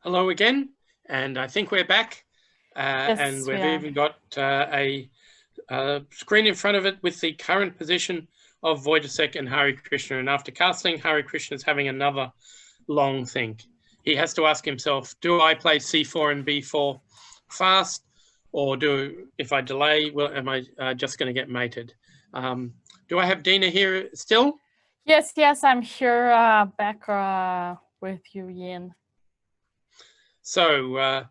Hello again, and I think we're back. Yes, and we've we are. even got a screen in front of it with the current position of Wojciech and Hari Krishna. And after castling, Hari Krishna is having another long think. He has to ask himself, do I play c4 and b4 fast, or if I delay, well, am I just going to get mated? Do I have Dina here still? Yes, I'm here back with you, Ian. So,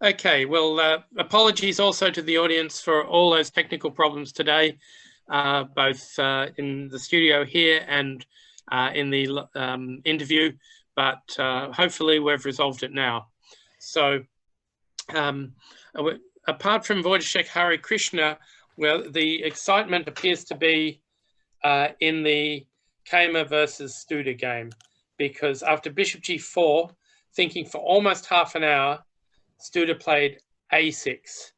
okay, well, apologies also to the audience for all those technical problems today, both in the studio here and in the interview, but hopefully we've resolved it now. So, apart from Wojciech Hari Krishna, well, the excitement appears to be in the Kama versus Studer game, because after bishop g4, thinking for almost half an hour, Studer played a6.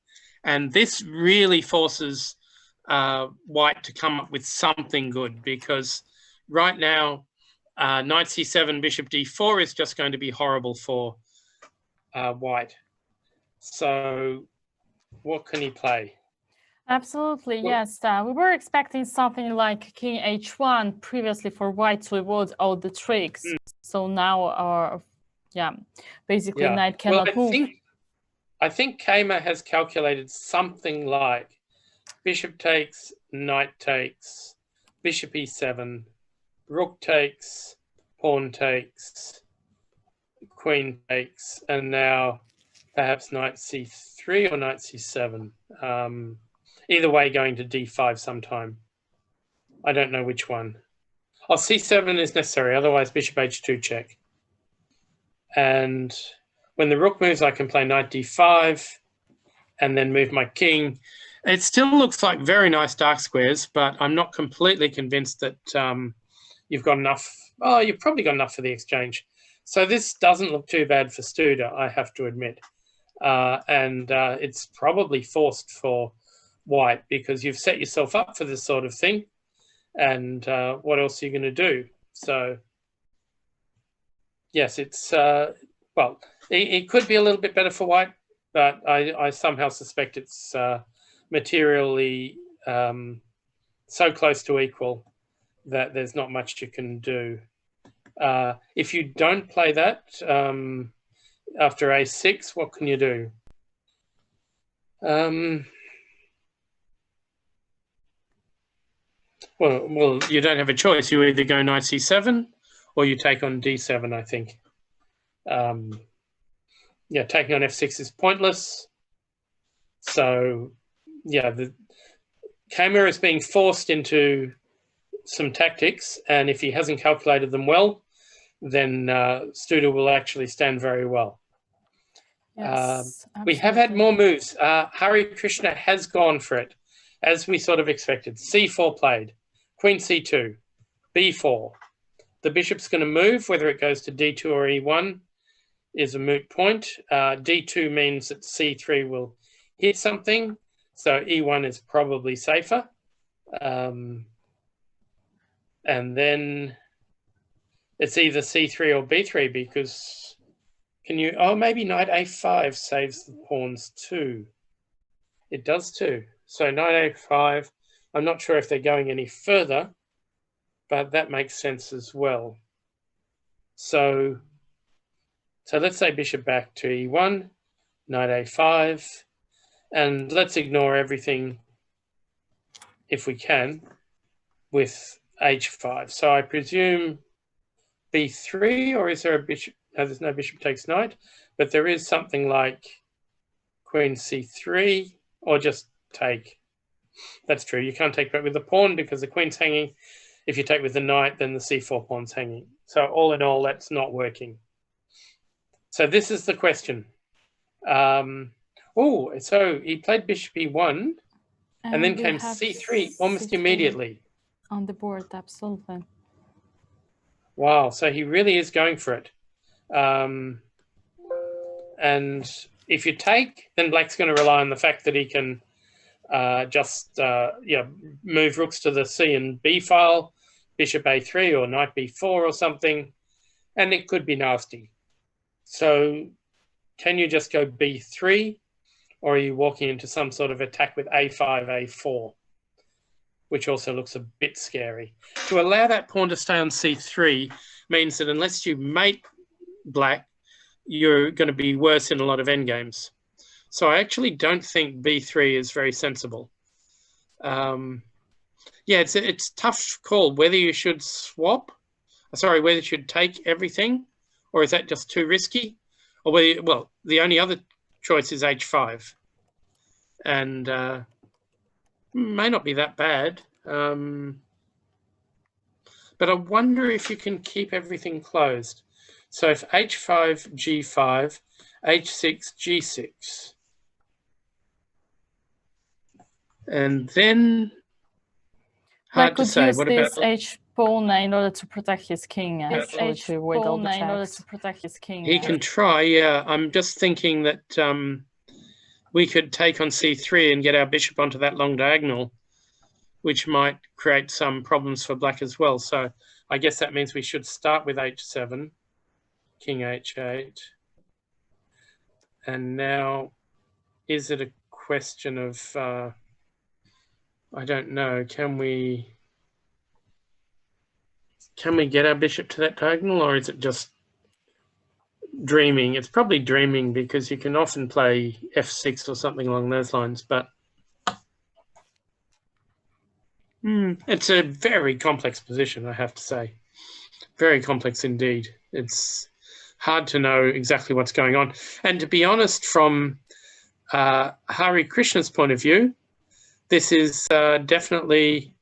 And this really forces White to come up with something good, because right now, knight c7, bishop d4 is just going to be horrible for White. So what can he play? Absolutely, yes. We were expecting something like king h1 previously for White to avoid all the tricks. So now, basically knight cannot move. I think Kama has calculated something like bishop takes, knight takes, bishop e7, rook takes, pawn takes, queen takes, and now perhaps knight c3 or knight c7. Either way, going to d5 sometime. I don't know which one. Oh, c7 is necessary, otherwise bishop h2 check. And when the rook moves, I can play knight d5 and then move my king. It still looks like very nice dark squares, but I'm not completely convinced that you've got enough. Oh, you've probably got enough for the exchange. So this doesn't look too bad for Studer, I have to admit. And it's probably forced for White, because you've set yourself up for this sort of thing. And what else are you going to do? So, yes, it's, well, it could be a little bit better for White, but I somehow suspect it's materially so close to equal that there's not much you can do. If you don't play that after a6, what can you do? Well, you don't have a choice. You either go knight c7 or you take on d7, I think. Yeah, taking on f6 is pointless. So, yeah, the Kama is being forced into some tactics, and if he hasn't calculated them well, then Studer will actually stand very well. Yes, we have had more moves. Hari Krishna has gone for it, as we sort of expected. c4 played, queen c2, b4. The bishop's going to move. Whether it goes to d2 or e1 is a moot point. d2 means that c3 will hit something, so e1 is probably safer. And then it's either c3 or b3, because maybe knight a5 saves the pawns too. It does too. So knight a5, I'm not sure if they're going any further, but that makes sense as well. So let's say bishop back to e1, knight a5, and let's ignore everything, if we can, with h5. So I presume b3, or is there a bishop? No, there's no bishop takes knight, but there is something like queen c3, or just take. That's true. You can't take back with the pawn because the queen's hanging. If you take with the knight, then the c4 pawn's hanging. So all in all, that's not working. So this is the question. So he played bishop e1, and then came c3 almost immediately. On the board, absolutely. Wow, so he really is going for it. And if you take, then Black's going to rely on the fact that he can move rooks to the C and B file, bishop a3 or knight b4 or something, and it could be nasty. So can you just go b3, or are you walking into some sort of attack with a5, a4, which also looks a bit scary? To allow that pawn to stay on c3 means that unless you mate black, you're going to be worse in a lot of endgames. So I actually don't think b3 is very sensible. Yeah, it's a tough call whether you should swap. Sorry, whether you should take everything, or is that just too risky? Or whether, well, the only other choice is h5, and may not be that bad. But I wonder if you can keep everything closed. So if h5, g5, h6, g6, and then hard to say. What about h pawn in order to protect his king? Actually, to avoid all the checks. In order to protect his king. He can try. Yeah, I'm just thinking that we could take on c3 and get our bishop onto that long diagonal, which might create some problems for black as well. So I guess that means we should start with h7, king h8. And now, is it a question of, I don't know, can we get our bishop to that diagonal, or is it just dreaming? It's probably dreaming, because you can often play f6 or something along those lines, but it's a very complex position, I have to say. Very complex indeed. It's hard to know exactly what's going on. And to be honest, from Hari Krishna's point of view, this is definitely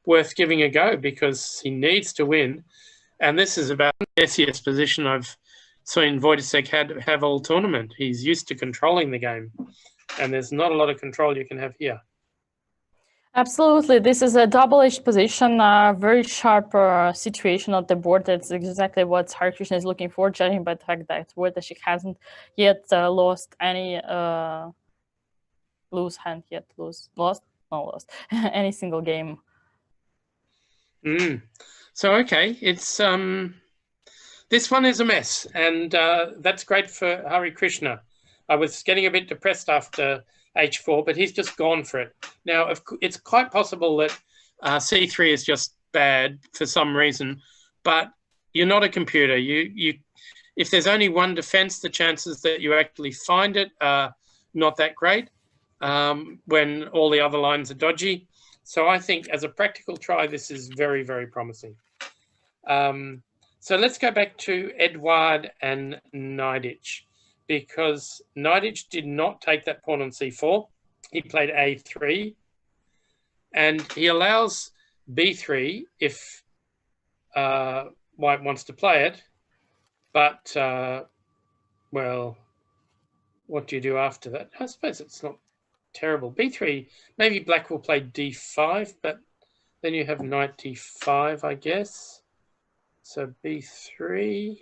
worth giving a go, because he needs to win. And this is about the messiest position I've seen Wojciech have all tournament. He's used to controlling the game, and there's not a lot of control you can have here. Absolutely. This is a double-edged position, a very sharp situation on the board. That's exactly what Hari Krishna is looking for, judging by the fact that Wojciech hasn't yet lost any any single game. So, okay, it's this one is a mess, and that's great for Hari Krishna. I was getting a bit depressed after h4, but he's just gone for it. Now, it's quite possible that c3 is just bad for some reason, but you're not a computer. If there's only one defense, the chances that you actually find it are not that great when all the other lines are dodgy. So I think as a practical try, this is very, very promising. So let's go back to Eduard and Najditch, because Najditch did not take that pawn on c4. He played a3, and he allows b3 if white wants to play it. But, well, what do you do after that? I suppose it's not terrible. b3, maybe black will play d5, but then you have knight d5, I guess. So b3,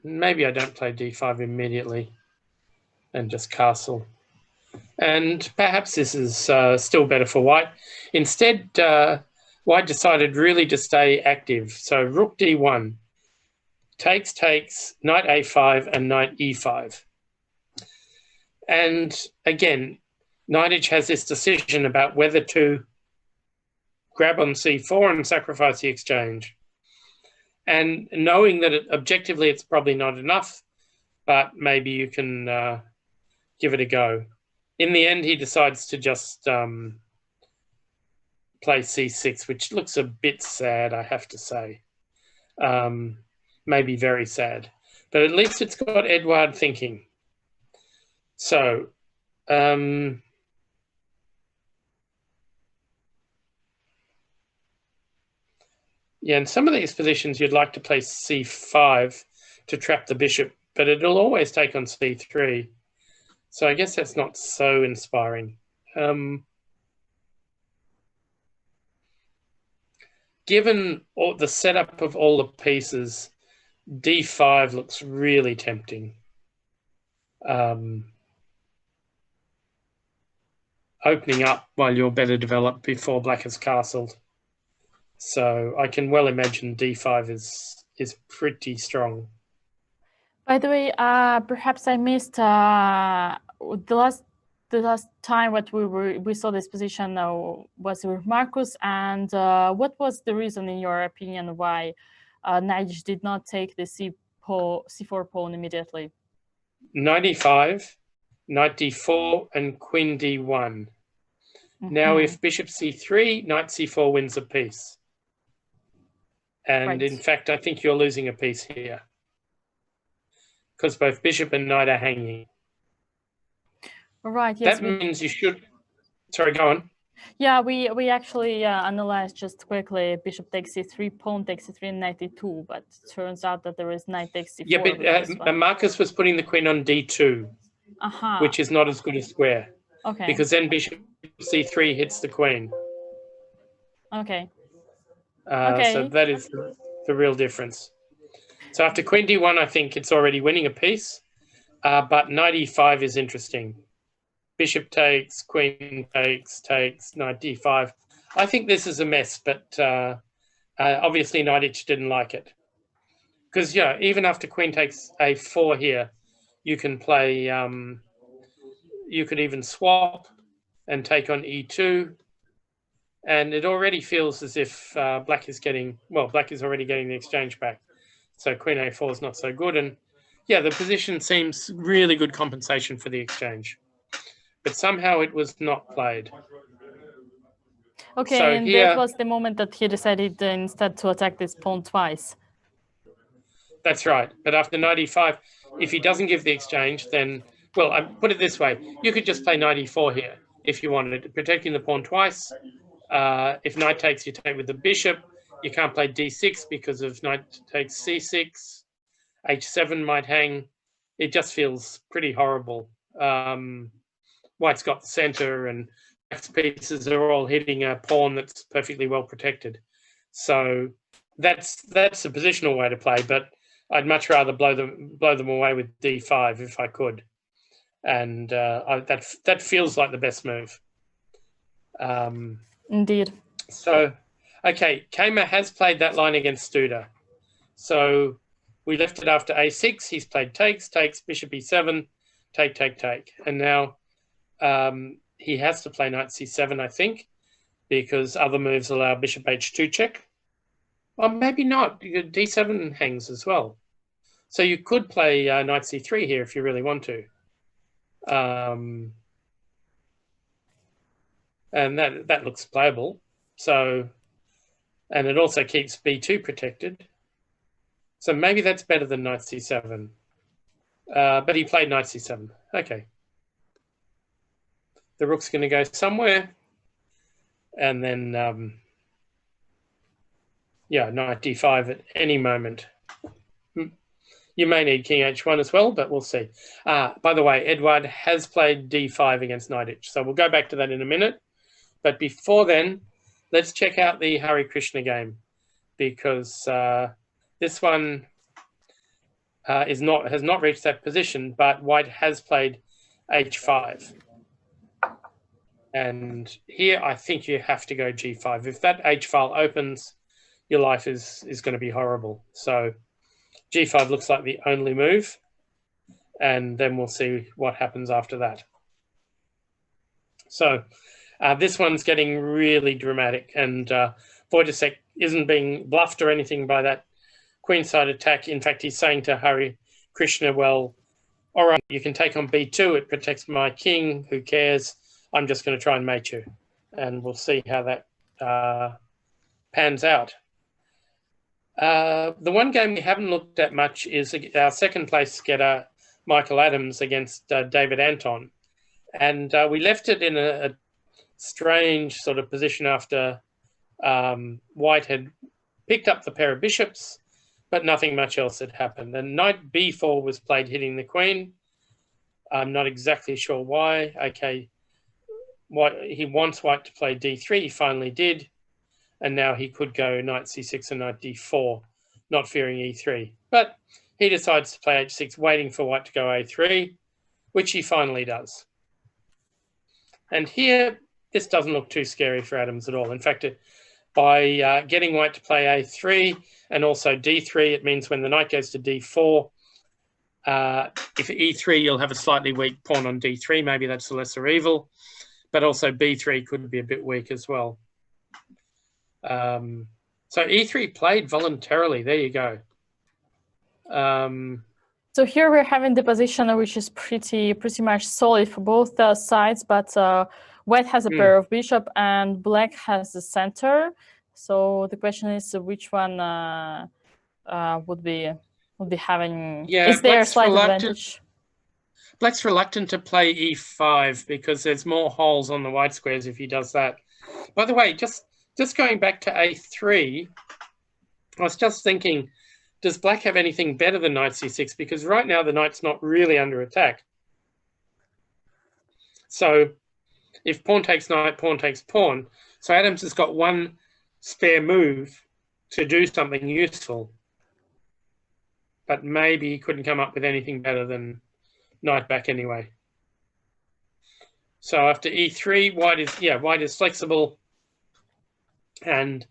maybe I don't play d5 immediately and just castle. And perhaps this is still better for white. Instead, white decided really to stay active. So rook d1, takes, knight a5, and knight e5. And again, Najditch has this decision about whether to grab on c4 and sacrifice the exchange. And knowing that objectively it's probably not enough, but maybe you can give it a go. In the end, he decides to just play c6, which looks a bit sad, I have to say. Maybe very sad. But at least it's got Eduard thinking. So, yeah, in some of these positions, you'd like to play c5 to trap the bishop, but it'll always take on c3. So I guess that's not so inspiring. Given the setup of all the pieces, d5 looks really tempting. Opening up while you're better developed before black has castled. So I can well imagine d5 is pretty strong. By the way, perhaps I missed the last time what we saw this position was with Marcus, and what was the reason, in your opinion, why Knight did not take the c4 pawn immediately? 95, knight d4, and queen d1. Now, if bishop c3, knight c4 wins a piece. And in fact, I think you're losing a piece here, because both bishop and knight are hanging. Right. Yes. That means you should. Sorry, go on. Yeah, we actually analyzed just quickly. Bishop takes c3, pawn takes c3, and knight d2. But it turns out that there is knight takes c4. Yeah, but Marcus was putting the queen on d2, which is not as good a square. Okay. Because then bishop c3 hits the queen. Okay. So that is the real difference. So after queen d1, I think it's already winning a piece. But knight e5 is interesting. Bishop takes, queen takes, knight d5. I think this is a mess, but obviously Knight didn't like it. Because, yeah, even after queen takes a4 here, you can play, you could even swap and take on e2. And it already feels as if black is already getting the exchange back. So queen a4 is not so good. And yeah, the position seems really good compensation for the exchange. But somehow it was not played. Okay, so and here, that was the moment that he decided instead to attack this pawn twice. That's right. But after knight e5, if he doesn't give the exchange, then, well, I put it this way. You could just play knight e4 here if you wanted, protecting the pawn twice. If knight takes, you take with the bishop. You can't play d6 because of knight takes c6. h7 might hang. It just feels pretty horrible. White's got the center and black's pieces are all hitting a pawn that's perfectly well protected. So that's a positional way to play, but I'd much rather blow them away with d5 if I could. And that feels like the best move. Indeed. So, okay, Kamer has played that line against Studer. So we left it after a6. He's played takes, bishop e7, take. And now he has to play knight c7, I think, because other moves allow bishop h2 check. Or maybe not. d7 hangs as well. So you could play knight c3 here if you really want to. And that looks playable. So, and it also keeps b2 protected. So maybe that's better than knight c7. But he played knight c7. Okay. The rook's going to go somewhere. And then, yeah, knight d5 at any moment. You may need king h1 as well, but we'll see. By the way, Edward has played d5 against Knight. So we'll go back to that in a minute. But before then, let's check out the Hare Krishna game, because this one has not reached that position, but White has played h5. And here I think you have to go g5. If that h file opens, your life is going to be horrible. So g5 looks like the only move, and then we'll see what happens after that. So this one's getting really dramatic, and Wojciech isn't being bluffed or anything by that queenside attack. In fact, he's saying to Hare Krishna, well, all right, you can take on b2. It protects my king. Who cares? I'm just going to try and mate you. And we'll see how that pans out. The one game we haven't looked at much is our second place getter, Michael Adams, against David Anton. And we left it in a strange sort of position after White had picked up the pair of bishops, but nothing much else had happened. And knight b4 was played hitting the queen. I'm not exactly sure why. Okay, he wants White to play d3. He finally did. And now he could go knight c6 and knight d4, not fearing e3. But he decides to play h6, waiting for White to go a3, which he finally does. And here, this doesn't look too scary for Adams at all. In fact, by getting White to play a3 and also d3, it means when the knight goes to d4, If e3, you'll have a slightly weak pawn on d3. Maybe that's the lesser evil. But also b3 could be a bit weak as well. So e3 played voluntarily. There you go. So here we're having the position which is pretty much solid for both sides, but white has a pair of bishop and black has the center. So the question is which one would be having? Yeah, is there a slight advantage? Black's reluctant to play e5 because there's more holes on the white squares if he does that. By the way, just going back to a3, I was just thinking, does black have anything better than knight c6? Because right now the knight's not really under attack. So if pawn takes knight, pawn takes pawn. So Adams has got one spare move to do something useful. But maybe he couldn't come up with anything better than knight back anyway. So after e3, white is flexible. And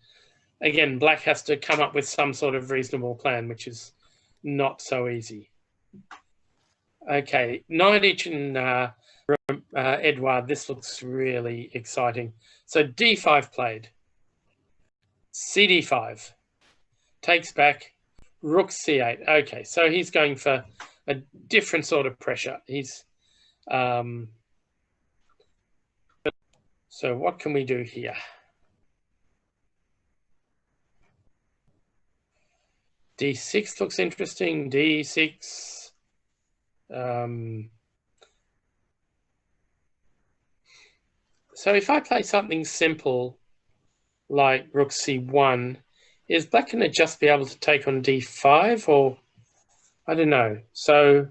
again, black has to come up with some sort of reasonable plan, which is not so easy. Okay, Knight and Edouard, this looks really exciting. So d5 played. cd5. Takes back. Rook c8. Okay, so he's going for a different sort of pressure. He's so what can we do here? d6 looks interesting. d6. So if I play something simple like rook c1, is black going to just be able to take on d5, or I don't know. So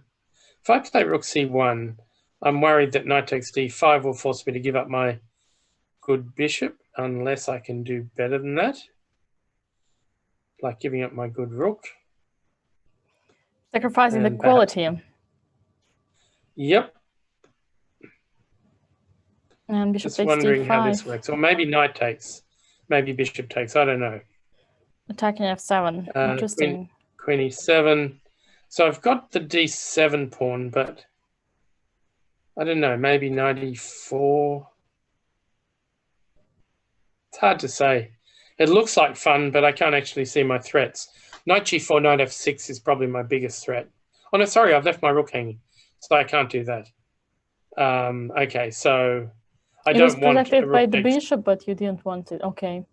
if I play rook c1, I'm worried that knight takes d5 will force me to give up my good bishop, unless I can do better than that, like giving up my good rook. Sacrificing the quality. Yep. And bishop just takes wondering d5. how this works. Or maybe knight takes. Maybe bishop takes. I don't know. Attacking f7. Interesting. Queen e7. So I've got the d7 pawn, but I don't know. Maybe knight e4. It's hard to say. It looks like fun, but I can't actually see my threats. Knight g4, knight f6 is probably my biggest threat. Oh, no, sorry, I've left my rook hanging, so I can't do that. Okay, so I don't want it was protected by the bishop, but you didn't want it. Okay.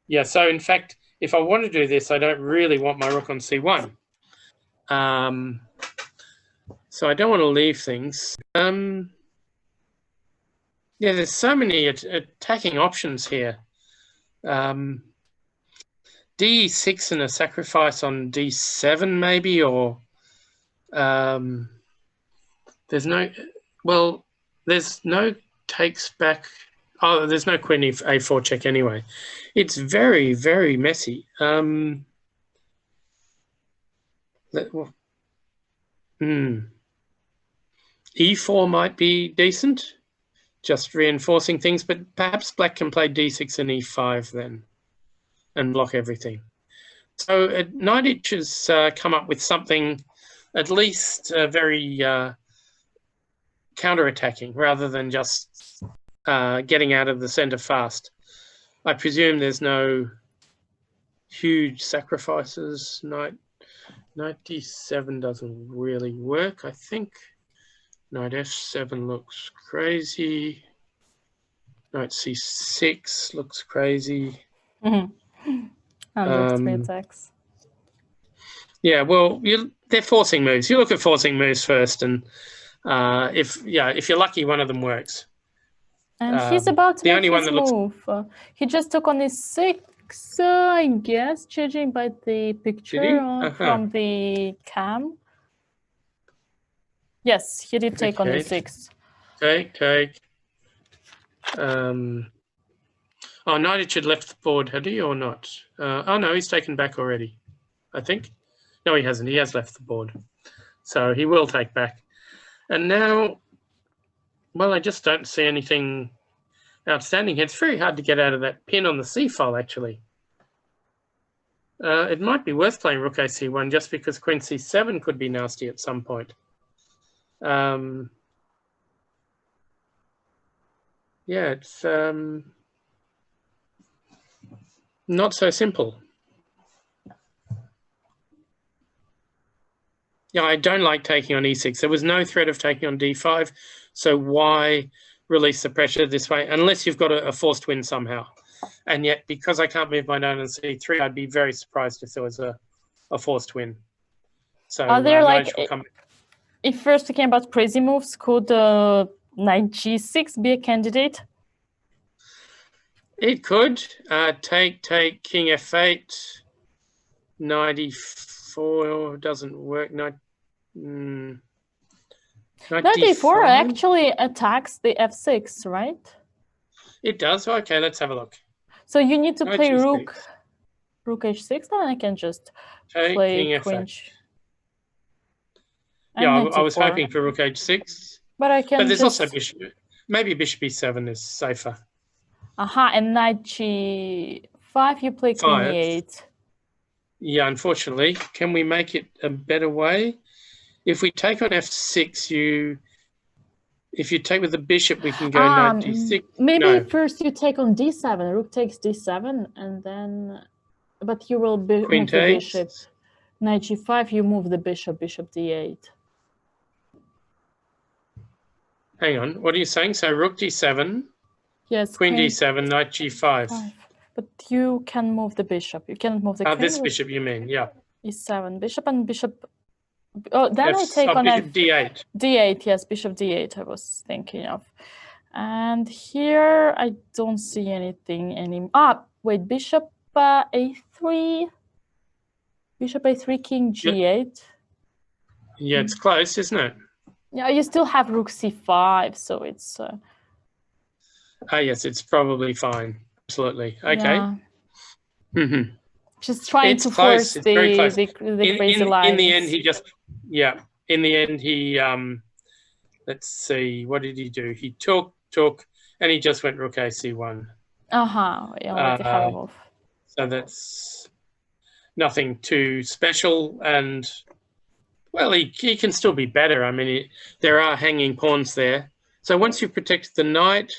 Yeah, so in fact, if I want to do this, I don't really want my rook on c1. So I don't want to leave things. Yeah, there's so many attacking options here. d6 and a sacrifice on d7 maybe, or there's no takes back. Oh, there's no queen a4 check anyway. It's very, very messy. E4 might be decent, just reinforcing things, but perhaps black can play d6 and e5 then and block everything. So Knight has come up with something at least very counter-attacking rather than just getting out of the center fast. I presume there's no huge sacrifices. Knight d7 doesn't really work, I think. Knight f7 looks crazy. Knight c6 looks crazy. Attacks. Yeah, well, they're forcing moves. You look at forcing moves first, and if you're lucky, one of them works. And he's about to make his move. He just took on his 6, I guess, judging by the picture from the cam. Yes, he did take on the 6. Take. Oh, Knight had left the board, had he, or not? Oh, no, he's taken back already, I think. No, he hasn't. He has left the board. So he will take back. And now, well, I just don't see anything outstanding. It's very hard to get out of that pin on the c file, actually. It might be worth playing rook AC1 just because queen C7 could be nasty at some point. Yeah, it's not so simple. Yeah, I don't like taking on E6. There was no threat of taking on D5, so why release the pressure this way unless you've got a forced win somehow? And yet, because I can't move my knight on C3, I'd be very surprised if there was a forced win. So are there like, come... if we're speaking about crazy moves, could knight G6 be a candidate? It could. Take king F8, knight E4 doesn't work. Knight E4 actually attacks the F6, right? It does. Okay, let's have a look. So you need to play rook H6, then I can just play king queen. Yeah, I was hoping for rook H6. But I can. But there's also bishop. Maybe bishop E7 is safer. And knight G5, you play queen E8. Yeah, unfortunately. Can we make it a better way? If we take on F6, if you take with the bishop, we can go knight D6. Maybe first you take on D7. Rook takes D7, and then, but you will move the bishop. Knight G5, you move the bishop. Bishop D8. Hang on, what are you saying? So rook D7. Yes. Queen D7, knight G5. But you can move the bishop. You cannot move the queen. This bishop, you mean? Yeah. E7, bishop and bishop. Oh, then I take on bishop D8. D8, yes, bishop D8 I was thinking of. And here I don't see anything anymore. Wait, bishop A3. Bishop A3, king G8. Yeah, it's close, isn't it? Yeah, you still have rook C5, so it's... yes, it's probably fine. Absolutely. Okay. Yeah. Just trying to force the crazy lines. In the end, he just... Yeah. In the end, he... let's see. What did he do? He took, and he just went rook AC1. Yeah, horrible. So that's nothing too special. And, well, he can still be better. I mean, there are hanging pawns there. So once you protect the knight...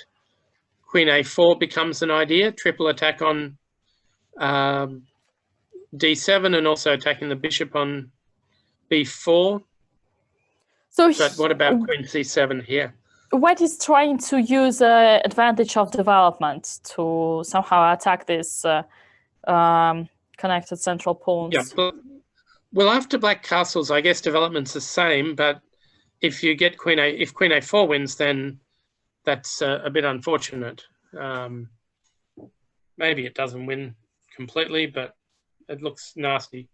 Queen A4 becomes an idea, triple attack on D7 and also attacking the bishop on B4. But what about Queen C7 here? White is trying to use advantage of development to somehow attack this connected central pawns. Yeah, well, after black castles, I guess development's the same, but if you get if Queen A4 wins, then that's a bit unfortunate. Maybe it doesn't win completely, but it looks nasty.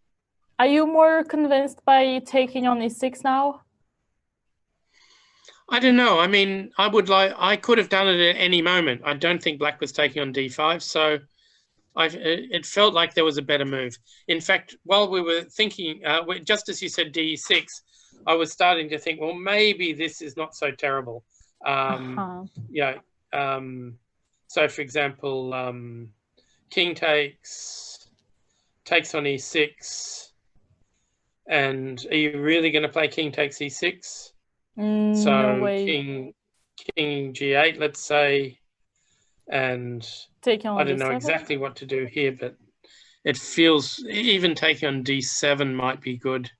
Are you more convinced by taking on E6 now? I don't know. I mean, I could have done it at any moment. I don't think black was taking on D5, so it felt like there was a better move. In fact, while we were thinking, just as you said D6, I was starting to think, well, maybe this is not so terrible. Yeah. So, for example, king takes on E6, and are you really going to play king takes E6? So no way. King G8, let's say, and taking on I don't know D7? exactly what to do here, but it feels even taking on D7 might be good,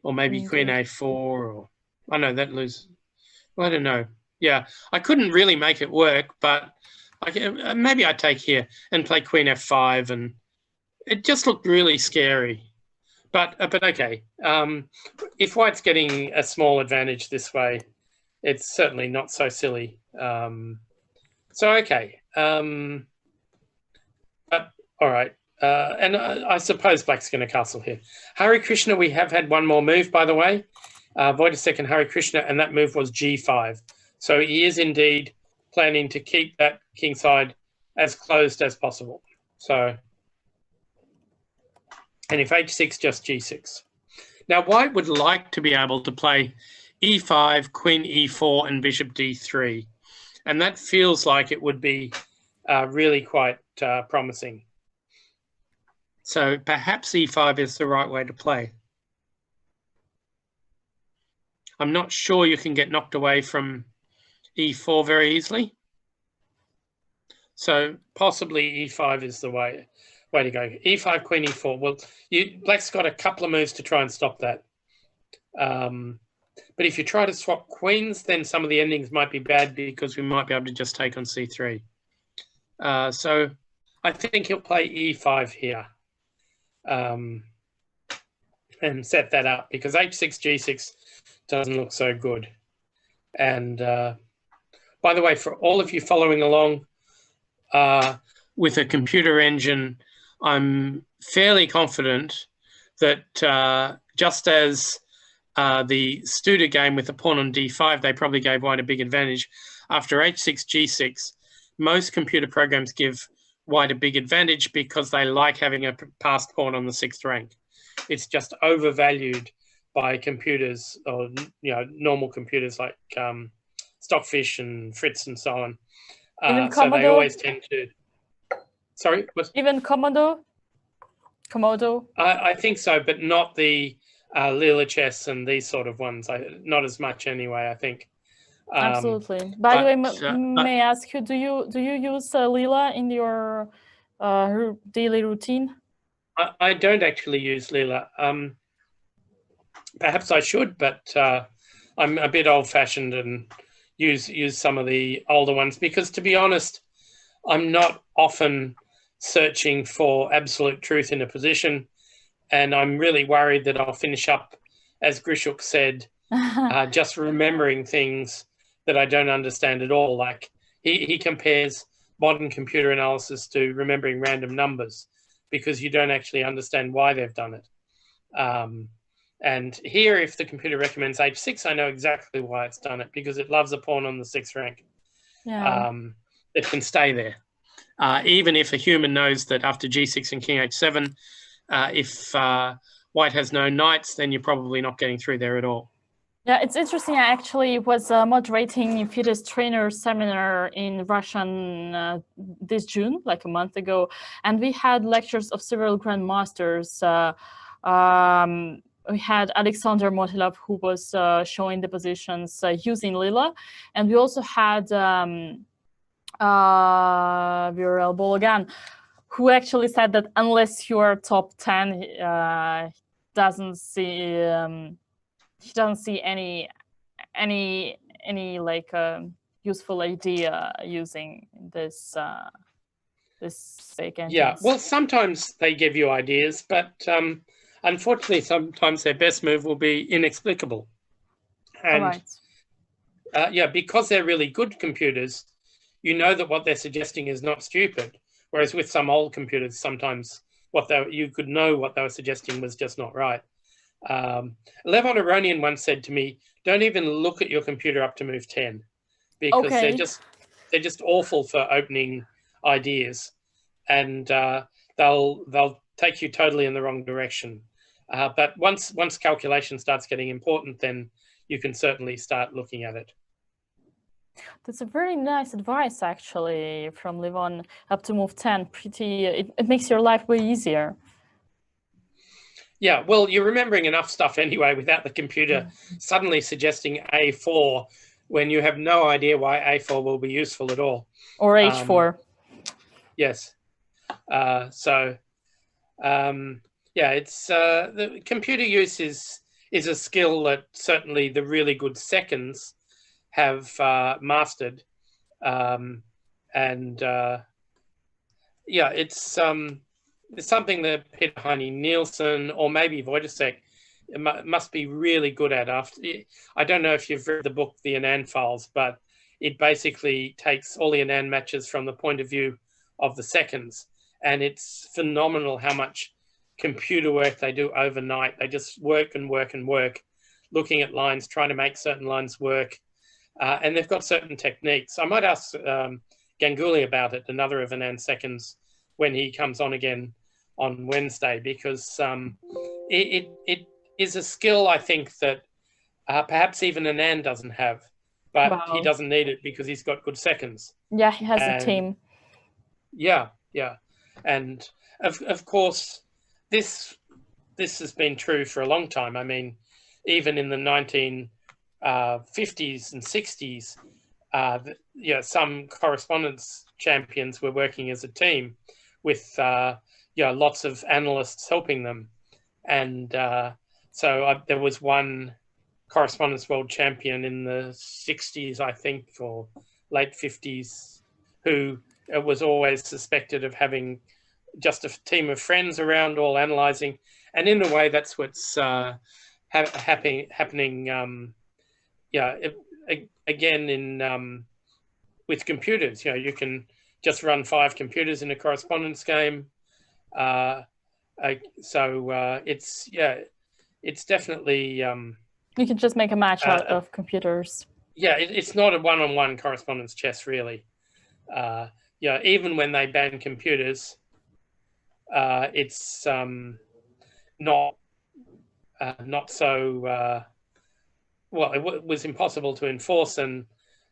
or maybe Queen A4, or I know that loses. Well, I don't know. Yeah, I couldn't really make it work, but maybe I take here and play Queen F5, and it just looked really scary. But okay, if White's getting a small advantage this way, it's certainly not so silly. So okay, but all right, and I suppose Black's going to castle here. Hare Krishna, we have had one more move, by the way. Wojtek and Hare Krishna, and that move was G5. So he is indeed planning to keep that kingside as closed as possible. So, and if H6, just G6. Now, White would like to be able to play E5, Queen E4, and Bishop D3. And that feels like it would be really quite promising. So perhaps e5 is the right way to play. I'm not sure you can get knocked away from e4 very easily. So possibly e5 is the way to go. e5, queen e4. Well, black's got a couple of moves to try and stop that. But if you try to swap queens, then some of the endings might be bad because we might be able to just take on c3. So I think he'll play e5 here and set that up because h6, g6 doesn't look so good. And by the way, for all of you following along with a computer engine, I'm fairly confident that just as the Studer game with the pawn on d5, they probably gave white a big advantage. After h6, g6, most computer programs give white a big advantage because they like having a passed pawn on the 6th rank. It's just overvalued by computers, or normal computers like Stockfish and Fritz and so on. Even so they always tend to. Sorry, what? Even Komodo. I think so, but not the Lila chess and these sort of ones. Not as much anyway, I think. Absolutely. By the way, may I ask you, do you use Lila in your daily routine? I don't actually use Lila. Perhaps I should, but I'm a bit old-fashioned and use some of the older ones because, to be honest, I'm not often searching for absolute truth in a position, and I'm really worried that I'll finish up, as Grishuk said, just remembering things that I don't understand at all. Like he compares modern computer analysis to remembering random numbers because you don't actually understand why they've done it. And here, if the computer recommends h6, I know exactly why it's done it, because it loves a pawn on the 6th rank. Yeah. It can stay there. Even if a human knows that after g6 and king h7, if white has no knights, then you're probably not getting through there at all. Yeah, it's interesting. I actually was moderating FIDE's trainer seminar in Russian this June, like a month ago, and we had lectures of several grandmasters. We had Alexander Motilov, who was showing the positions using Lila, and we also had Viorel Bologan, who actually said that unless you are top 10, he doesn't see any like useful idea using this fake engines. Yeah, well, sometimes they give you ideas, but unfortunately, sometimes their best move will be inexplicable. And yeah, because they're really good computers, you know that what they're suggesting is not stupid. Whereas with some old computers, sometimes you could know what they were suggesting was just not right. Levon Aronian once said to me, "Don't even look at your computer up to move 10, because they're just awful for opening ideas, and they'll take you totally in the wrong direction. But once calculation starts getting important, then you can certainly start looking at it." That's a very nice advice, actually, from Levon, up to move 10. It makes your life way easier. Yeah, well, you're remembering enough stuff anyway without the computer suddenly suggesting a4 when you have no idea why a4 will be useful at all. Or h4. Yes. Yeah, it's the computer use is a skill that certainly the really good seconds have mastered. Yeah, it's something that Peter Heine Nielsen or maybe Wojciech must be really good at. I don't know if you've read the book, The Anand Files, but it basically takes all the Anand matches from the point of view of the seconds. And it's phenomenal how much computer work they do overnight. They just work and work and work, looking at lines, trying to make certain lines work. And they've got certain techniques. I might ask Ganguly about it, another of Anand's seconds, when he comes on again on Wednesday, because it is a skill, I think, that perhaps even Anand doesn't have, but he doesn't need it because he's got good seconds. Yeah, he has a team. Yeah, yeah. And of course, this has been true for a long time. I mean, even in the 1950s and 60s, some correspondence champions were working as a team with lots of analysts helping them. And so there was one correspondence world champion in the 60s, I think, or late 50s, who was always suspected of having just a team of friends around all analyzing. And in a way, that's what's happening. Again, in with computers, you can just run 5 computers in a correspondence game. It's definitely you can just make a match out of computers. Yeah, it's not a one-on-one correspondence chess, really. Even when they ban computers, it's not so well. It was impossible to enforce, and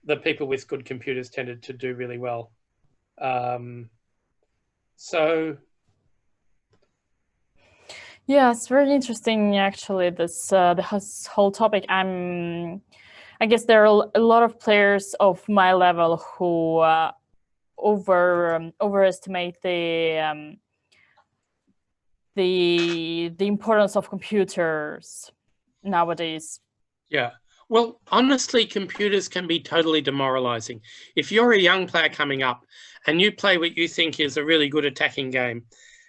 the people with good computers tended to do really well. Yeah, it's very interesting, actually, this whole topic. I guess there are a lot of players of my level who overestimate the importance of computers nowadays. Yeah. Well, honestly, computers can be totally demoralizing. If you're a young player coming up and you play what you think is a really good attacking game,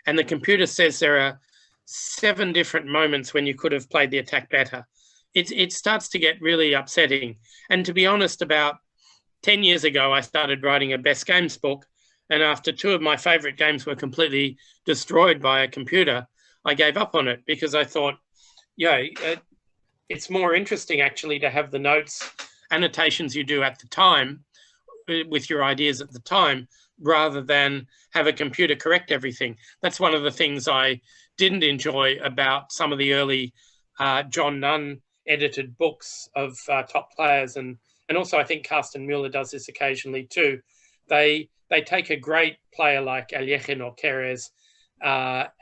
and the computer says there are 7 different moments when you could have played the attack better, it starts to get really upsetting. And to be honest, about 10 years ago, I started writing a best games book. And after 2 of my favorite games were completely destroyed by a computer, I gave up on it because I thought, it's more interesting actually to have the notes, annotations you do at the time with your ideas at the time, rather than have a computer correct everything. That's one of the things I didn't enjoy about some of the early John Nunn edited books of top players. And also I think Carsten Mueller does this occasionally too. They take a great player like Aljechin or Keres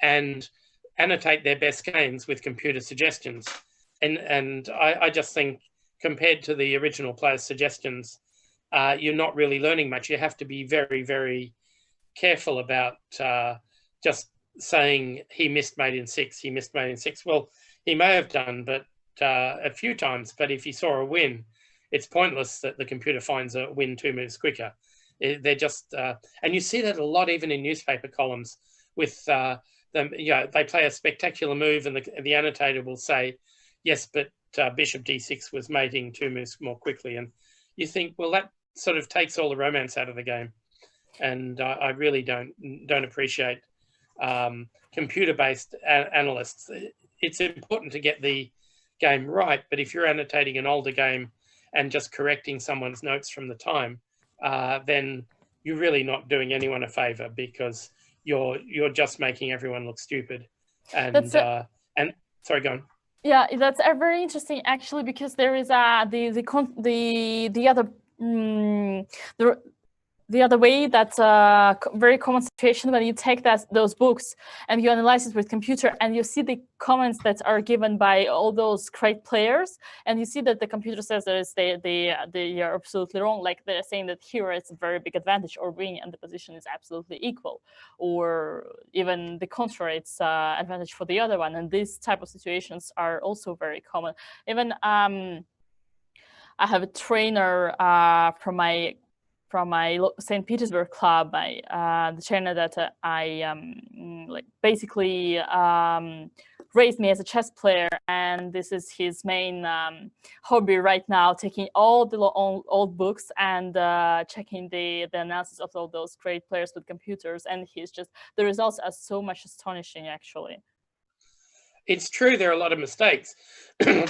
and annotate their best games with computer suggestions. And I just think compared to the original player's suggestions, you're not really learning much. You have to be very, very careful about just saying he missed mate in 6, he missed mate in 6. Well, he may have done, but a few times. But if he saw a win, it's pointless that the computer finds a win 2 moves quicker. They're just, and you see that a lot even in newspaper columns with them. They play a spectacular move, and the annotator will say, yes, but bishop d6 was mating 2 moves more quickly. And you think, well, that sort of takes all the romance out of the game. And I really don't appreciate computer-based analysts. It's important to get the game right, but if you're annotating an older game and just correcting someone's notes from the time, then you're really not doing anyone a favor, because you're just making everyone look stupid. And sorry, go on. Yeah, that's very interesting actually, because there is the other way, that's a very common situation when you take those books and you analyze it with computer, and you see the comments that are given by all those great players, and you see that the computer says that they are absolutely wrong, like they're saying that here it's a very big advantage, or being and the position is absolutely equal, or even the contrary, it's advantage for the other one. And these type of situations are also very common. Even I have a trainer from my St. Petersburg club, the trainer that I basically raised me as a chess player, and this is his main hobby right now, taking all the old books and checking the analysis of all those great players with computers, and the results are so much astonishing actually. It's true, there are a lot of mistakes,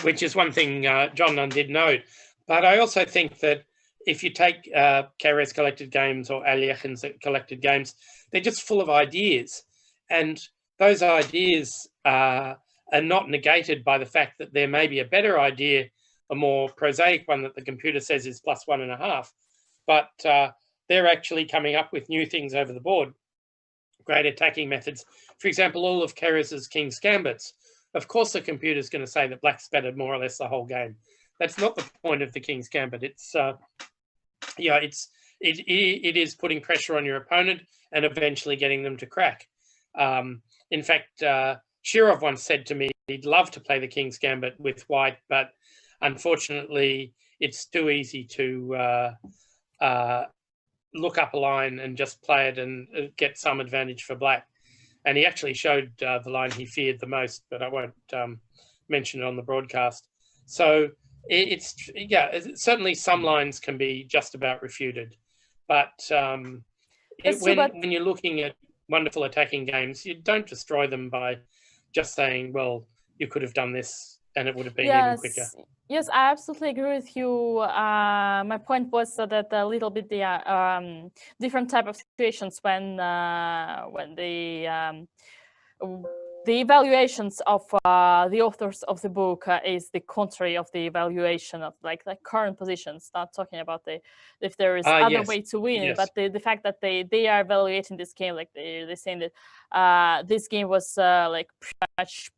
which is one thing John Nunn did note, but I also think that if you take Keres collected games or Aljechin's collected games, they're just full of ideas. And those ideas are not negated by the fact that there may be a better idea, a more prosaic one that the computer says is +1.5. But they're actually coming up with new things over the board. great attacking methods. For example, all of Keres's King's Gambits. Of course, the computer's going to say that black's bettered more or less the whole game. That's not the point of the King's Gambit. It's it is putting pressure on your opponent and eventually getting them to crack. In fact, Shirov once said to me he'd love to play the King's Gambit with white, but unfortunately, it's too easy to look up a line and just play it and get some advantage for black. And he actually showed the line he feared the most, but I won't mention it on the broadcast. So it's certainly some lines can be just about refuted, but when you're looking at wonderful attacking games, you don't destroy them by just saying, well, you could have done this and it would have been even quicker. Yes, I absolutely agree with you. My point was that a little bit the different type of situations when the evaluations of the authors of the book is the contrary of the evaluation of like current positions. Not talking about if there is other way to win, but the fact that they are evaluating this game, like they're saying that this game was like pretty much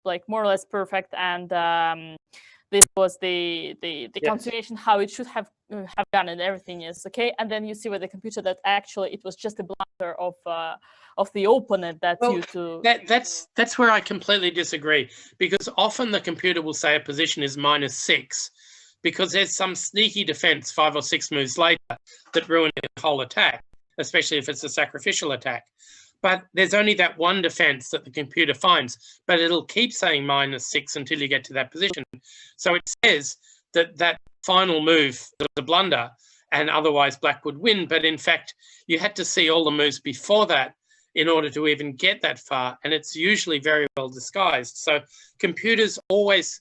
like more or less perfect, and this was the continuation how it should have done, and everything is okay. And then you see with the computer that actually it was just a blunder of the opponent that's where I completely disagree, because often the computer will say a position is -6 because there's some sneaky defense 5 or 6 moves later that ruin the whole attack, especially if it's a sacrificial attack. But there's only that one defense that the computer finds, but it'll keep saying -6 until you get to that position. So it says that final move was a blunder and otherwise black would win. But in fact, you had to see all the moves before that in order to even get that far. And it's usually very well disguised. So computers always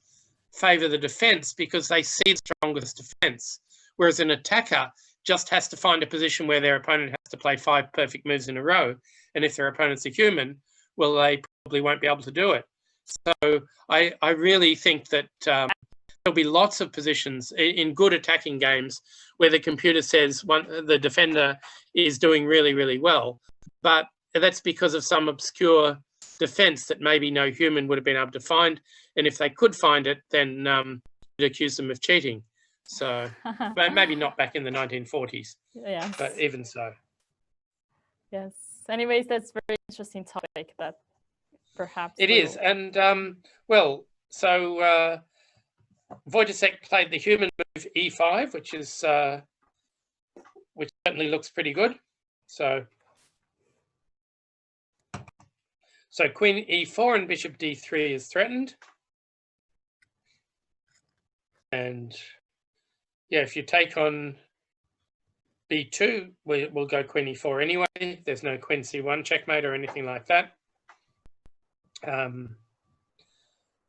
favor the defense because they see the strongest defense, whereas an attacker just has to find a position where their opponent has to play 5 perfect moves in a row. And if their opponent's a human, well, they probably won't be able to do it. So I really think that there'll be lots of positions in good attacking games where the computer says the defender is doing really, really well. But that's because of some obscure defense that maybe no human would have been able to find. And if they could find it, then you'd accuse them of cheating. So but maybe not back in the 1940s, but even so. Yes. Anyways, that's a very interesting topic that perhaps it is. And well, so Wojciech played the human move e5, which certainly looks pretty good. So queen e4 and bishop d3 is threatened. And yeah, if you take on b2, we'll go queen e4 anyway. There's no queen c1 checkmate or anything like that.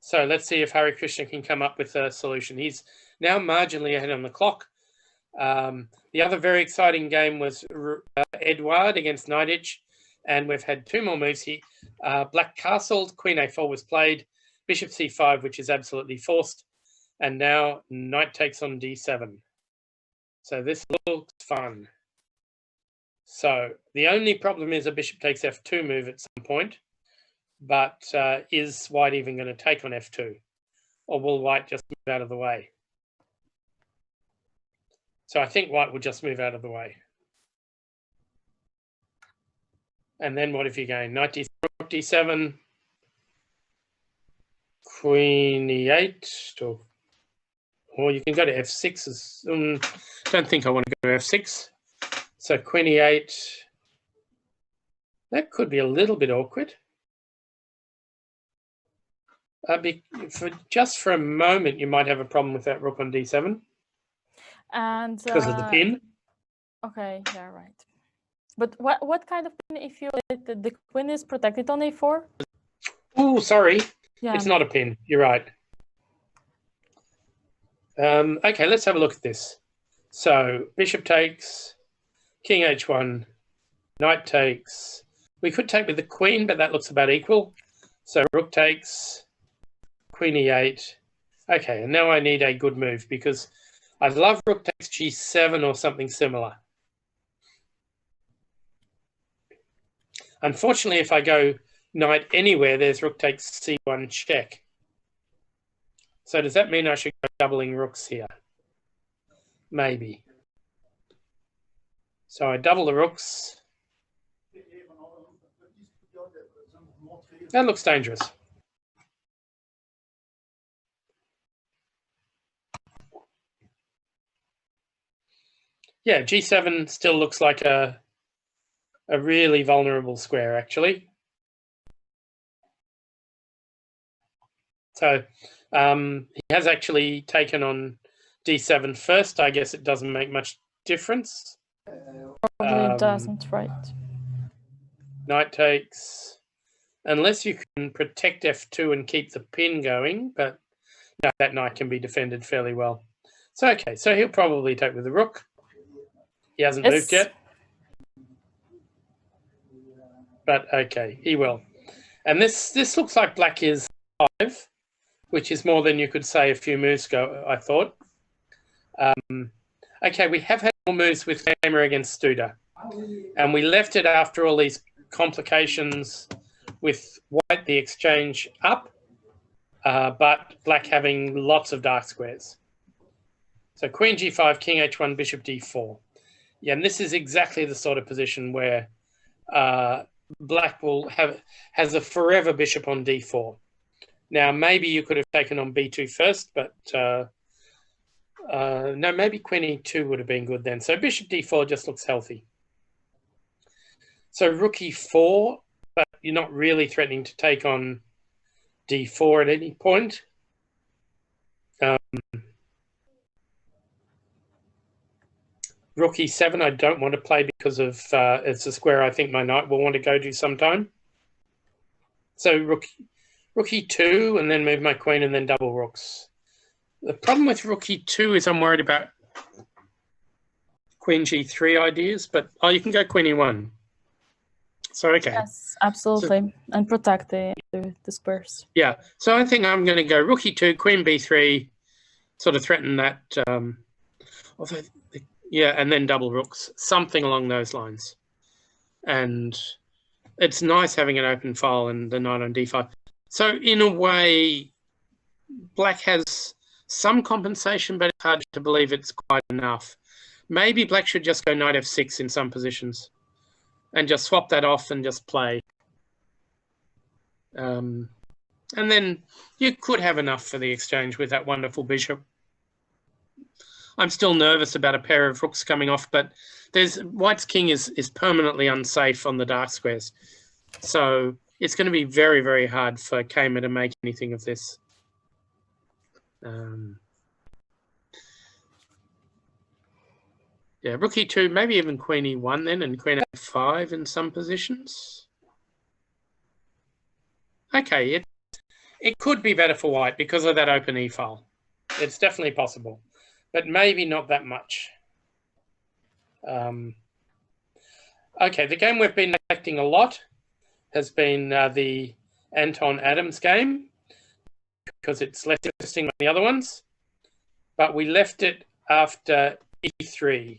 So let's see if Hari Krishna can come up with a solution. He's now marginally ahead on the clock. The other very exciting game was Edouard against Neidich, and we've had 2 more moves. Black castled, queen a4 was played, bishop c5, which is absolutely forced, and now knight takes on d7. So this looks fun. So the only problem is a bishop takes f2 move at some point, but is white even going to take on f2? Or will white just move out of the way? So I think white will just move out of the way. And then what if you go knight d3, rook d7, queen e8, or you can go to f6. Don't think I want to go to f6. So queen e8, that could be a little bit awkward. Just for a moment, you might have a problem with that rook on d7. And because of the pin. Okay, yeah, right. But what kind of pin if the queen is protected on a4? Oh, sorry. Yeah. It's not a pin. You're right. Okay, let's have a look at this. So bishop takes, king h1, knight takes. We could take with the queen, but that looks about equal. So rook takes, queen e8. Okay, and now I need a good move because I'd love rook takes g7 or something similar. Unfortunately, if I go knight anywhere, there's rook takes c1 check. So does that mean I should go doubling rooks here? Maybe. So I double the rooks. That looks dangerous. Yeah, g7 still looks like a really vulnerable square, actually. So he has actually taken on d7 first. I guess it doesn't make much difference. Probably doesn't, right? Knight takes, unless you can protect f2 and keep the pin going, but no, that knight can be defended fairly well. So, okay, so he'll probably take with the rook. He hasn't moved yet. But okay, he will. And this looks like black is 5, which is more than you could say a few moves ago, I thought. Okay, we have had more moves with Gamer against Studer. And we left it after all these complications with white, the exchange up, but black having lots of dark squares. So queen g5, king h1, bishop d4. Yeah, and this is exactly the sort of position where black has a forever bishop on d4. Now, maybe you could have taken on b2 first, but no, maybe queen e2 would have been good then. So bishop d4 just looks healthy. So rook e4, but you're not really threatening to take on d4 at any point. Rook e7 I don't want to play because of it's a square I think my knight will want to go to sometime. So rook e2 and then move my queen and then double rooks. The problem with rook e2 is I'm worried about queen g3 ideas, but you can go queen e1. So okay. Yes, absolutely, so, and protect the squares. Yeah, so I think I'm going to go rook e2, queen b3, sort of threaten that. Although, yeah, and then double rooks, something along those lines. And it's nice having an open file and the knight on d5. So in a way, black has some compensation, but it's hard to believe it's quite enough. Maybe black should just go knight f6 in some positions and just swap that off and just play. And then you could have enough for the exchange with that wonderful bishop. I'm still nervous about a pair of rooks coming off, but white's king is permanently unsafe on the dark squares. So it's going to be very, very hard for Kamer to make anything of this. Yeah, rook e2, maybe even queen e1 then, and queen f5 in some positions. Okay, it could be better for white because of that open e-file. It's definitely possible, but maybe not that much. Okay, the game we've been neglecting a lot has been the Anton Adams game because it's less interesting than the other ones, but we left it after e3.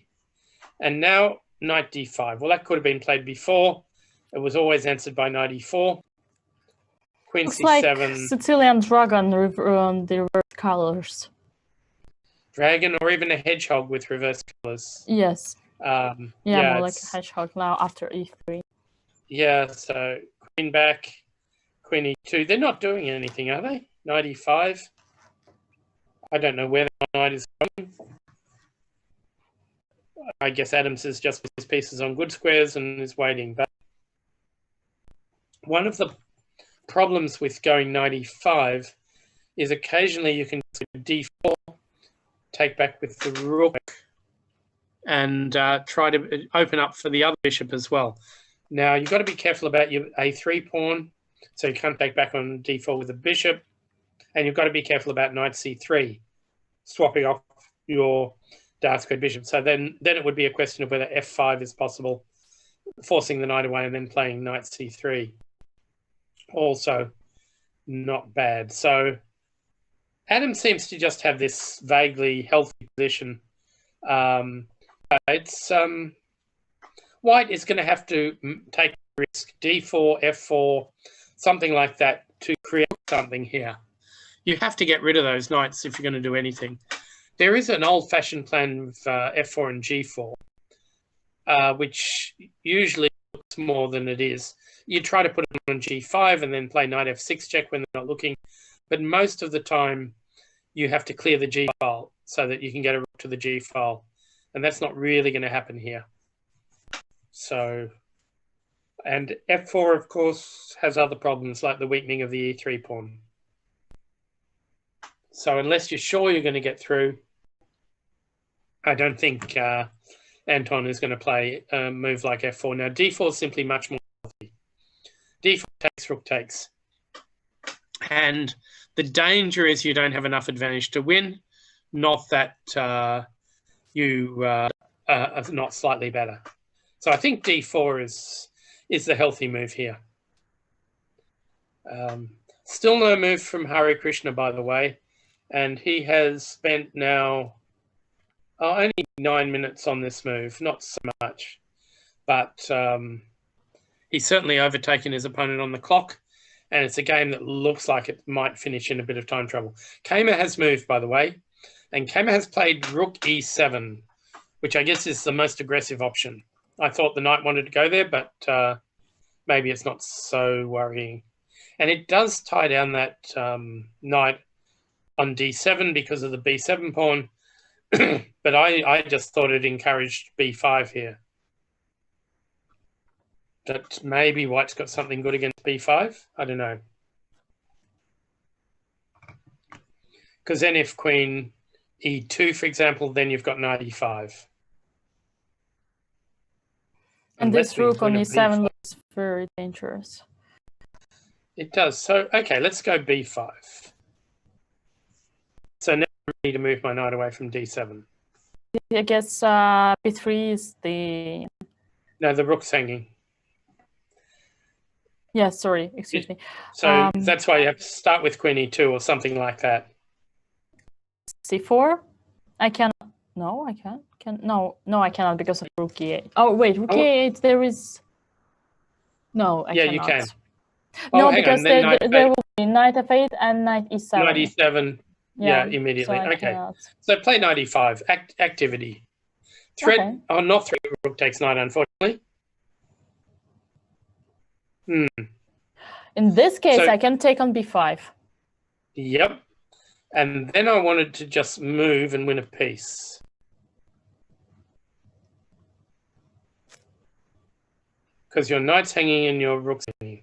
And now knight d5. Well, that could have been played before. It was always answered by knight e4. Queen looks c7. Like Sicilian dragon on the reverse colors. Dragon or even a hedgehog with reverse colors. Yes. Yeah, more like a hedgehog now after e3. Yeah, so queen back, queen e2. They're not doing anything, are they? Knight e5. I don't know where the knight is going. I guess Adams is just with his pieces on good squares and is waiting. But one of the problems with going knight e5 is occasionally you can do d4, take back with the rook, and try to open up for the other bishop as well. Now, you've got to be careful about your a3 pawn, so you can't take back on d4 with the bishop, and you've got to be careful about knight c3, swapping off your dark squared bishop. So then it would be a question of whether f5 is possible, forcing the knight away and then playing knight c3. Also not bad. So Adam seems to just have this vaguely healthy position. White is going to have to take risk d4, f4, something like that to create something here. You have to get rid of those knights if you're going to do anything. There is an old-fashioned plan of f4 and g4, which usually looks more than it is. You try to put it on g5 and then play knight f6 check when they're not looking. But most of the time, you have to clear the g file so that you can get a rook to the g file. And that's not really going to happen here. So, and f4, of course, has other problems like the weakening of the e3 pawn. So unless you're sure you're going to get through, I don't think Anton is going to play a move like f4. Now, d4 is simply much more healthy. d4 takes, rook takes. And the danger is you don't have enough advantage to win, not that you are not slightly better. So I think d4 is the healthy move here. Still no move from Hare Krishna, by the way. And he has spent now only 9 minutes on this move, not so much. But he's certainly overtaken his opponent on the clock. And it's a game that looks like it might finish in a bit of time trouble. Kamer has moved, by the way. And Kamer has played rook e7, which I guess is the most aggressive option. I thought the knight wanted to go there, but maybe it's not so worrying. And it does tie down that knight on d7 because of the b7 pawn. But I just thought it encouraged b5 here. That maybe white's got something good against b5. I don't know. Because then if queen e2, for example, then you've got knight e5. And this rook on e7 looks very dangerous. It does. So, okay, let's go b5. So now I need to move my knight away from d7. I guess b3 is the... No, the rook's hanging. Yeah, sorry, excuse me. So that's why you have to start with queen e2 or something like that. c4? I cannot. No, I can't. No, I cannot because of rook e8. Oh, wait, rook e8, there is... No, I cannot. Yeah, you can. No, because there will be knight f8 and knight e7. Knight e7, yeah, immediately. So okay, so play knight e5, activity. Thread, okay. Oh, not thread, rook takes knight, unfortunately. In this case, I can take on b5. Yep. And then I wanted to just move and win a piece. Because your knight's hanging and your rook's hanging.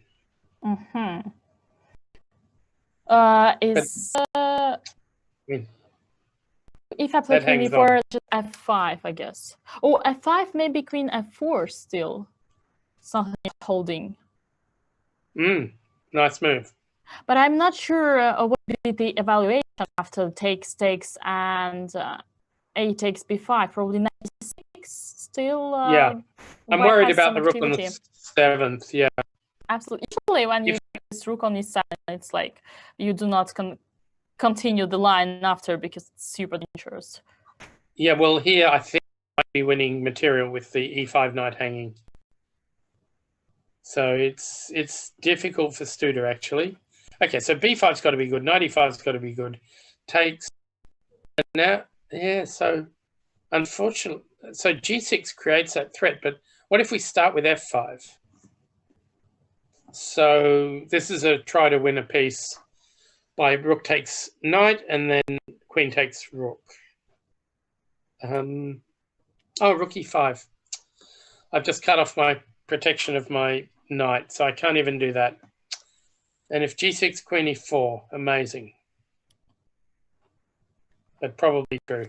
If I play queen e4, just f5, I guess. Oh, f5, maybe queen f4 still. Something holding. Nice move. But I'm not sure what would be the evaluation after takes, and a takes b5. Probably knight e6 still. Yeah, I'm worried about the rook on the 7th. Yeah, absolutely. Usually, when you use rook on e7, it's like you do not continue the line after because it's super dangerous. Yeah, well, here I think I might be winning material with the e5 knight hanging. So it's difficult for Studer, actually. Okay, so b5's got to be good. Knight e5's got to be good. Takes. And now, yeah, so unfortunately, so g6 creates that threat. But what if we start with f5? So this is a try to win a piece by rook takes knight and then queen takes rook. Oh, rook e5. I've just cut off my protection of my knight, so I can't even do that. And if g6, queen e4, amazing. But probably true.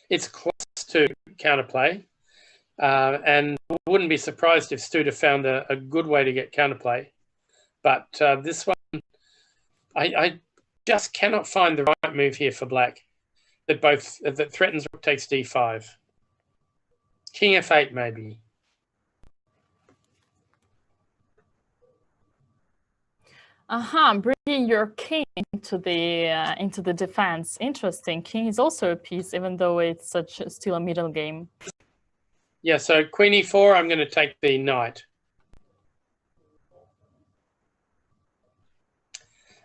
It's close to counterplay. And I wouldn't be surprised if Studer found a good way to get counterplay. But this one, I just cannot find the right move here for black that threatens rook takes d5. King f8 maybe. Bringing your king into the defense. Interesting. King is also a piece, even though it's still a middle game. Yeah, so queen e4, I'm going to take the knight.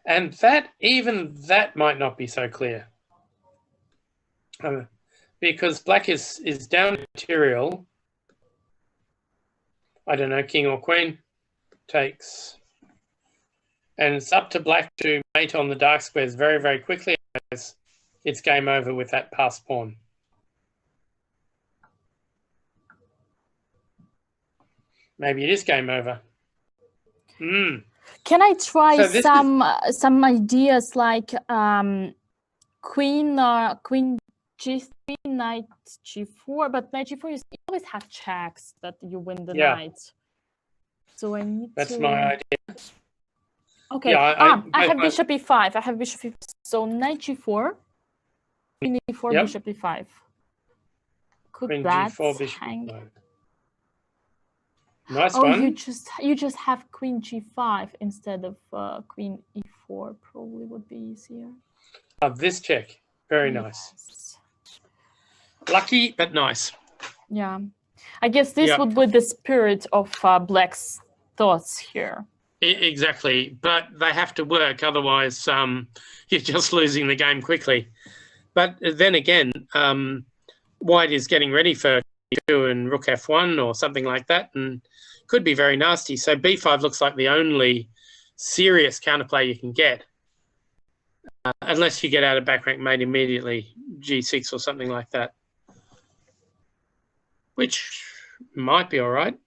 And even that might not be so clear. Because black is down material. I don't know, king or queen takes. And it's up to black to mate on the dark squares very, very quickly. It's game over with that passed pawn. Maybe it is game over. Can I try some ideas like queen g3, knight g4? But knight g4, you always have checks that you win the knight. So I need That's my idea. Okay. Yeah, I have bishop e5. I have bishop e5. So knight g4, queen e4, bishop e5. Could queen that g4, bishop hang? e5. Nice one. You just have queen g5 instead of queen e4. Probably would be easier. This check, very nice. Lucky but nice. Yeah, I guess this would be the spirit of Black's thoughts here. Exactly, but they have to work, otherwise you're just losing the game quickly. But then again, white is getting ready for e2 and rook f1 or something like that, and could be very nasty. So b5 looks like the only serious counterplay you can get, unless you get out of back rank mate immediately, g6 or something like that, which might be all right.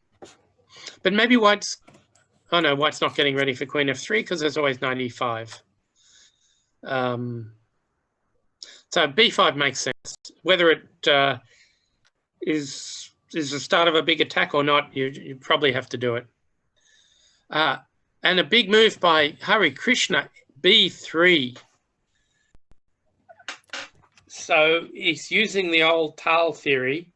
But maybe white's... Oh, no, white's not getting ready for queen f3 because there's always knight e5. So b5 makes sense. Whether it is the start of a big attack or not, you probably have to do it. And a big move by Hare Krishna, b3. So he's using the old Tal theory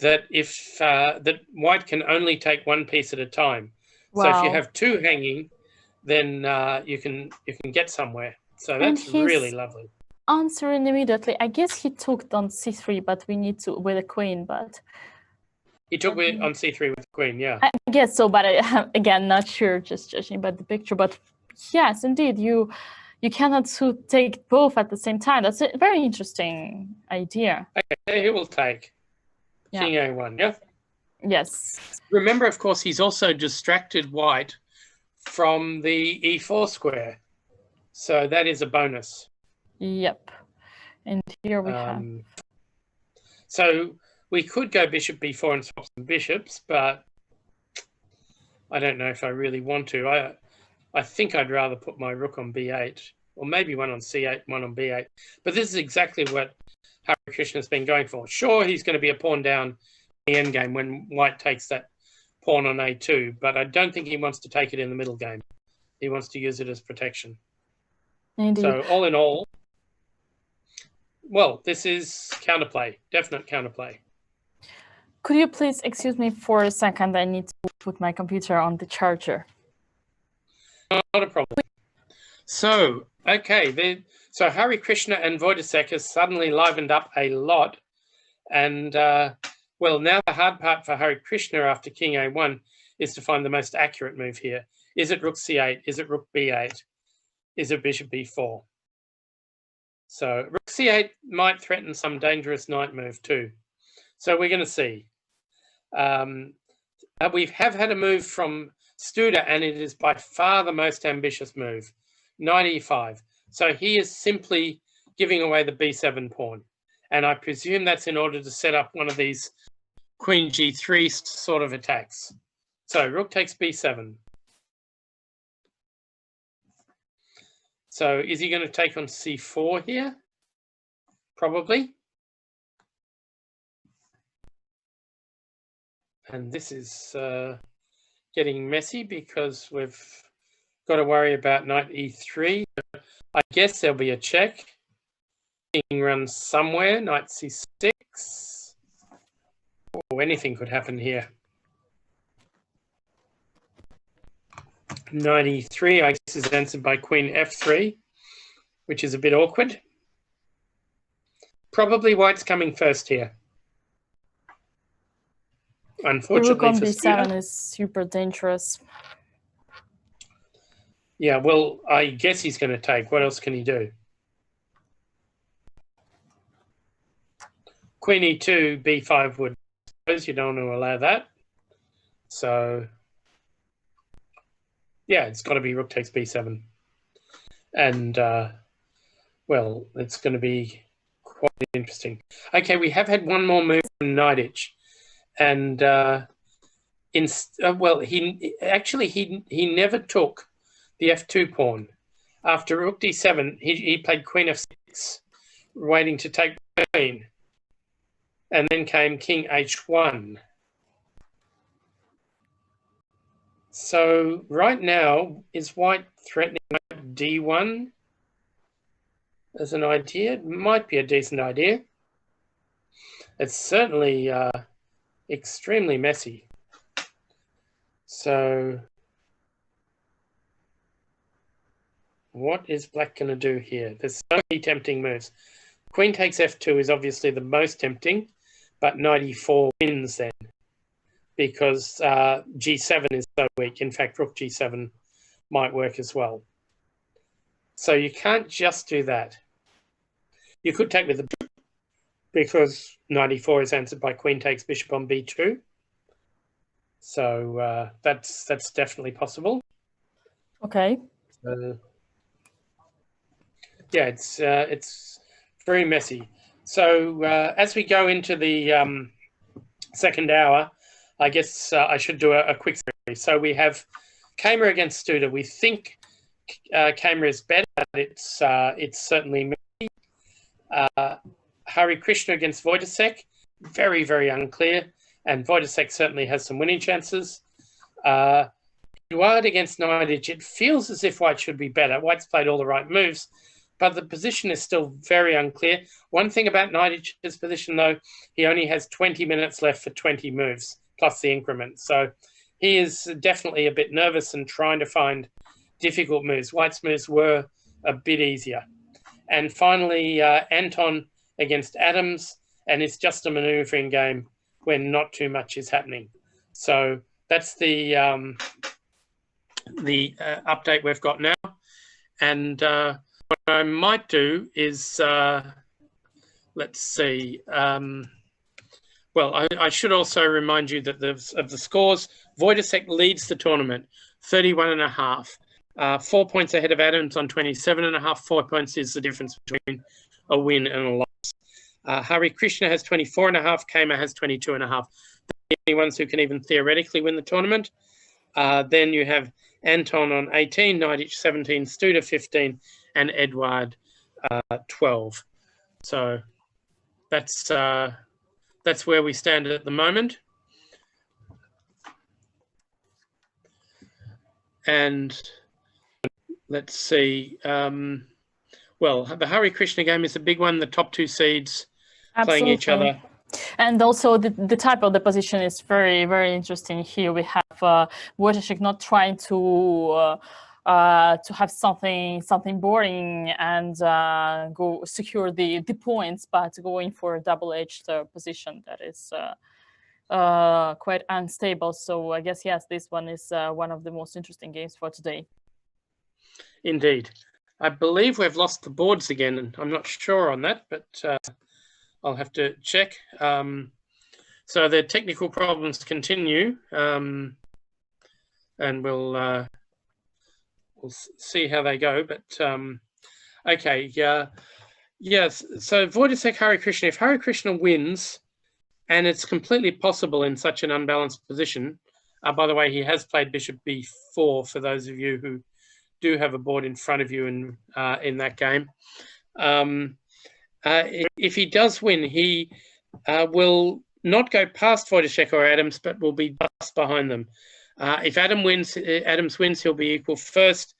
that if that white can only take one piece at a time. Wow. So if you have two hanging, then you can get somewhere. So that's really lovely. Answering immediately. I guess he took on c3, but we need to with a queen. But he took on c3 with the queen. Yeah, I guess so. But again, not sure. Just judging by the picture. But yes, indeed, you cannot take both at the same time. That's a very interesting idea. Okay, he will take king a1. Yeah. Yes. Remember, of course, he's also distracted white from the e4 square, so that is a bonus. Yep. And here we have. So we could go bishop b4 and swap some bishops, but I don't know if I really want to. I think I'd rather put my rook on b8, or maybe one on c8, one on b8. But this is exactly what Hare Krishna's been going for. Sure, he's going to be a pawn down in the endgame when white takes that pawn on a2, but I don't think he wants to take it in the middle game. He wants to use it as protection. Indeed. So all in all, well, this is counterplay, definite counterplay. Could you please excuse me for a second? I need to put my computer on the charger. Not a problem. So, okay, so Hare Krishna and Wojciech has suddenly livened up a lot. And, well, now the hard part for Hare Krishna after king a1 is to find the most accurate move here. Is it rook c8? Is it rook b8? Is it bishop b4? So rook c8 might threaten some dangerous knight move too. So we're going to see. We have had a move from Studer, and it is by far the most ambitious move, knight e5. So he is simply giving away the b7 pawn. And I presume that's in order to set up one of these queen g3 sort of attacks. So rook takes b7. So is he going to take on c4 here? Probably. And this is getting messy because we've got to worry about knight e3. I guess there'll be a check. King runs somewhere, knight c6. Oh, anything could happen here. Knight e3, I guess, is answered by queen f3, which is a bit awkward. Probably white's coming first here. Rook unfortunately on for b7 Studer. is super dangerous. Yeah, well, I guess he's going to take. What else can he do? Queen e2, b5 would, you don't want to allow that. So, yeah, it's got to be rook takes b7. And, well, it's going to be quite interesting. Okay, we have had one more move from Knightage. And, well, he never took the f2 pawn. After rook d7, he played queen f6, waiting to take queen. And then came king h1. So right now, is white threatening d1 as an idea? It might be a decent idea. It's certainly extremely messy. So what is black going to do here? There's so many tempting moves. Queen takes f2 is obviously the most tempting, but knight e4 wins then, because g7 is so weak. In fact, rook g7 might work as well. So you can't just do that. You could take with the bishop, because knight e4 is answered by queen takes bishop on b2. So that's definitely possible. Okay. Yeah, it's very messy. So as we go into the second hour, I guess I should do a quick summary. So we have Khemer against Studer. We think Khemer is better, but it's certainly messy. Hari Krishna against Wojciech, very, very unclear. And Wojciech certainly has some winning chances. Eduard against Knightage, it feels as if white should be better. White's played all the right moves, but the position is still very unclear. One thing about Knightage's position, though, he only has 20 minutes left for 20 moves, plus the increment. So he is definitely a bit nervous and trying to find difficult moves. White's moves were a bit easier. And finally, Anton against Adams, and it's just a manoeuvring game when not too much is happening. So that's the update we've got now. And what I might do is, let's see. Well, I should also remind you that of the scores. Wojciech leads the tournament, 31.5. 4 points ahead of Adams on 27.5. 4 points is the difference between a win and a loss. Hari Krishna has 24.5. Khemer has 22.5. The only ones who can even theoretically win the tournament. Then you have Anton on 18, Knightage 17, Studer 15, and Eduard 12. So that's where we stand at the moment. And let's see. Well, the Hari Krishna game is a big one. The top two seeds playing each other. And also the type of the position is very, very interesting. Here we have Wojciech not trying to have something boring and go secure the points, but going for a double-edged position that is quite unstable. So I guess, yes, this one is one of the most interesting games for today. Indeed. I believe we've lost the boards again, and I'm not sure on that, but I'll have to check. So the technical problems continue, and we'll see how they go. But okay, yes. So Wojciech Hari Krishna. If Hari Krishna wins, and it's completely possible in such an unbalanced position. By the way, he has played Bishop B4 for those of you who do have a board in front of you in that game. If he does win, he will not go past Wojciech or Adams, but will be just behind them. If Adams wins, he'll be equal first,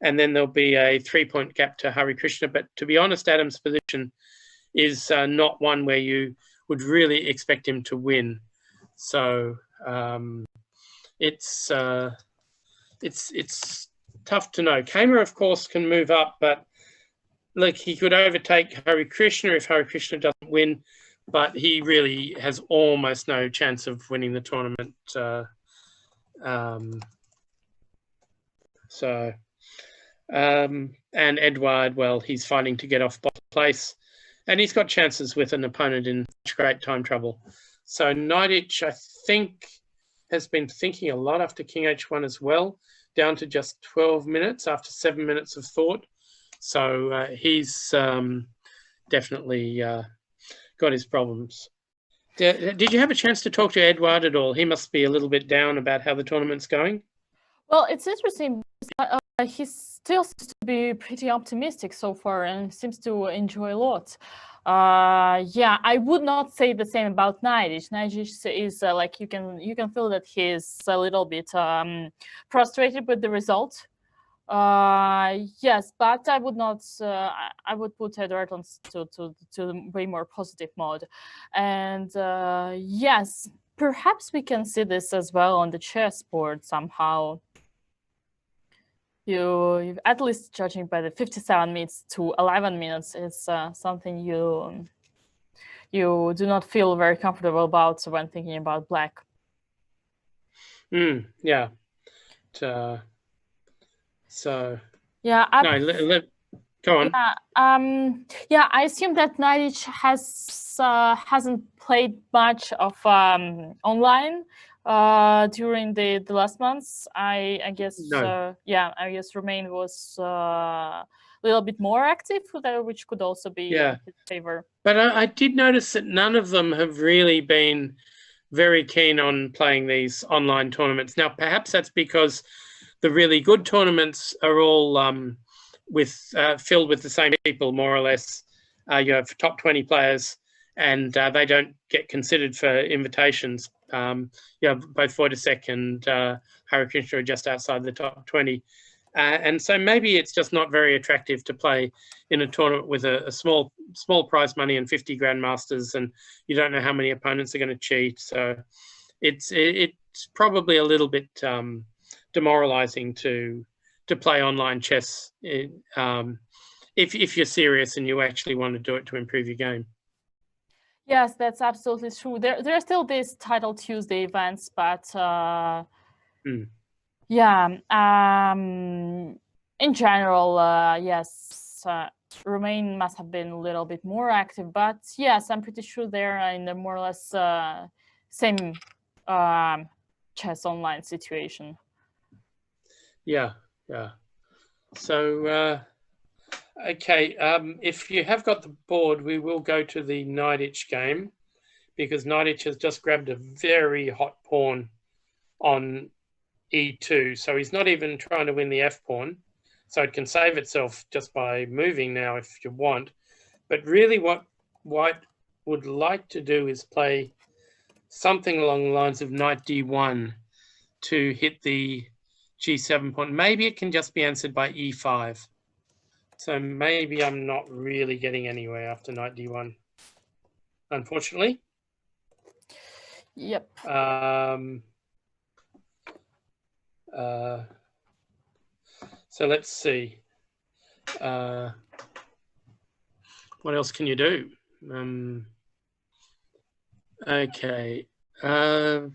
and then there'll be a 3-point gap to Hari Krishna. But to be honest, Adams' position is not one where you would really expect him to win. So it's tough to know. Khemer, of course, can move up, but look, he could overtake Hari Krishna if Hari Krishna doesn't win. but he really has almost no chance of winning the tournament. And Edward, well, he's fighting to get off place, and he's got chances with an opponent in great time trouble. So Knight-H, I think, has been thinking a lot after King H1 as well, down to just 12 minutes after 7 minutes of thought. So he's definitely got his problems. Did you have a chance to talk to Edward at all? He must be a little bit down about how the tournament's going. Well, it's interesting. He still seems to be pretty optimistic so far and seems to enjoy a lot. Yeah, I would not say the same about Knight-H. Knight-H is like you can feel that he's a little bit frustrated with the result. Yes, but I would not. I would put Edward on to way more positive mode, and yes, perhaps we can see this as well on the chessboard somehow. You at least judging by the 57 minutes to 11 minutes is something you do not feel very comfortable about when thinking about black. Yeah. So yeah, no, go on. Yeah, I assume that Knight-H hasn't played much of online during the last months. I guess No. I guess Romain was a little bit more active, which could also be in his favor. But I did notice that none of them have really been very keen on playing these online tournaments. Now, perhaps that's because the really good tournaments are all filled with the same people, more or less. You have top 20 players, and they don't get considered for invitations. You have both Wojciech and Harikrishna are just outside the top 20. And so maybe it's just not very attractive to play in a tournament with a small prize money and 50 grandmasters, and you don't know how many opponents are going to cheat. So it's probably a little bit demoralizing to play online chess if you're serious and you actually want to do it to improve your game. Yes, that's absolutely true. There are still these Title Tuesday events, but yeah, in general, yes, Romain must have been a little bit more active, but yes, I'm pretty sure they're in a more or less same chess online situation. Yeah. So, okay, if you have got the board, we will go to the Knight-H game, because Knight-H has just grabbed a very hot pawn on E2. So he's not even trying to win the F pawn. So it can save itself just by moving now if you want. But really what White would like to do is play something along the lines of Knight D1 to hit the G7 pawn. Maybe it can just be answered by E5. So maybe I'm not really getting anywhere after Knight D1, unfortunately. Yep. So let's see. What else can you do? Okay. Yeah,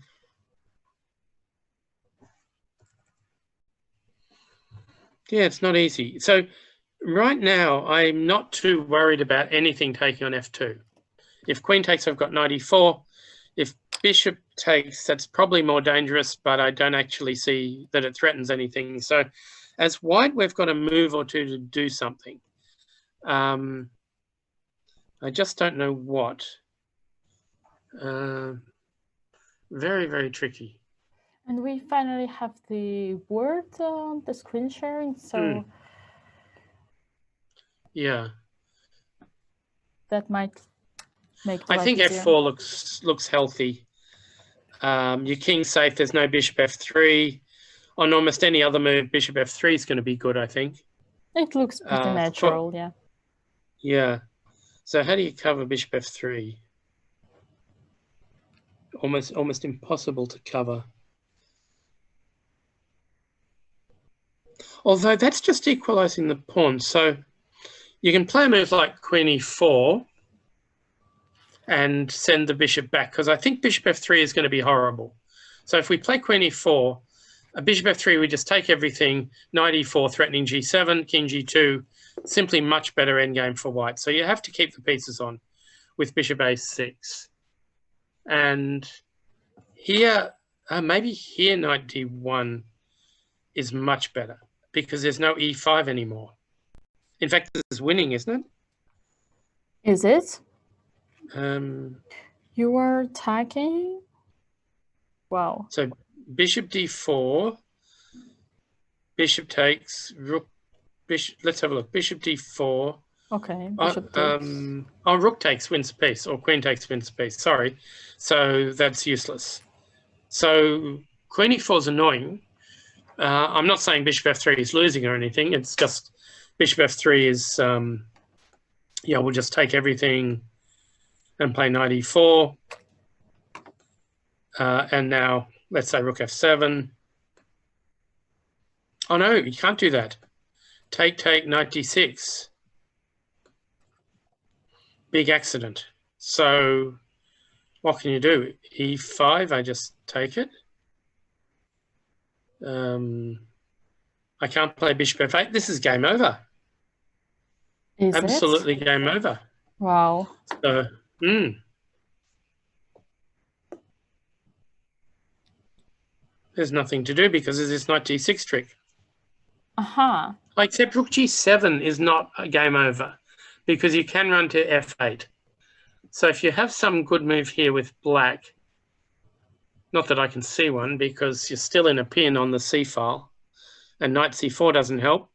it's not easy. So right now, I'm not too worried about anything taking on F2. If queen takes, I've got knight E4. If bishop takes, that's probably more dangerous, but I don't actually see that it threatens anything. So as white, we've got a move or two to do something. I just don't know what. Very, very tricky. And we finally have the word on the screen sharing, so yeah, that might make the I think easier. F4 looks healthy. Your king's safe. There's no bishop F3. On almost any other move, bishop F3 is going to be good, I think. It looks pretty natural, yeah. Yeah. So how do you cover bishop F3? Almost impossible to cover. Although that's just equalizing the pawns. So you can play a move like queen E4. and send the bishop back, because I think bishop f3 is going to be horrible. So if we play queen e4, a bishop f3, we just take everything, knight e4 threatening g7, king g2, simply much better endgame for white. So you have to keep the pieces on with bishop a6. And here, maybe here knight d1 is much better because there's no e5 anymore. In fact, this is winning, isn't it? Is it? You are attacking? Wow. So bishop d4, bishop takes, rook, bishop, let's have a look. Bishop d4. Okay, bishop takes. Rook takes wins a piece, or queen takes wins a piece, sorry. So that's useless. So queen e4 is annoying. I'm not saying bishop f3 is losing or anything. It's just bishop f3 is, yeah, we'll just take everything and play knight e4. And now let's say rook f7. Oh no, you can't do that. Take, knight d6. Big accident. So what can you do? e5, I just take it. I can't play bishop f8. This is game over. Is Absolutely game over. Wow. So, there's nothing to do because of this knight d6 trick. Except rook g7 is not a game over because you can run to f8. So if you have some good move here with black, not that I can see one because you're still in a pin on the c file, and knight c4 doesn't help.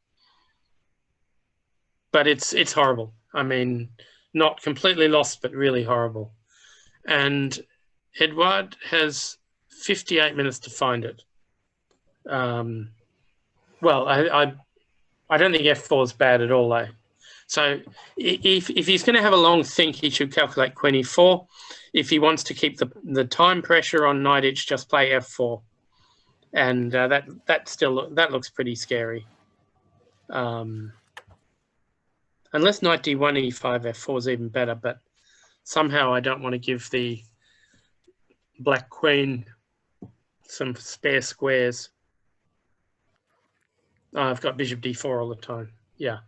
But it's horrible. I mean, not completely lost, but really horrible. And Edouard has 58 minutes to find it. Well, I don't think f4 is bad at all, though. So if he's going to have a long think, he should calculate queen e4. If he wants to keep the time pressure on knight h, just play f4. And that looks pretty scary. Unless knight d1, e5, f4 is even better, but somehow I don't want to give the black queen some spare squares. Oh, I've got bishop d4 all the time. Yeah.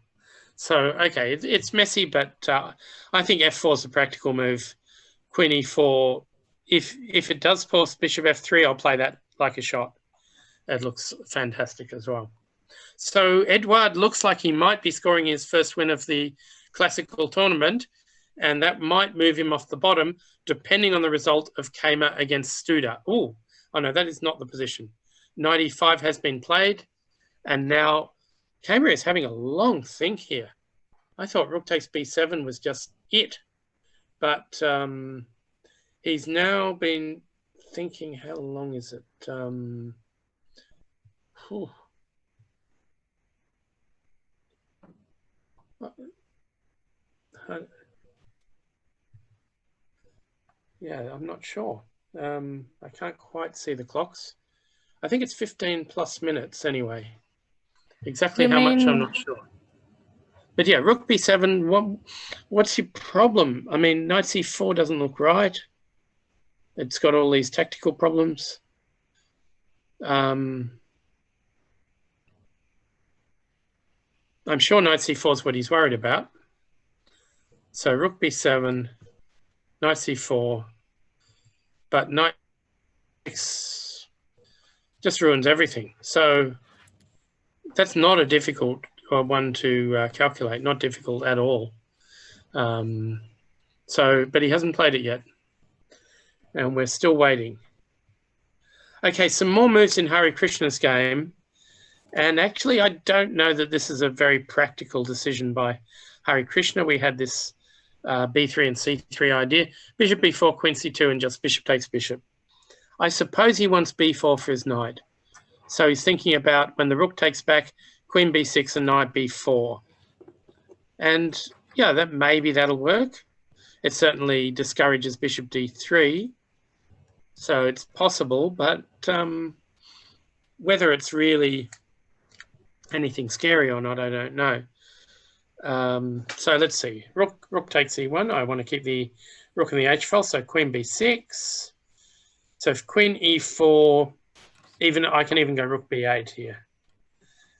So, okay, it's messy, but I think f4 is a practical move. Queen e4, if it does force bishop f3, I'll play that like a shot. It looks fantastic as well. So Edouard looks like he might be scoring his first win of the classical tournament, and that might move him off the bottom, depending on the result of Kaymer against Studer. Oh no, that is not the position. Knight e5 has been played, and now Kaymer is having a long think here. I thought rook takes b7 was just it, but he's now been thinking, how long is it? Yeah, I'm not sure. I can't quite see the clocks. I think it's 15 plus minutes anyway. Exactly how much, I'm not sure. But yeah, rook b7, what's your problem? I mean, knight c4 doesn't look right. It's got all these tactical problems. I'm sure knight c4 is what he's worried about. So rook b7, knight c4, but knight x just ruins everything. So that's not a difficult one to calculate, not difficult at all. But he hasn't played it yet, and we're still waiting. Okay, some more moves in Hari Krishna's game. And actually, I don't know that this is a very practical decision by Hari Krishna. We had this b3 and c3 idea. Bishop b4, queen c2, and just bishop takes bishop. I suppose he wants b4 for his knight. So he's thinking about when the rook takes back, queen b6 and knight b4. And yeah, maybe that'll work. It certainly discourages bishop d3. So it's possible, but whether it's really anything scary or not, I don't know. So let's see. Rook takes e1. I want to keep the rook in the h file, so queen b6. So if queen e4, I can even go rook b8 here.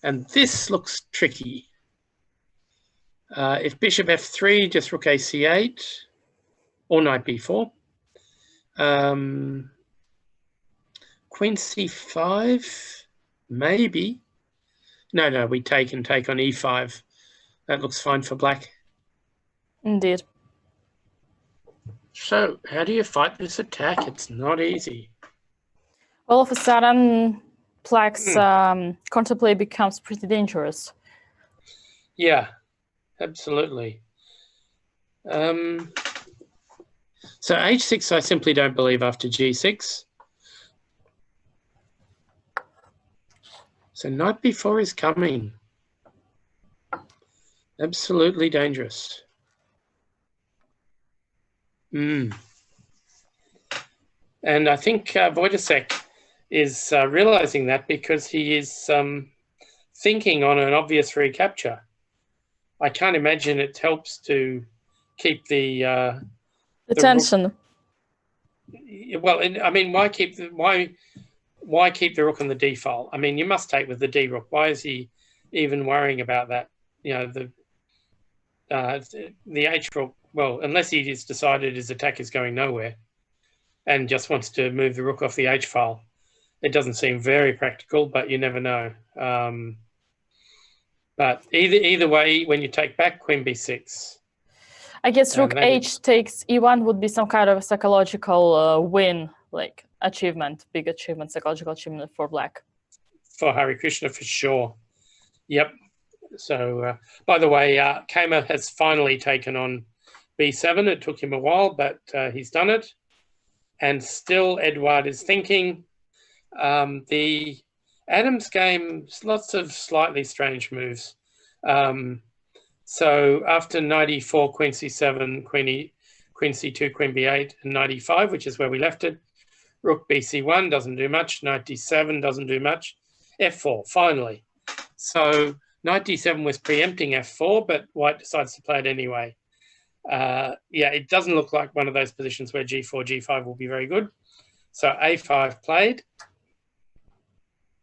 And this looks tricky. If bishop f3, just rook ac8 or knight b4. Queen c5, maybe. No, we take on e5. That looks fine for black. Indeed. So how do you fight this attack? It's not easy. All of a sudden, black's counterplay becomes pretty dangerous. Yeah, absolutely. So h6 I simply don't believe after g6. So knight b4 is coming. Absolutely dangerous. And I think Wojciech is realizing that because he is thinking on an obvious recapture. I can't imagine it helps to keep the tension. Well, I mean, why keep the rook on the d file? I mean, you must take with the d rook. Why is he even worrying about that? You know, the h rook. Well, unless he has decided his attack is going nowhere and just wants to move the rook off the h file. It doesn't seem very practical, but you never know. But either way, when you take back queen b6. I guess rook h takes e1 would be some kind of a psychological win, like big achievement, psychological achievement for black. For Hare Krishna, for sure. Yep. So, by the way, Kama has finally taken on b7. It took him a while, but he's done it. And still, Edward is thinking. The Adams game, lots of slightly strange moves. So after knight e4, queen c7, queen c2, queen b8, and knight e5, which is where we left it, rook bc1 doesn't do much, knight d7 doesn't do much, f4, finally. So knight d7 was preempting f4, but white decides to play it anyway. Yeah, it doesn't look like one of those positions where g4, g5 will be very good. So a5 played.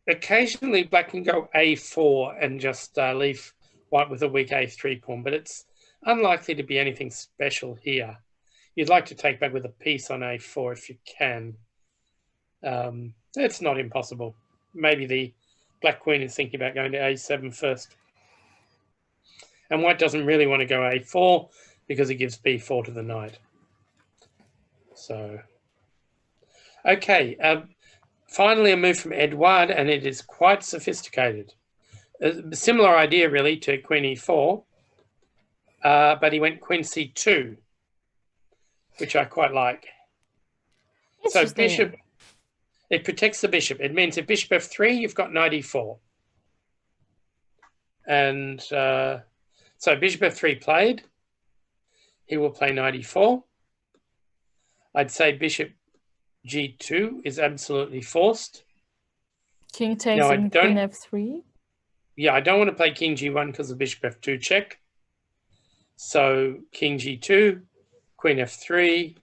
Occasionally, black can go a4 and just leave white with a weak a3 pawn, but it's unlikely to be anything special here. You'd like to take back with a piece on a4 if you can. It's not impossible. Maybe the black queen is thinking about going to a7 first. And white doesn't really want to go a4 because it gives b4 to the knight. So, okay. Finally, a move from Edouard, and it is quite sophisticated. A similar idea, really, to queen e4, but he went queen c2, which I quite like. So bishop, it protects the bishop. It means if bishop f3, you've got knight e4. And so bishop f3 played. He will play knight e4. I'd say bishop g2 is absolutely forced. King takes and queen f3. Yeah, I don't want to play king g1 because of bishop f2 check. So king g2, queen f3.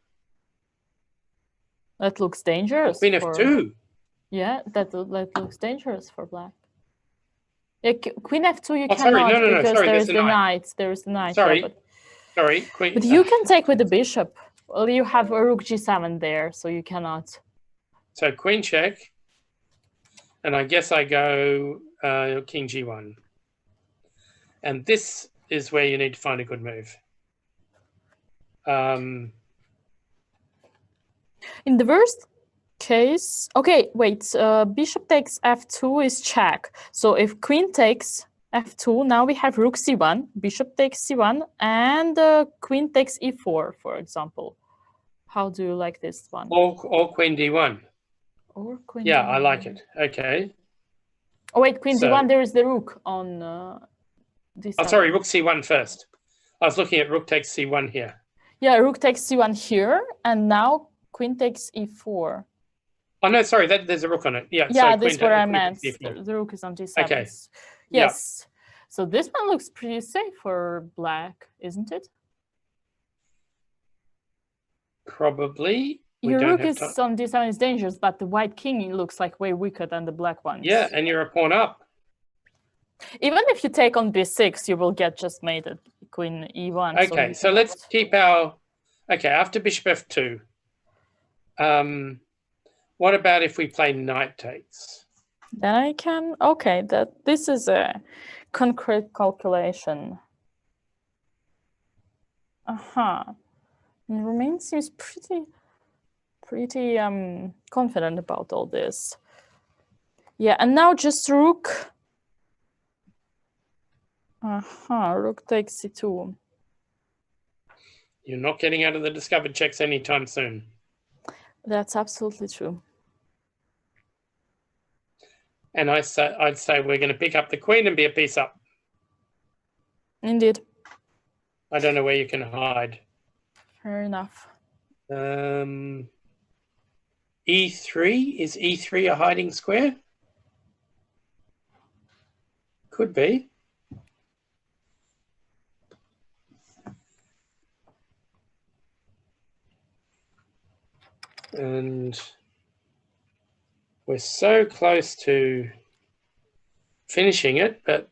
That looks dangerous. Queen f2. Yeah, that looks dangerous for black. Yeah, queen f2 you cannot because there is the knight. There is the knight. Sorry, yeah, sorry. Queen. But you can take with the bishop. Well, you have a rook g7 there, so you cannot. So queen check, and I guess I go king g1. And this is where you need to find a good move. In the worst case, okay, wait, bishop takes f2 is check. So if queen takes f2, now we have rook c1, bishop takes c1, and queen takes e4, for example. How do you like this one? Or queen d1. Or queen d1. I like it. Okay. Oh, wait, queen d1, there is the rook on this side. Sorry, rook c1 first. I was looking at rook takes c1 here. Yeah, rook takes c1 here, and now queen takes e4. Oh, no, sorry, there's a rook on it. Yeah, so this is what I meant. The rook is on d7. Okay. Yes. Yeah. So this one looks pretty safe for black, isn't it? Probably. Your rook is on d7 is dangerous, but the white king looks like way weaker than the black one. Yeah, and you're a pawn up. Even if you take on b6, you will get just mate at queen e1. Okay, so let's keep our... Okay, after bishop f2. What about if we play knight takes? Then I can... Okay, this is a concrete calculation. Romain seems pretty confident about all this. Yeah, and now just rook. Rook takes c2. You're not getting out of the discovered checks anytime soon. That's absolutely true. And I'd say we're going to pick up the queen and be a piece up. Indeed. I don't know where you can hide. Fair enough. E3, is E3 a hiding square? Could be. And we're so close to finishing it, but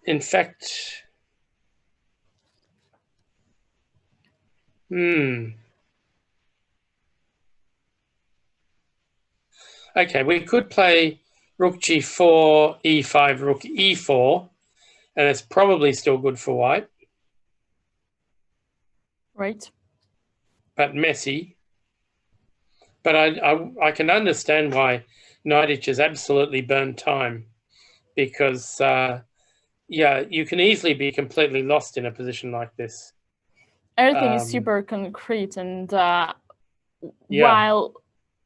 in fact, okay, we could play rook g4, e5, rook e4, and it's probably still good for white. Right. But messy. But I can understand why Knight has absolutely burned time, because yeah, you can easily be completely lost in a position like this. Everything is super concrete, and while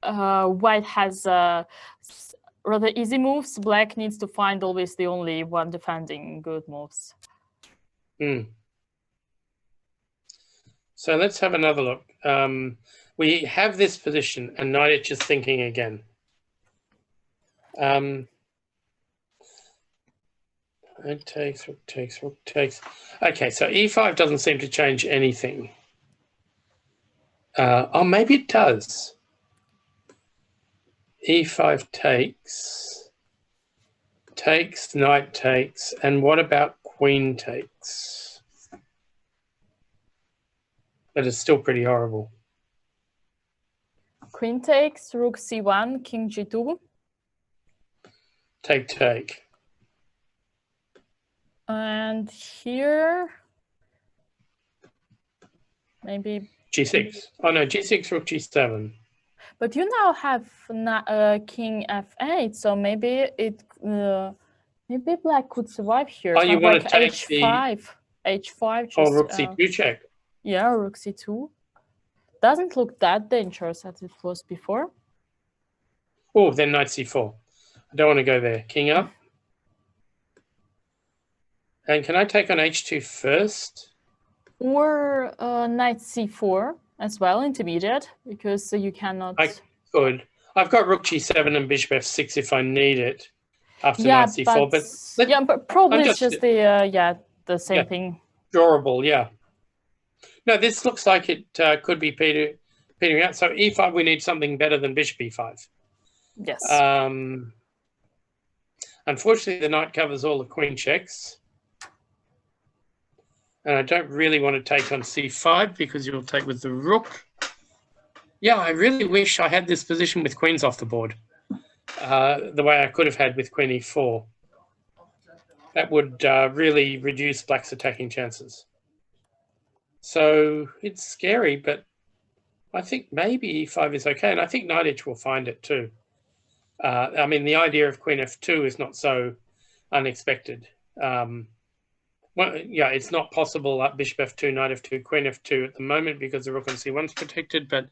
white has rather easy moves, black needs to find always the only one defending good moves. So let's have another look. We have this position, and Knight is thinking again. It takes, rook takes, rook takes. Okay, so e5 doesn't seem to change anything. Oh, maybe it does. e5 takes, knight takes, and what about queen takes? That is still pretty horrible. Queen takes, rook c1, king g2. Take. And here, maybe g6. Oh no, g6, rook g7. But you now have king f8, so maybe maybe black could survive here. Oh, you want to take h5, h5. Just, rook c2 check. Yeah, rook c2. Doesn't look that dangerous as it was before. Oh, then knight c4. I don't want to go there. King up. And can I take on h2 first? Or knight c4 as well, intermediate, because you cannot... I could. I've got rook g7 and bishop f6 if I need it after knight c4. But probably it's just the same thing. Drawable, yeah. No, this looks like it could be petering out. So e5, we need something better than bishop e5. Yes. Unfortunately, the knight covers all the queen checks. And I don't really want to take on c5 because you'll take with the rook. Yeah, I really wish I had this position with queens off the board, the way I could have had with queen e4. That would really reduce black's attacking chances. So it's scary, but I think maybe e5 is okay. And I think knight will find it too. I mean, the idea of queen f2 is not so unexpected. Well, yeah, it's not possible at bishop f2, knight f2, queen f2 at the moment because the rook on c1 is protected, but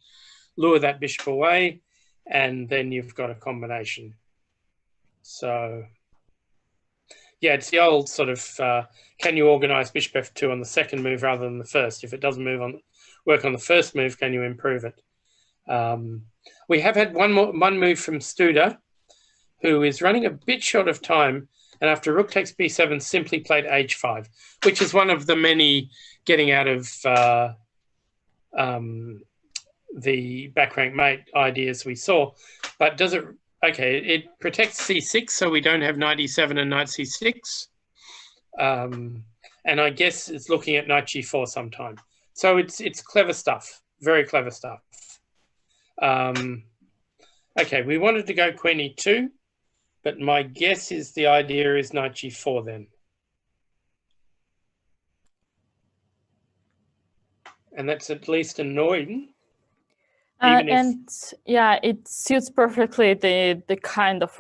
lure that bishop away, and then you've got a combination. So, yeah, it's the old sort of, can you organize bishop f2 on the second move rather than the first? If it doesn't work on the first move, can you improve it? We have had one move from Studer, who is running a bit short of time, and after rook takes b7, simply played h5, which is one of the many getting out of the back rank mate ideas we saw. But does it? Okay, it protects c6, so we don't have knight e7 and knight c6. And I guess it's looking at knight g4 sometime. So it's clever stuff, very clever stuff. Okay, we wanted to go queen e2, but my guess is the idea is knight g4 then. And that's at least annoying. And yeah, it suits perfectly the kind of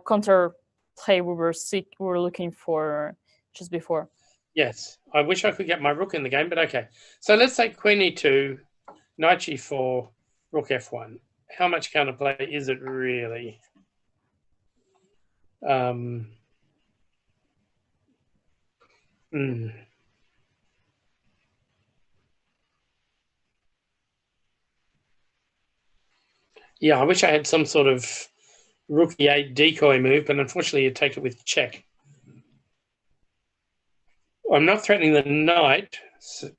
counter play we were looking for just before. Yes, I wish I could get my rook in the game, but okay. So let's say queen e2, knight g4, rook f1. How much counterplay is it really? Yeah, I wish I had some sort of rook e8 decoy move, but unfortunately you take it with check. I'm not threatening the knight,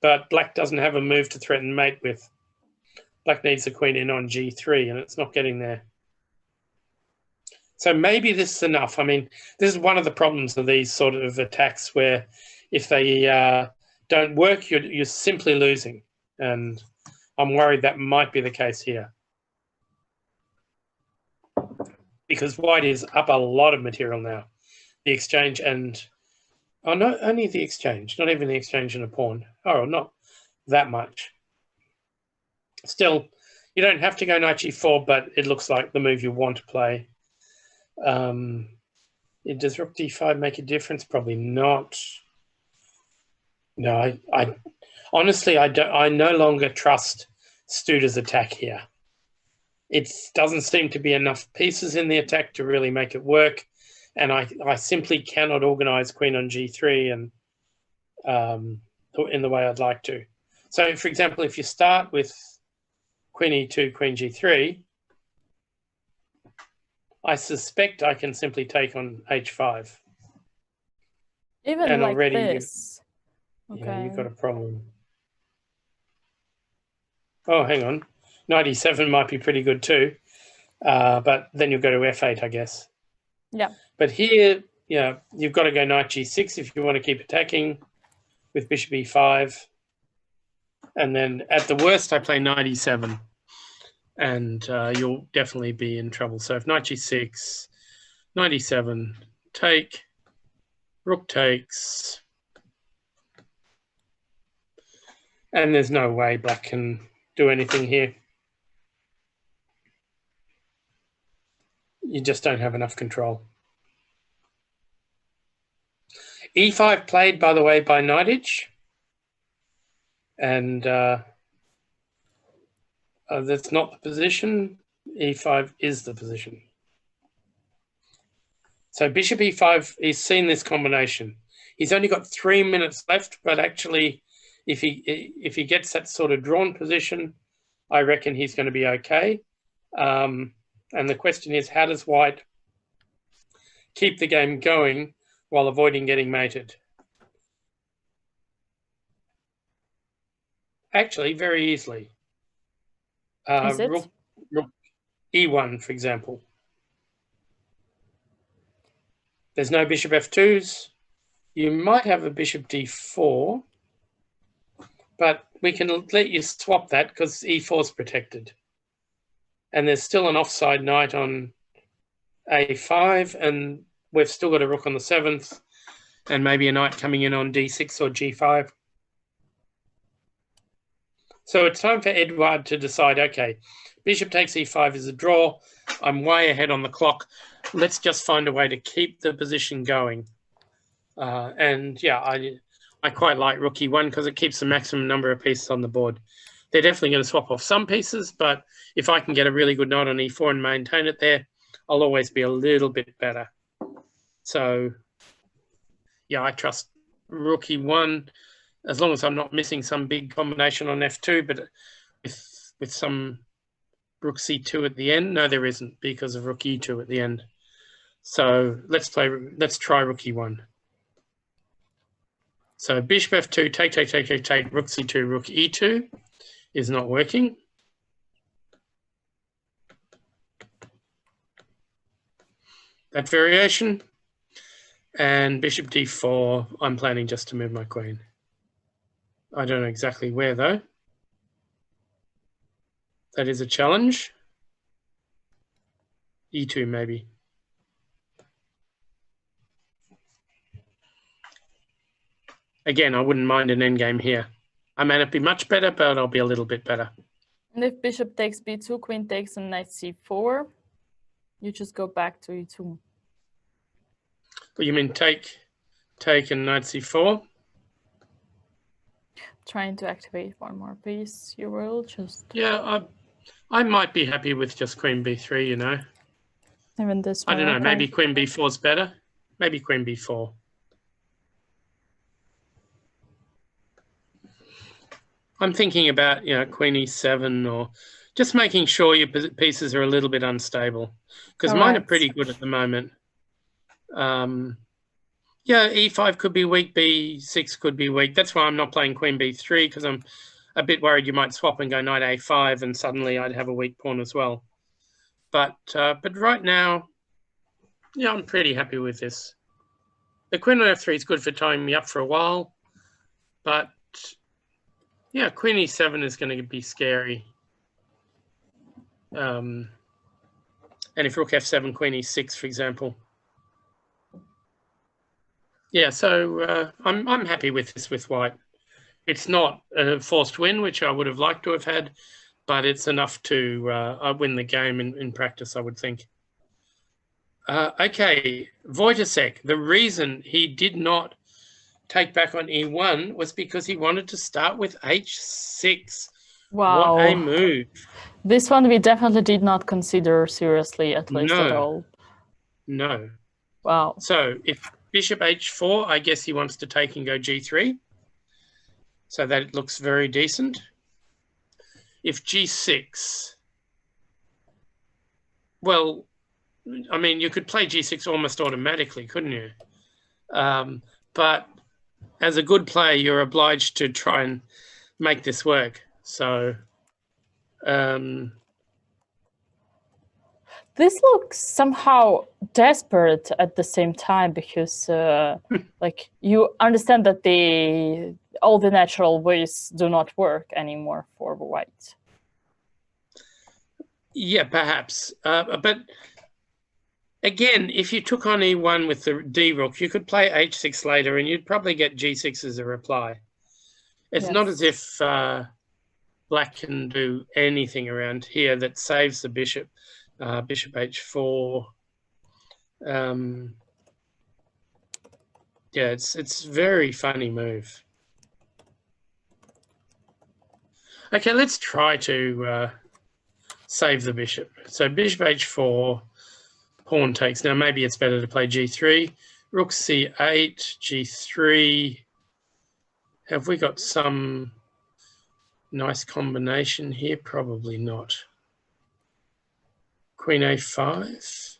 but black doesn't have a move to threaten mate with. Black needs the queen in on g3, and it's not getting there. So maybe this is enough. I mean, this is one of the problems of these sort of attacks where if they don't work, you're simply losing. And I'm worried that might be the case here. Because white is up a lot of material now. The exchange and... Oh, no, only the exchange, not even the exchange and a pawn. Oh, not that much. Still, you don't have to go knight g4, but it looks like the move you want to play. Does rook d5 make a difference? Probably not. No, I honestly, I no longer trust Studer's attack here. It doesn't seem to be enough pieces in the attack to really make it work. And I simply cannot organize queen on g3 and in the way I'd like to. So, for example, if you start with queen e2, queen g3, I suspect I can simply take on h5. Even and like already this. Yeah, you've got a problem. Oh, hang on. Knight e7 might be pretty good too. But then you'll go to f8, I guess. Yeah. But here, yeah, you've got to go knight g6 if you want to keep attacking with bishop e5. And then at the worst, I play knight e7. And you'll definitely be in trouble. So if knight g6, knight e7, take, rook takes. And there's no way black can do anything here. You just don't have enough control. e5 played, by the way, by knightage. And that's not the position. e5 is the position. So bishop e5, he's seen this combination. He's only got 3 minutes left, but actually, if he gets that sort of drawn position, I reckon he's going to be okay. And the question is, how does white keep the game going while avoiding getting mated? Actually, very easily. Is it? Rook e1, for example. There's no bishop f2s. You might have a bishop d4, but we can let you swap that because e4 is protected. And there's still an offside knight on a5, and we've still got a rook on the 7th, and maybe a knight coming in on d6 or g5. So it's time for Edouard to decide, okay, bishop takes e5 is a draw. I'm way ahead on the clock. Let's just find a way to keep the position going. And yeah, I quite like rook e1 because it keeps the maximum number of pieces on the board. They're definitely going to swap off some pieces, but if I can get a really good knight on e4 and maintain it there, I'll always be a little bit better. So yeah, I trust rook e1 as long as I'm not missing some big combination on f2, but with some rook c2 at the end. No, there isn't because of rook e2 at the end. So let's try rook e1. So bishop f2, take, rook c2, rook e2. is not working. That variation. And bishop d4, I'm planning just to move my queen. I don't know exactly where, though. That is a challenge. e2, maybe. Again, I wouldn't mind an endgame here. I may not be much better, but I'll be a little bit better. And if bishop takes b2, queen takes and knight c4, you just go back to e2. But you mean take and knight c4? Trying to activate one more piece, you will just... Yeah, I might be happy with just queen b3, you know. Even this I one, don't know, okay. maybe queen b4 is better. Maybe queen b4. I'm thinking about, you know, queen e7 or just making sure your pieces are a little bit unstable, because mine are pretty good at the moment. Yeah, e5 could be weak, b6 could be weak. That's why I'm not playing queen b3, because I'm a bit worried you might swap and go knight a5 and suddenly I'd have a weak pawn as well. But right now, yeah, I'm pretty happy with this. The queen on f3 is good for tying me up for a while, but yeah, queen e7 is going to be scary. And if rook f7, queen e6, for example. Yeah, so I'm happy with this with white. It's not a forced win, which I would have liked to have had, but it's enough to win the game in practice, I would think. Okay, Wojciech, the reason he did not take back on e1 was because he wanted to start with h6. Wow. What a move. This one we definitely did not consider seriously, at least at all. No. Wow. So if bishop h4, I guess he wants to take and go g3. So that it looks very decent. If g6, well, I mean, you could play g6 almost automatically, couldn't you? But as a good player, you're obliged to try and make this work. So this looks somehow desperate at the same time, because like you understand that all the natural ways do not work anymore for white. Yeah, perhaps. But again, if you took on e1 with the d rook, you could play h6 later and you'd probably get g6 as a reply. It's not as if black can do anything around here that saves the bishop. Bishop h4. Yeah, it's very funny move. Okay, let's try to save the bishop. So bishop h4, pawn takes. Now maybe it's better to play g3. Rook c8, g3. Have we got some nice combination here? Probably not. Queen a5.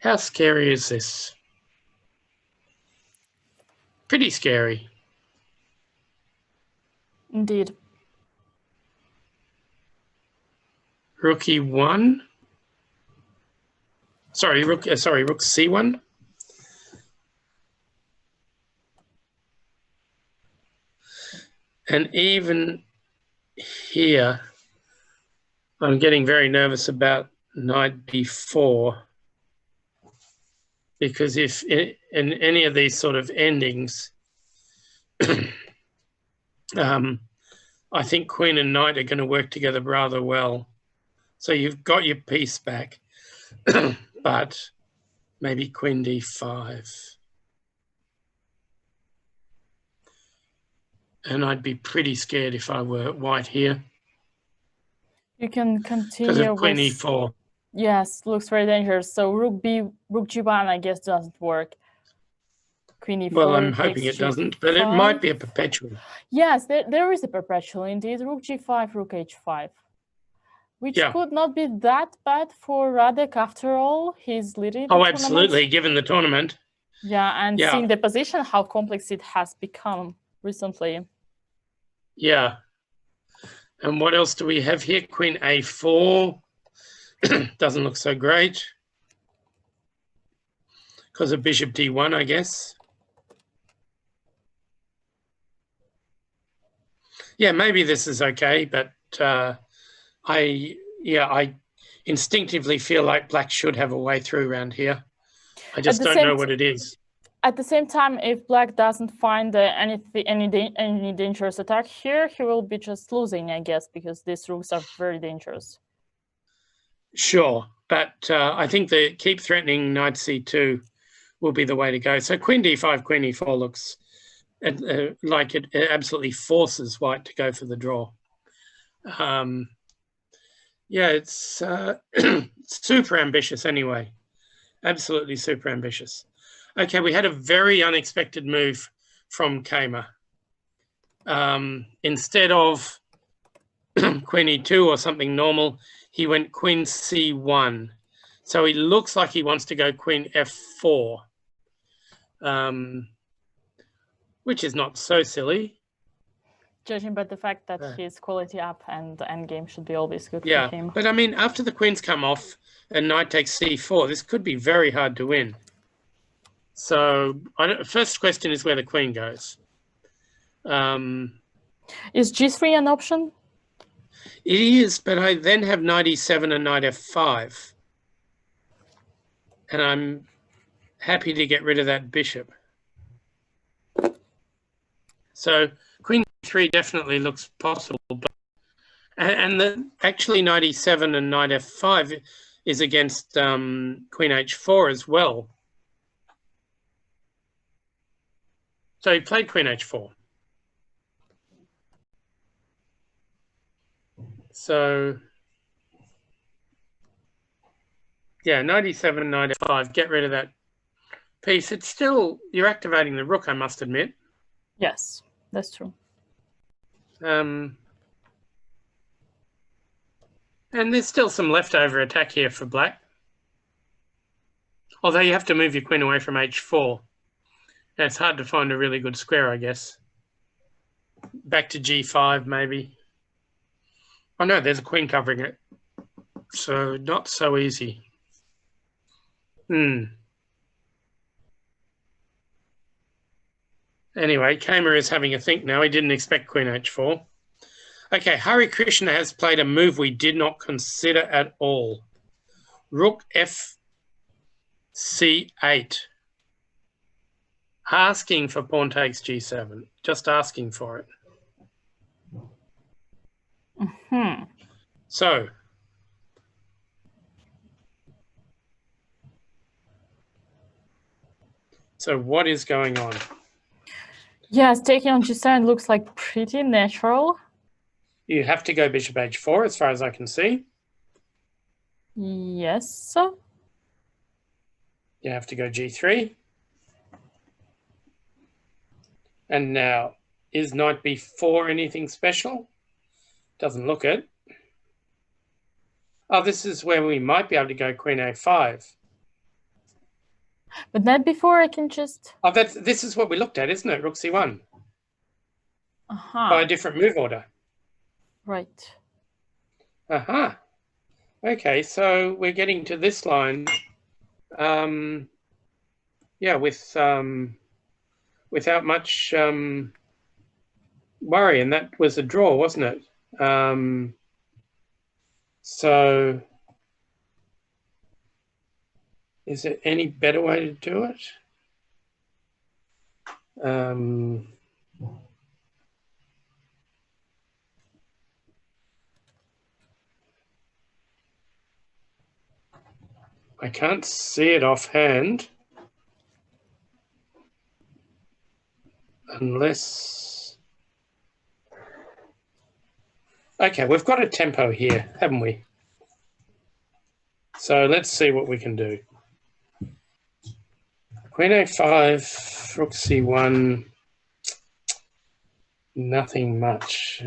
How scary is this? Pretty scary. Indeed. Rook e1. Sorry, rook c1. And even here, I'm getting very nervous about knight b4, because if in any of these sort of endings, I think queen and knight are going to work together rather well. So you've got your piece back, but maybe queen d5. And I'd be pretty scared if I were white here. You can continue because of queen with e4. Yes, looks very dangerous. So rook g1, I guess, doesn't work. Queen e4. Well, I'm hoping it doesn't, but it might be a perpetual. Yes, there is a perpetual indeed. Rook g5, rook h5. Which could not be that bad for Radek after all. He's leading the tournament. Absolutely, given the tournament. Yeah, and seeing the position, how complex it has become recently. Yeah. And what else do we have here? Queen A4. Doesn't look so great. Because of bishop D1, I guess. Yeah, maybe this is okay, but I instinctively feel like black should have a way through around here. I just don't know what it is. At the same time, if black doesn't find any dangerous attack here, he will be just losing, I guess, because these rooks are very dangerous. Sure, but I think the keep threatening knight C2 will be the way to go. So queen D5, queen E4 looks like it absolutely forces white to go for the draw. Yeah, it's super ambitious anyway. Absolutely super ambitious. Okay, we had a very unexpected move from Kamer. Instead of queen E2 or something normal, he went queen C1. So he looks like he wants to go queen F4, which is not so silly. Judging by the fact that he's quality up and the endgame should be always good for him. But I mean, after the queens come off and knight takes C4, this could be very hard to win. So first question is where the queen goes. Is G3 an option? It is, but I then have knight E7 and knight F5. And I'm happy to get rid of that bishop. So queen E3 definitely looks possible. But, actually knight E7 and knight F5 is against queen H4 as well. So he played queen H4. So, yeah, knight E7, knight F5, get rid of that piece. It's still, you're activating the rook, I must admit. Yes, that's true. And there's still some leftover attack here for black. Although you have to move your queen away from H4. And it's hard to find a really good square, I guess. Back to G5, maybe. Oh, no, there's a queen covering it. So not so easy. Anyway, Kamer is having a think now. He didn't expect queen H4. Okay, Hari Krishna has played a move we did not consider at all. Rook F C8. Asking for pawn takes G7. Just asking for it. So what is going on? Yes, taking on G7 looks like pretty natural. You have to go bishop H4 as far as I can see. Yes. You have to go G3. And now, is knight B4 anything special? Doesn't look it. Oh, this is where we might be able to go queen A5. But not before I can just... Oh, this is what we looked at, isn't it? Rook C1. By a different move order. Right. Okay, so we're getting to this line. Yeah, without much worry, and that was a draw, wasn't it? So is there any better way to do it? I can't see it offhand. Unless... Okay, we've got a tempo here, haven't we? So let's see what we can do. Queen A5, Rook C1, nothing much.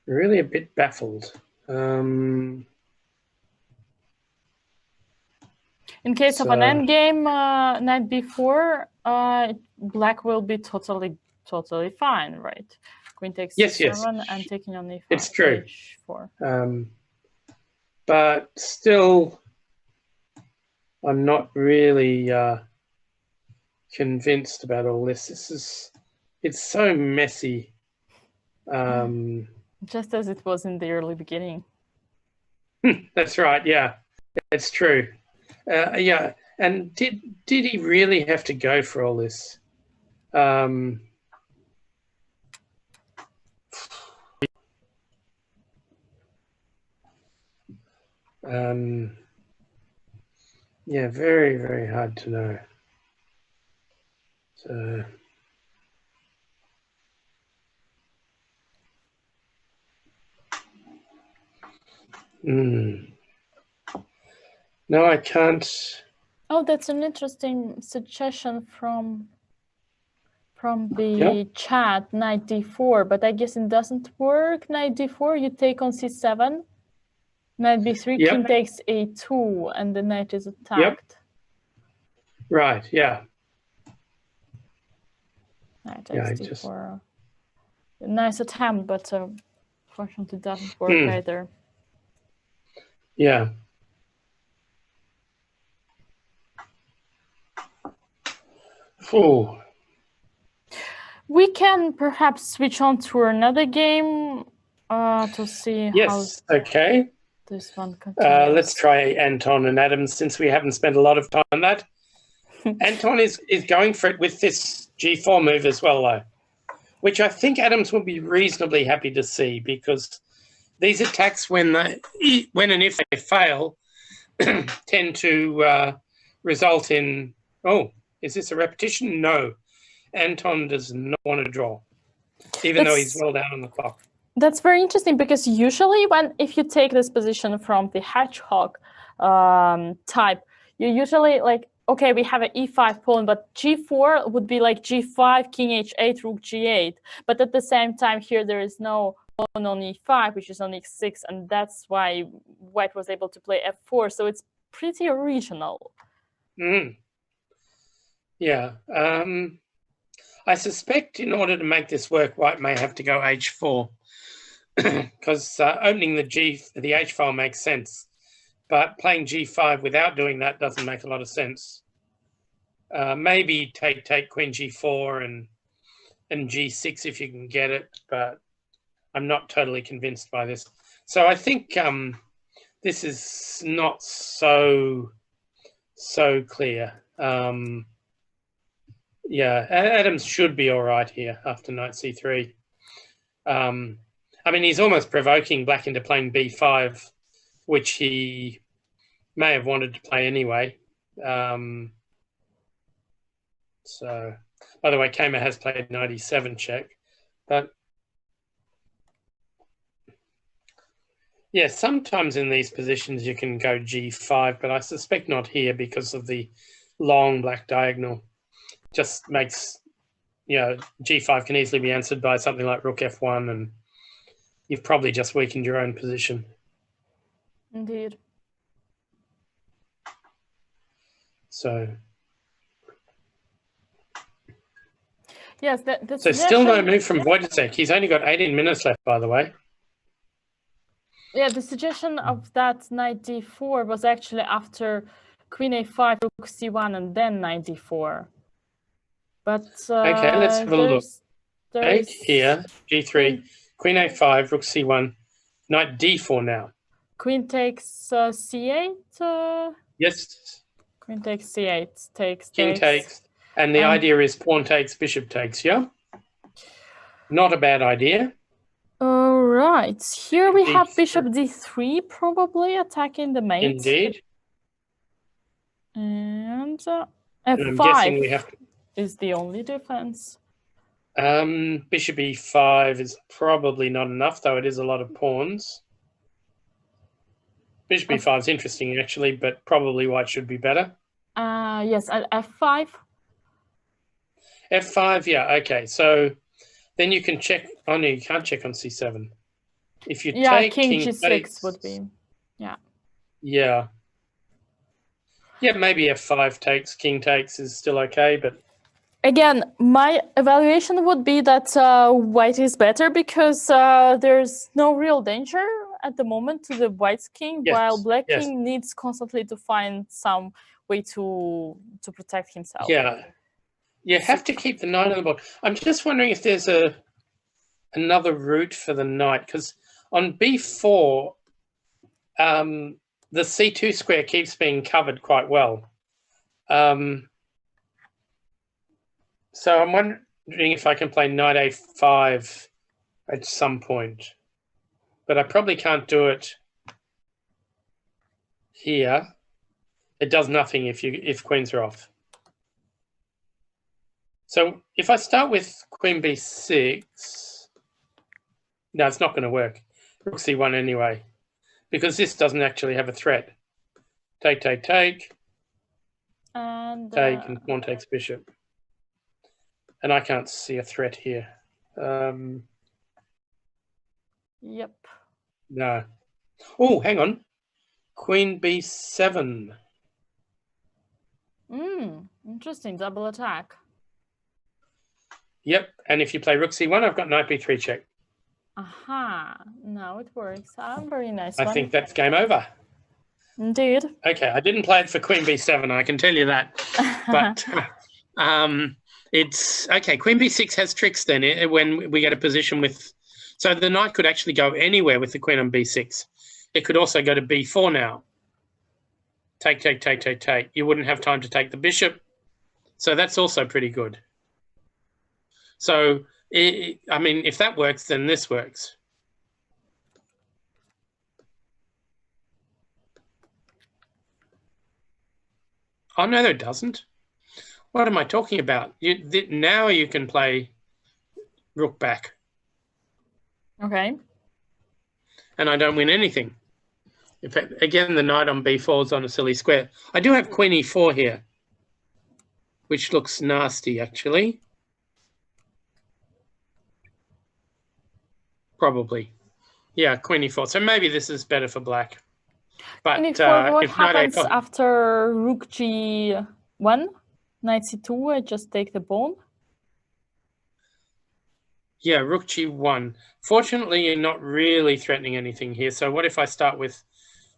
Really a bit baffled. In case of an endgame, knight B4, black will be totally fine, right? Queen takes Yes, C7 and taking on E5. It's true. H4. But still, I'm not really convinced about all this. It's so messy. Just as it was in the early beginning. That's right. Yeah, it's true. Yeah, and did he really have to go for all this? Yeah, very, very hard to know. So, no, I can't. Oh, that's an interesting suggestion from the chat, knight d4, but I guess it doesn't work. Knight d4, you take on c7. Knight b3, king takes a2, and the knight is attacked. Right, yeah. Knight takes d4. Nice attempt, but fortunately it doesn't work either. Yeah. Oh. We can perhaps switch on to another game to see how this one continues. Let's try Anton and Adams, since we haven't spent a lot of time on that. Anton is going for it with this g4 move as well, though, which I think Adams will be reasonably happy to see, because these attacks, when and if they fail, tend to result in, oh, is this a repetition? No. Anton does not want to draw, even though he's well down on the clock. That's very interesting, because usually if you take this position from the hedgehog type, you usually like, okay, we have an e5 pawn, but g4 would be like g5, king h8, rook g8. But at the same time here, there is no pawn on e5, which is on e6, and that's why white was able to play f4. So it's pretty original. Yeah. I suspect in order to make this work, white may have to go h4, because opening the h file makes sense, but playing g5 without doing that doesn't make a lot of sense. Maybe take queen g4 and g6 if you can get it, but I'm not totally convinced by this. So I think this is not so clear. Yeah, Adams should be all right here after knight c3. I mean, he's almost provoking black into playing b5, which he may have wanted to play anyway. So, by the way, Kamer has played knight e7 check. But, yeah, sometimes in these positions you can go g5, but I suspect not here because of the long black diagonal. Just makes, g5 can easily be answered by something like rook f1, and you've probably just weakened your own position. Indeed. So, yes, so still no move from Wojciech. He's only got 18 minutes left, by the way. Yeah, the suggestion of that knight d4 was actually after queen a5, rook c1, and then knight d4. But okay, let's have a look. Take here, g3, queen a5, rook c1, knight d4 now. Queen takes c8. Yes. Queen takes c8. King takes. And the idea is pawn takes, bishop takes, yeah? Not a bad idea. All right. Here we have bishop d3 probably attacking the mate. Indeed. And f5 I'm guessing we have to... is the only defense. Bishop e5 is probably not enough, though it is a lot of pawns. Bishop e5 is interesting, actually, but probably white should be better. Yes, at f5. f5, yeah, okay. So then you can check. Oh, no, you can't check on c7. If you take king g6 would be, yeah. Yeah, maybe f5 takes, king takes is still okay, but Again, my evaluation would be that white is better because there's no real danger at the moment to the white's king, while black king needs constantly to find some way to protect himself. Yeah, you have to keep the knight on the board. I'm just wondering if there's another route for the knight, because on b4, the c2 square keeps being covered quite well. So I'm wondering if I can play knight a5 at some point, but I probably can't do it here. It does nothing if queens are off. So if I start with queen b6, no, it's not going to work. Rook c1 anyway, because this doesn't actually have a threat. Take, take, take. And take, and pawn takes bishop. And I can't see a threat here. Yep. No. Oh, hang on. Queen b7. Interesting. Double attack. Yep. And if you play rook c1, I've got knight b3 check. Aha. Now it works. Very nice. I think that's game over. Indeed. Okay. I didn't play it for queen b7, I can tell you that. But it's okay. Queen b6 has tricks then when we get a position with. So the knight could actually go anywhere with the queen on b6. It could also go to b4 now. Take, take, take, take, take. You wouldn't have time to take the bishop. So that's also pretty good. So, I mean, if that works, then this works. Oh, no, it doesn't. What am I talking about? Now you can play rook back. Okay. And I don't win anything. In fact, again, the knight on b4 is on a silly square. I do have queen e4 here, which looks nasty, actually. Probably. Yeah, queen e4. So maybe this is better for black. But queen e4, what happens after rook g1? Knight c2, I just take the pawn. Yeah, rook g1. Fortunately, you're not really threatening anything here. So what if I start with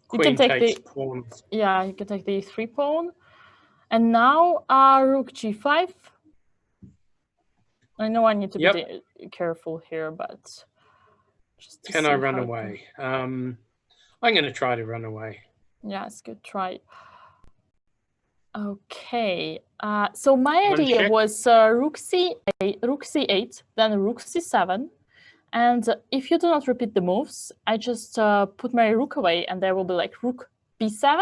queen takes pawn? Yeah, you can take the e3 pawn. And now rook g5. I know I need to be careful here, but just to can I run away? I'm going to try to run away. Yes, good try. Okay, so my idea was rook c8, then rook c7, and if you do not repeat the moves, I just put my rook away, and there will be like rook b7.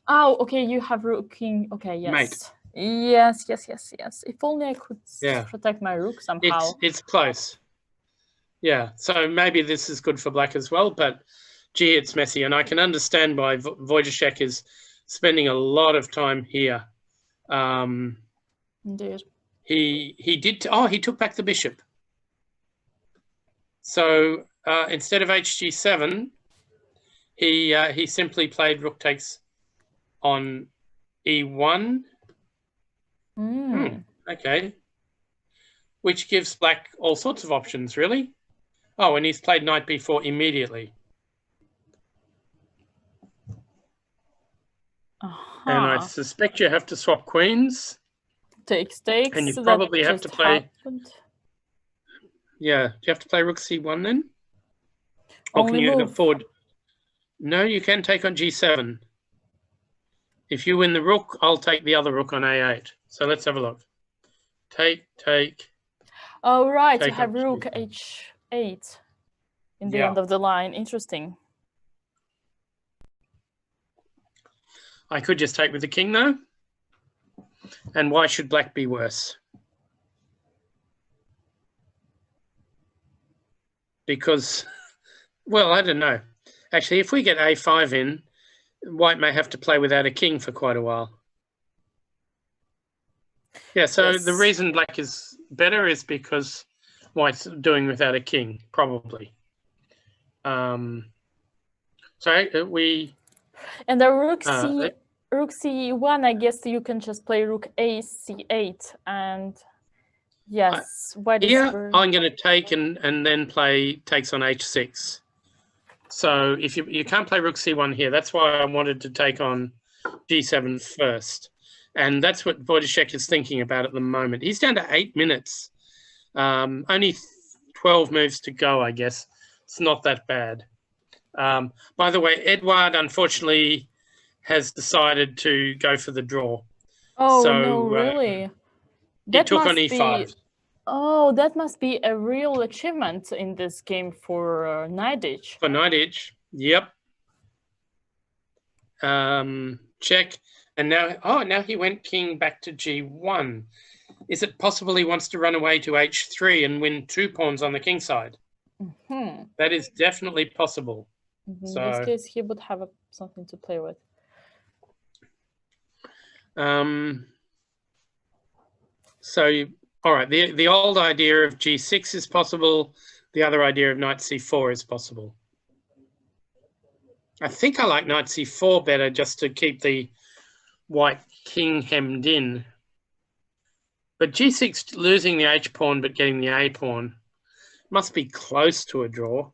Oh, okay, you have rook king. Okay, yes. Mate. Yes. If only I could protect my rook somehow. It's close. Yeah, so maybe this is good for black as well, but gee, it's messy, and I can understand why Wojciech is spending a lot of time here. Indeed. He did. He took back the bishop. So instead of hg7, he simply played rook takes on e1. Okay. Which gives black all sorts of options, really. Oh, and he's played knight b4 immediately. And I suspect you have to swap queens. Takes. And you probably have to play. Yeah, do you have to play rook c1 then? Or can you afford? No, you can take on g7. If you win the rook, I'll take the other rook on a8. So let's have a look. Take. Oh, right. You have rook h8 in the end of the line. Interesting. I could just take with the king, though. And why should black be worse? Because, well, I don't know. Actually, if we get a5 in, white may have to play without a king for quite a while. Yeah, so the reason black is better is because white's doing without a king, probably. So we... And the rook c1, I guess you can just play rook a c8 and Yes, white is Here, very... I'm going to take and then play takes on h6. So if you can't play rook c1 here, that's why I wanted to take on g7 first. And that's what Wojciech is thinking about at the moment. He's down to 8 minutes. Only 12 moves to go, I guess. It's not that bad. By the way, Edward, unfortunately, has decided to go for the draw. Oh, so, no, really? He took on e5. Oh, that must be a real achievement in this game for knight-h. For knight-h, yep. Check. And now he went king back to g1. Is it possible he wants to run away to h3 and win 2 pawns on the king side? That is definitely possible. In this case, he would have something to play with. All right, the old idea of g6 is possible. The other idea of knight c4 is possible. I think I like knight c4 better, just to keep the white king hemmed in. But g6, losing the h pawn but getting the a pawn, must be close to a draw.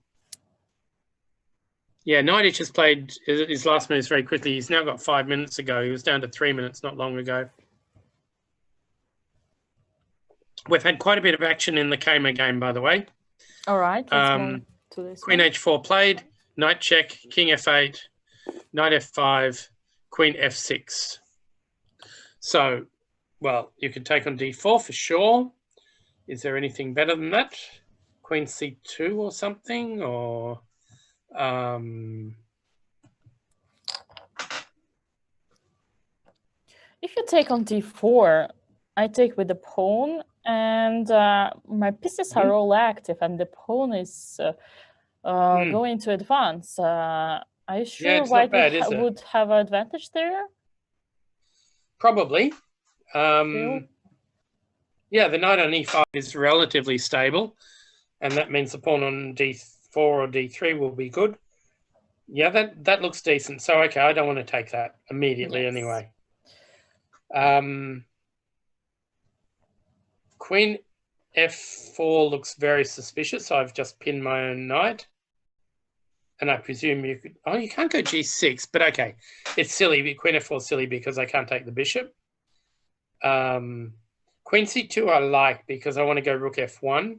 Yeah, knight-h has played his last moves very quickly. He's now got 5 minutes ago. He was down to 3 minutes not long ago. We've had quite a bit of action in the Kama game, by the way. All right, let's move to this Queen one. h4 played, knight check, king f8, knight f5, queen f6. So, well, you could take on d4 for sure. Is there anything better than that? Queen c2 or something, or if you take on d4, I take with the pawn, and my pieces are all active, and the pawn is going to advance. Are you sure white would have an advantage there? Probably. Yeah, the knight on e5 is relatively stable, and that means the pawn on d4 or d3 will be good. Yeah, that looks decent. So, okay, I don't want to take that immediately anyway. Queen f4 looks very suspicious. I've just pinned my own knight. And I presume you could... Oh, you can't go g6, but okay. It's silly. Queen f4 is silly because I can't take the bishop. Queen c2 I like because I want to go rook f1,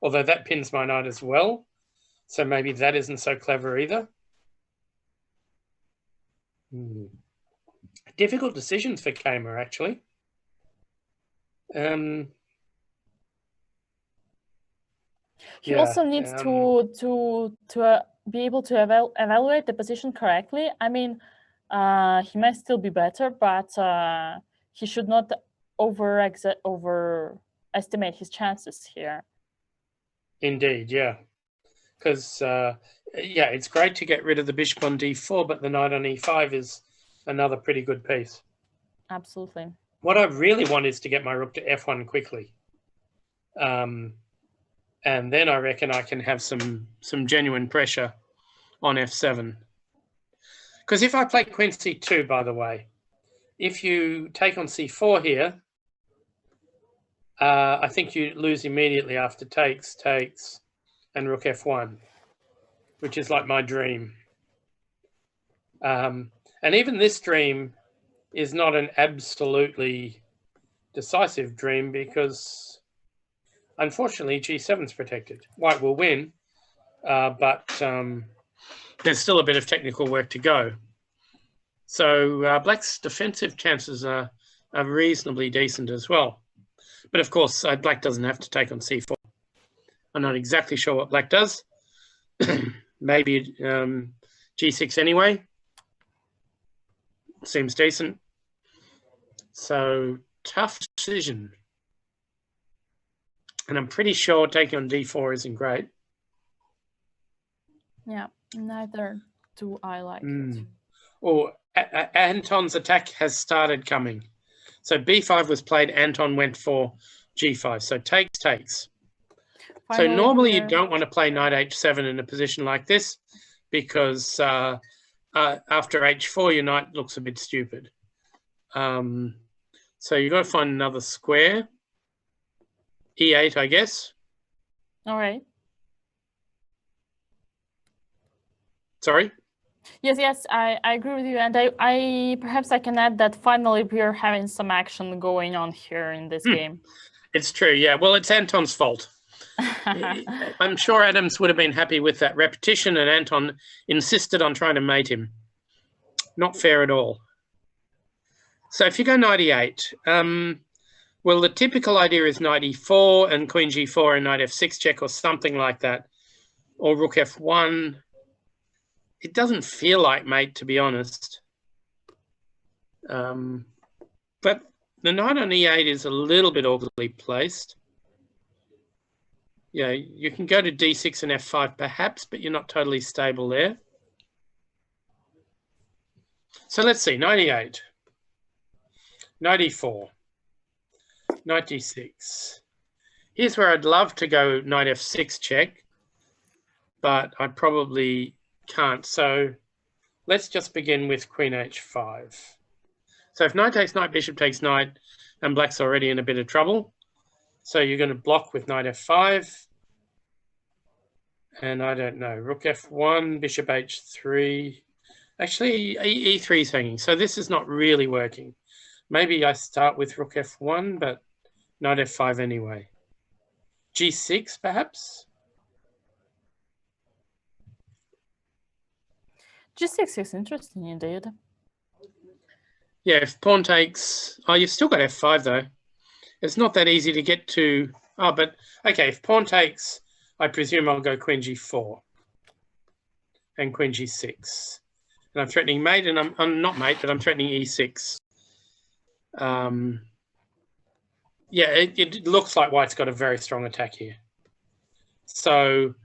although that pins my knight as well. So maybe that isn't so clever either. Difficult decisions for Kama, actually. He also needs to be able to evaluate the position correctly. I mean, he might still be better, but he should not overestimate his chances here. Indeed, yeah. Because, yeah, it's great to get rid of the bishop on d4, but the knight on e5 is another pretty good piece. Absolutely. What I really want is to get my rook to f1 quickly. And then I reckon I can have some genuine pressure on f7. Because if I play queen c2, by the way, if you take on c4 here, I think you lose immediately after takes, and rook f1, which is like my dream. And even this dream is not an absolutely decisive dream because, unfortunately, g7 is protected. White will win, but there's still a bit of technical work to go. So black's defensive chances are reasonably decent as well. But of course, black doesn't have to take on c4. I'm not exactly sure what black does. Maybe g6 anyway. Seems decent. So tough decision. And I'm pretty sure taking on d4 isn't great. Yeah, neither do I like it. Oh, Anton's attack has started coming. So b5 was played, Anton went for g5. So takes. Finally, so normally you don't want to play knight h7 in a position like this because after h4 your knight looks a bit stupid. So you've got to find another square. E8, I guess. All right. Sorry? Yes, I agree with you. And I perhaps I can add that finally we're having some action going on here in this game. It's true, yeah. Well, it's Anton's fault. I'm sure Adams would have been happy with that repetition, and Anton insisted on trying to mate him. Not fair at all. So if you go knight e8, well, the typical idea is knight e4 and queen g4 and knight f6 check or something like that, or rook f1. It doesn't feel like mate, to be honest. But the knight on e8 is a little bit awkwardly placed. Yeah, you can go to d6 and f5 perhaps, but you're not totally stable there. So let's see, knight e8, knight e4, knight d6. Here's where I'd love to go knight f6 check, but I probably can't. So let's just begin with queen h5. So if knight takes knight, bishop takes knight, and black's already in a bit of trouble. So you're going to block with knight f5. And I don't know, rook f1, bishop h3. Actually, e3 is hanging. So this is not really working. Maybe I start with rook f1, but knight f5 anyway. g6, perhaps? G6 is interesting indeed. Yeah, if pawn takes... Oh, you've still got f5, though. It's not that easy to get to... Oh, but... Okay, if pawn takes, I presume I'll go queen g4 and queen g6. And I'm threatening mate, and I'm not mate, but I'm threatening e6. Yeah, it looks like white's got a very strong attack here. So...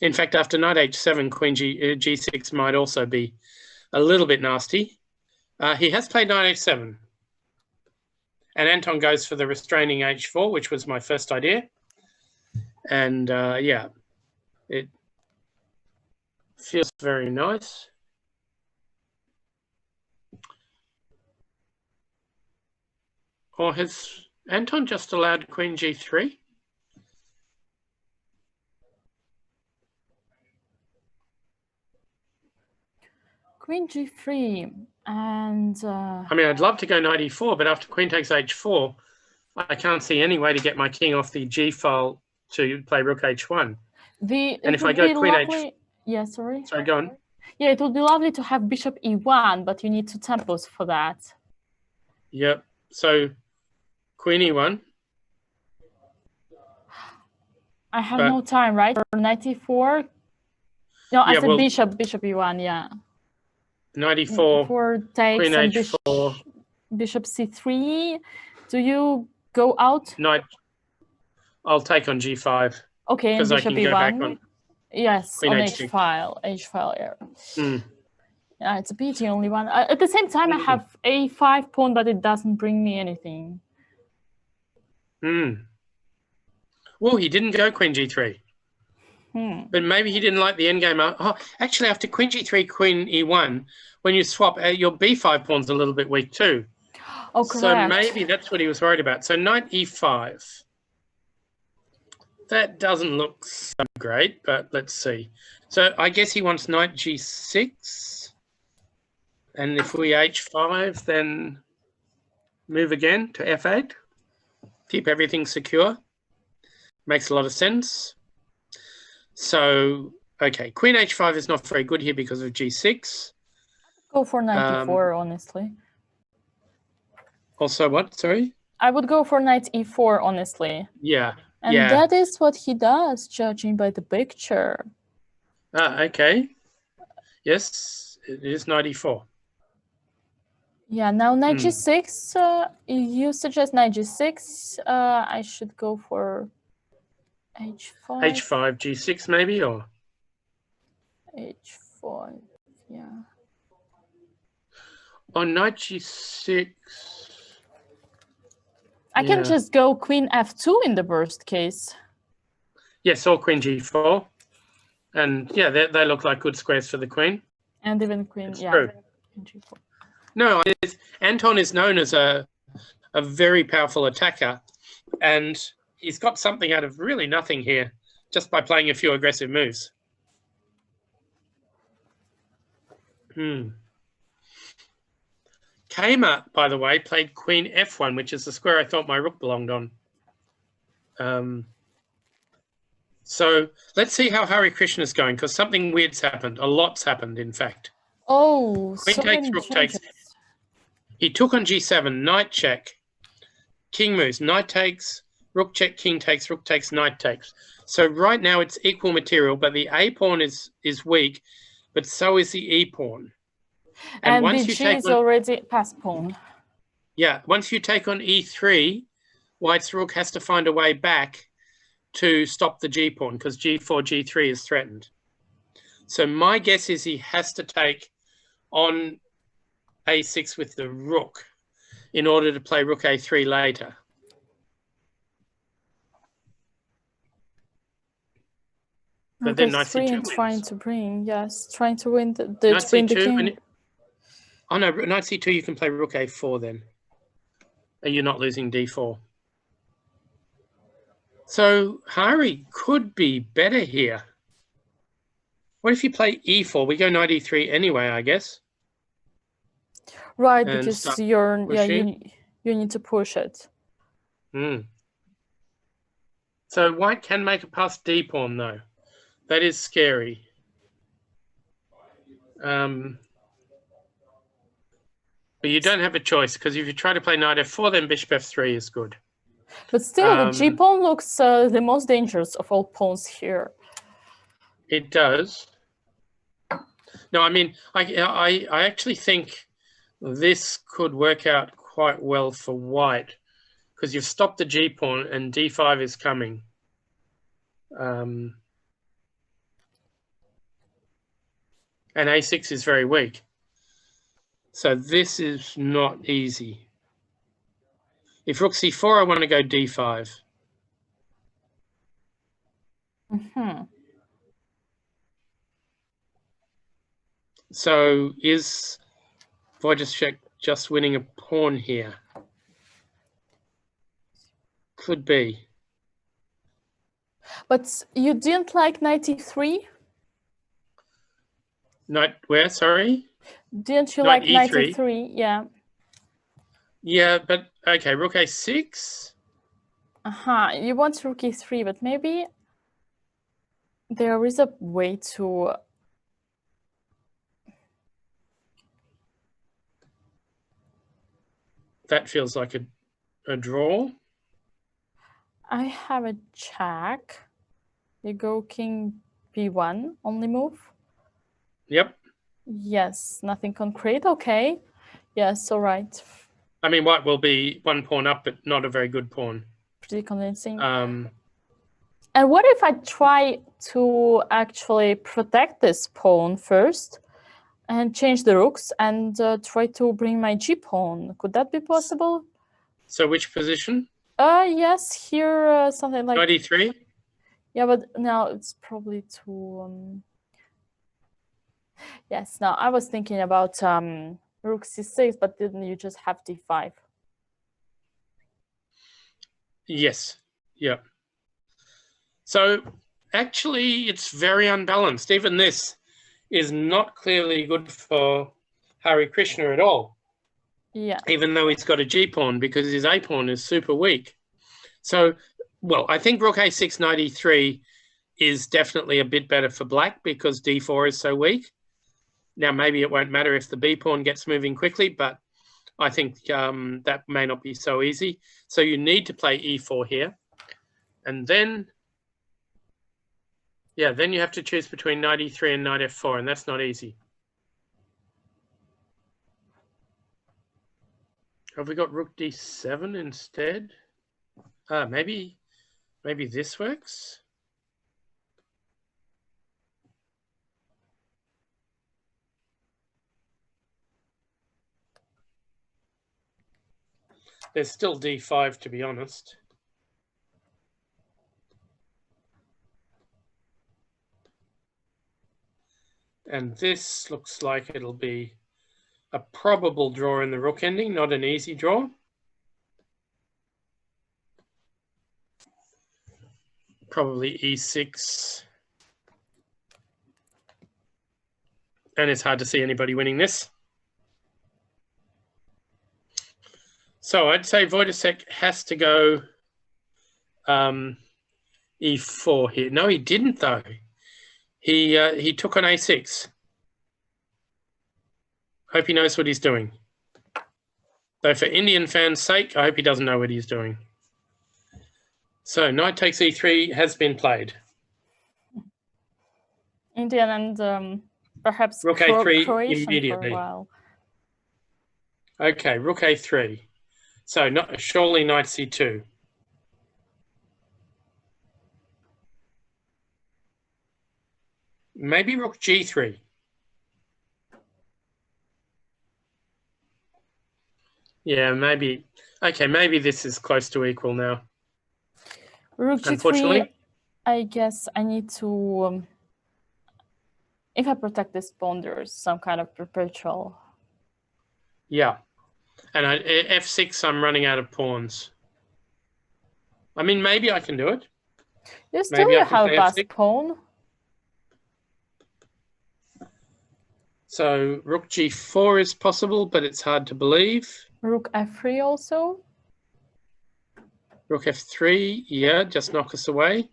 in fact, after knight h7, queen g6 might also be a little bit nasty. He has played knight h7. And Anton goes for the restraining h4, which was my first idea. And yeah, it feels very nice. Or has Anton just allowed queen g3? Queen g3 and... I mean, I'd love to go knight e4, but after queen takes h4, I can't see any way to get my king off the g file to play rook h1. And if I go queen h... Yeah, sorry. Sorry, go on. Yeah, it would be lovely to have bishop e1, but you need 2 tempos for that. Yep. So queen e1. I have no time, right? For knight e4. No, I said bishop e1, yeah. Knight e4, takes queen h4. Bishop c3. Do you go out? Knight. I'll take on g5. Okay, and bishop e1. Yes, on h6. h file, yeah. Yeah, it's a pity only one. At the same time, I have a5 pawn, but it doesn't bring me anything. Well, he didn't go queen g3. But maybe he didn't like the endgame. Oh, actually, after queen g3, queen e1, when you swap, your b5 pawn's a little bit weak too. Oh, correct. So maybe that's what he was worried about. So knight e5. That doesn't look so great, but let's see. So I guess he wants knight g6. And if we h5, then move again to f8. Keep everything secure. Makes a lot of sense. So, okay, queen h5 is not very good here because of g6. Go for knight e4, honestly. Also what, sorry? I would go for knight e4, honestly. Yeah. And that is what he does, judging by the picture. Okay. Yes, it is knight e4. Yeah, now knight g6. You suggest knight g6. I should go for h5. h5, g6 maybe, or? h5, yeah. On knight g6. I can just go queen f2 in the worst case. Yes, or queen g4. And yeah, they look like good squares for the queen. And even queen, True. Queen g4. No, Anton is known as a a very powerful attacker, and he's got something out of really nothing here just by playing a few aggressive moves. Kamer, by the way, played Queen F1, which is the square I thought my rook belonged on. So let's see how Hari Krishna's going, because something weird's happened. A lot's happened, in fact. Oh, Queen so takes, many rook changes. takes. He took on G7, knight check, king moves, knight takes, rook check, king takes, rook takes, knight takes. So right now it's equal material, but the A pawn is weak, but so is the E pawn. And once the you G take is on, already passed pawn. yeah, once you take on E3, White's rook has to find a way back to stop the G pawn because G4, G3 is threatened. So my guess is he has to take on A6 with the rook in order to play rook A3 later. But then knight C2 and wins. trying to bring, yes, trying to win the Knight to bring the C2, king. oh no, knight C2 you can play rook A4 then. And you're not losing D4. So Hari could be better here. What if you play E4? We go knight E3 anyway, I guess. Right, And because you're you need to push it. So White can make it past D pawn though. That is scary. But you don't have a choice because if you try to play knight F4, then bishop F3 is good. But still, the G pawn looks the most dangerous of all pawns here. It does. No, I mean, I actually think this could work out quite well for White because you've stopped the G pawn and D5 is coming. And A6 is very weak. So this is not easy. If rook C4, I want to go D5. So is Wojciech just winning a pawn here? Could be. But you didn't like knight E3? Knight where, sorry? Didn't you Knight like knight E3? E3? Yeah. Yeah, but okay, rook A6? You want rook E3, but maybe there is a way to... That feels like a draw. I have a check. You go king B1, only move? Yep. Yes, nothing concrete. Okay. Yes, all right. I mean, White will be one pawn up, but not a very good pawn. Pretty convincing. And what if I try to actually protect this pawn first and change the rooks and try to bring my G pawn? Could that be possible? So which position? Yes, here something like... Knight E3? Yeah, but now it's probably too... Yes, now I was thinking about rook C6, but didn't you just have D5? Yes. Yep. So actually, it's very unbalanced. Even this is not clearly good for Hari Krishna at all. Yeah. Even though he's got a G pawn because his A pawn is super weak. So, well, I think rook A6, knight E3 is definitely a bit better for black because D4 is so weak. Now, maybe it won't matter if the B pawn gets moving quickly, but I think that may not be so easy. So you need to play E4 here. And then, yeah, then you have to choose between knight E3 and knight F4, and that's not easy. Have we got rook D7 instead? Maybe this works. There's still D5, to be honest. And this looks like it'll be a probable draw in the rook ending, not an easy draw. Probably e6. And it's hard to see anybody winning this. So I'd say Wojciech has to go e4 here. No, he didn't though. He took on a6. Hope he knows what he's doing. Though for Indian fans' sake, I hope he doesn't know what he's doing. So knight takes e3 has been played. Indian and perhaps Rook a3 Croatian immediately. for a while. Okay, rook a3. So surely knight c2. Maybe rook g3. Yeah, maybe. Okay, maybe this is close to equal now. Rook g3, unfortunately. I guess I need to, if I protect this pawn, there's some kind of perpetual. Yeah. And f6, I'm running out of pawns. I mean, maybe I can do it. You still have a passed pawn. So rook g4 is possible, but it's hard to believe. Rook f3 also. Rook f3, yeah, just knock us away.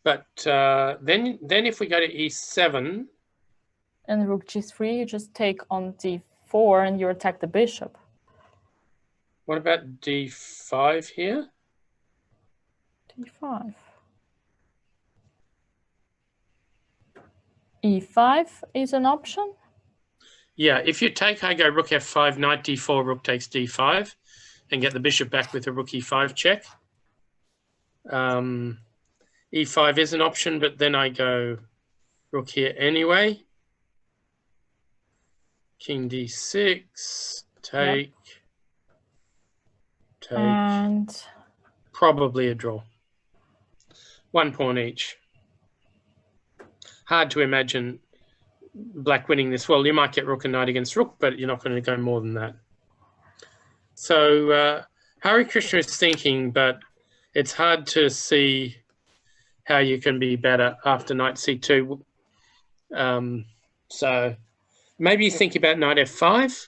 But then if we go to e7. And rook g3, you just take on d4 and you attack the bishop. What about d5 here? d5. e5 is an option. Yeah, if you take, I go rook f5, knight d4, rook takes d5, and get the bishop back with a rook e5 check. E5 is an option, but then I go rook here anyway. King d6, take, take, and probably a draw. 1 pawn each. Hard to imagine black winning this. Well, you might get rook and knight against rook, but you're not going to go more than that. So Hari Krishna is thinking, but it's hard to see how you can be better after knight c2. So maybe think about knight f5,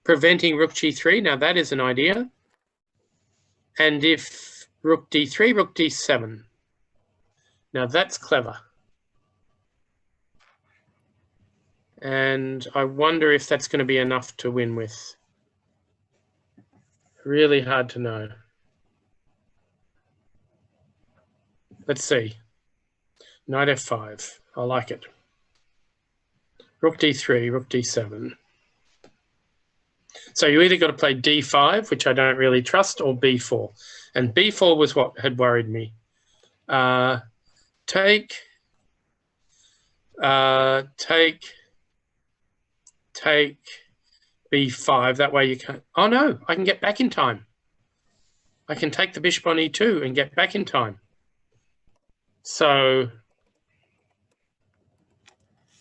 preventing rook g3. Now that is an idea. And if rook d3, rook d7. Now that's clever. And I wonder if that's going to be enough to win with. Really hard to know. Let's see. Knight f5. I like it. Rook d3, rook d7. So you either got to play d5, which I don't really trust, or b4. And b4 was what had worried me. Take, b5. That way you can't. Oh no, I can get back in time. I can take the bishop on e2 and get back in time. So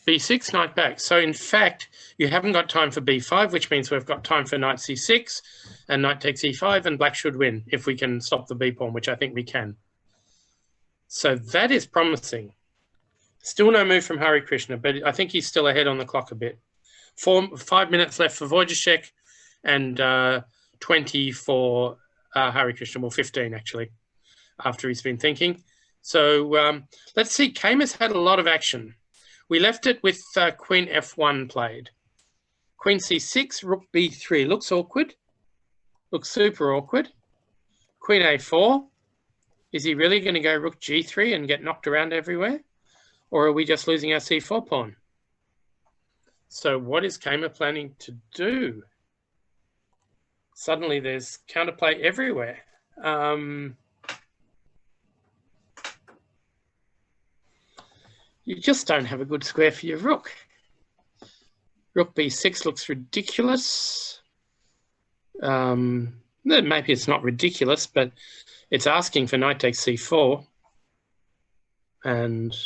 b6, knight back. So in fact, you haven't got time for b5, which means we've got time for knight c6 and knight takes e5, and black should win if we can stop the b pawn, which I think we can. So that is promising. Still no move from Hari Krishna, but I think he's still ahead on the clock a bit. 5 minutes left for Wojciech and 20 for Hari Krishna. Well, 15 actually, after he's been thinking. So let's see. Kama's had a lot of action. We left it with queen f1 played. Queen c6, rook b3. Looks awkward. Looks super awkward. Queen a4. Is he really going to go rook g3 and get knocked around everywhere? Or are we just losing our c4 pawn? So what is Kama planning to do? Suddenly there's counterplay everywhere. You just don't have a good square for your rook. Rook b6 looks ridiculous. Maybe it's not ridiculous, but it's asking for knight takes c4. And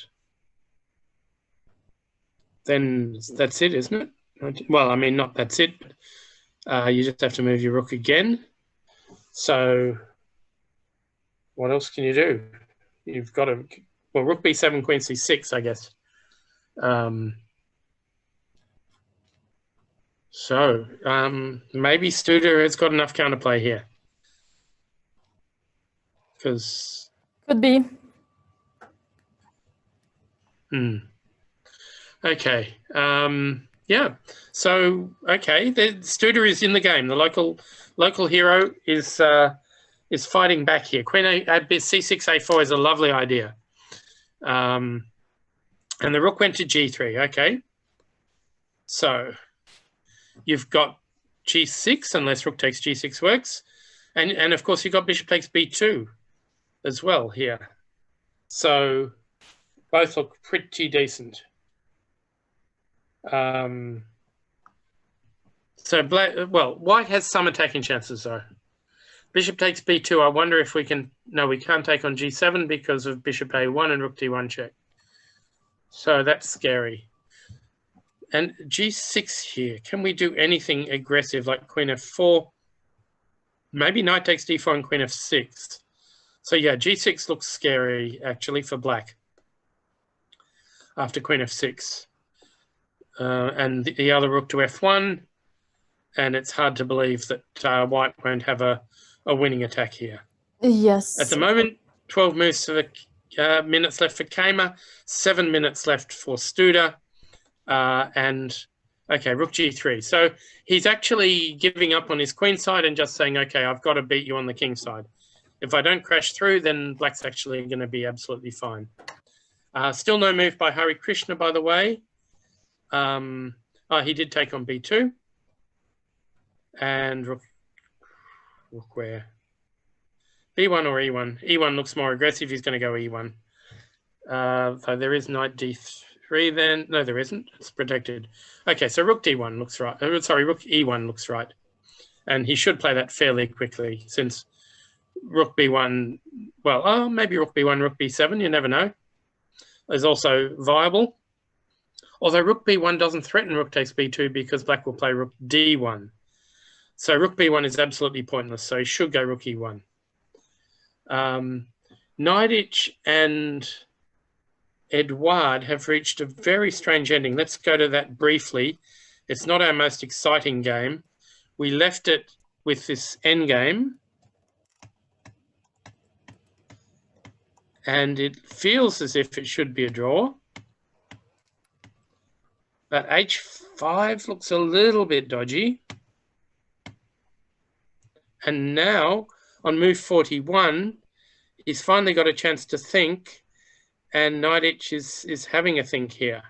then that's it, isn't it? Well, I mean, not that's it, but you just have to move your rook again. So what else can you do? you've got to, well, rook b7, queen c6, I guess. So maybe Studer has got enough counterplay here. Because... Could be. Okay. Yeah. So, okay, Studer is in the game. The local hero is fighting back here. Queen c6, a4 is a lovely idea. And the rook went to g3. Okay. So you've got g6, unless rook takes g6 works. And of course, you've got bishop takes b2 as well here. So both look pretty decent. So white has some attacking chances though. Bishop takes b2. I wonder if we can... No, we can't take on g7 because of bishop a1 and rook d1 check. So that's scary. And g6 here. Can we do anything aggressive like queen f4? Maybe knight takes d4 and queen f6. So yeah, g6 looks scary actually for black after queen f6. And the other rook to f1. And it's hard to believe that white won't have a winning attack here. Yes. At the moment, 12 moves for minutes left for Kaymer, 7 minutes left for Studer, and okay, rook g3. So he's actually giving up on his queen side and just saying, okay, I've got to beat you on the king side. If I don't crash through, then black's actually going to be absolutely fine. Still no move by Hari Krishna, by the way. He did take on b2. And rook where? b1 or e1? E1 looks more aggressive. He's going to go e1. So there is knight d3 then. No, there isn't. It's protected. Okay, so rook d1 looks right. Sorry, rook e1 looks right. And he should play that fairly quickly since rook b1, well, maybe rook b1, rook b7, you never know, is also viable. Although rook b1 doesn't threaten rook takes b2 because black will play rook d1. So rook b1 is absolutely pointless. So he should go rook e1. Neidich and Edouard have reached a very strange ending. Let's go to that briefly. It's not our most exciting game. We left it with this endgame. And it feels as if it should be a draw. But h5 looks a little bit dodgy. And now, on move 41, he's finally got a chance to think, and Neidich is having a think here.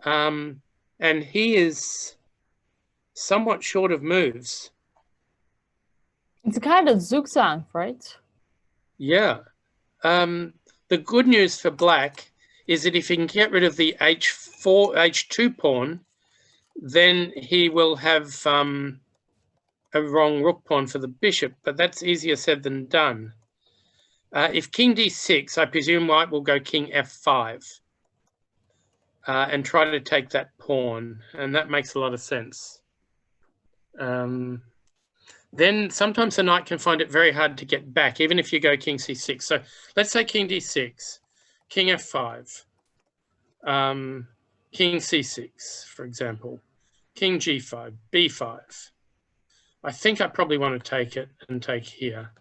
And he is somewhat short of moves. It's kind of zugzwang, right? Yeah. The good news for black is that if he can get rid of the h2 pawn, then he will have a wrong rook pawn for the bishop, but that's easier said than done. If king d6, I presume white will go king f5 and try to take that pawn, and that makes a lot of sense. Then sometimes the knight can find it very hard to get back, even if you go king c6. So let's say king d6, king f5, king c6, for example, king g5, b5. I think I probably want to take it and take here.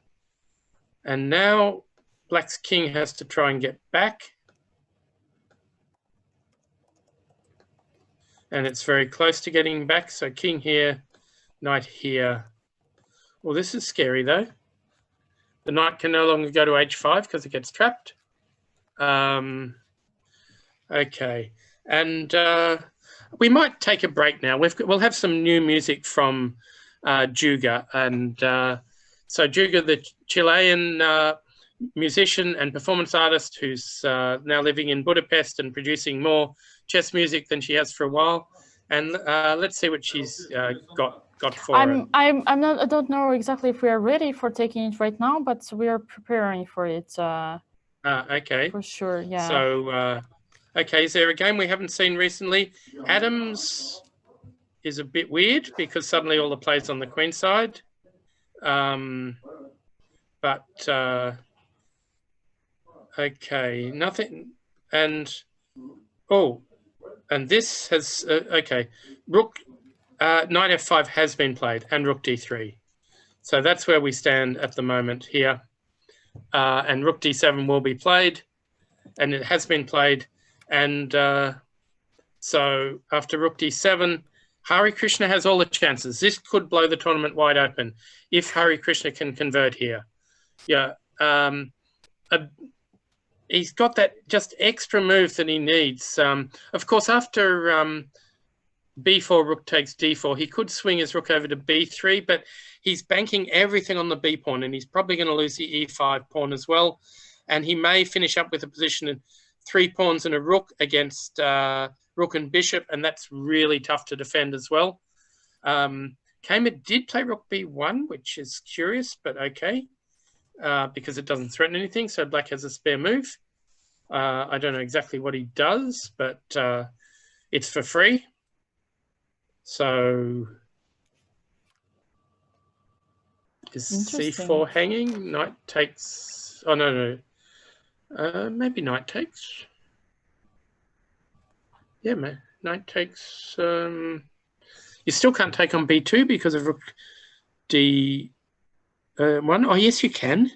And now black's king has to try and get back. And it's very close to getting back. So king here, knight here. Well, this is scary though. The knight can no longer go to h5 because it gets trapped. Okay. And we might take a break now. We'll have some new music from Juga. And so Juga, the Chilean musician and performance artist who's now living in Budapest and producing more chess music than she has for a while. And let's see what she's got for it. I don't know exactly if we are ready for taking it right now, but we are preparing for it. Okay. For sure, yeah. So, okay, is there a game we haven't seen recently? Adams is a bit weird because suddenly all the players on the queen side. Okay, nothing. And oh, and this has okay. Rook knight f5 has been played, and rook d3. So that's where we stand at the moment here. And rook d7 will be played, and it has been played. And so after rook d7, Hari Krishna has all the chances. This could blow the tournament wide open if Hari Krishna can convert here. Yeah. He's got that just extra move that he needs. Of course, after b4, rook takes d4, he could swing his rook over to b3, but he's banking everything on the b pawn, and he's probably going to lose the e5 pawn as well. And he may finish up with a position in 3 pawns and a rook against rook and bishop, and that's really tough to defend as well. Kamer did play rook b1, which is curious, but okay. Because it doesn't threaten anything, so black has a spare move. I don't know exactly what he does, but it's for free. So is c4 hanging? Knight takes... Oh, no. Maybe knight takes. Yeah, man. Knight takes... You still can't take on b2 because of rook d... one. Oh, yes, you can.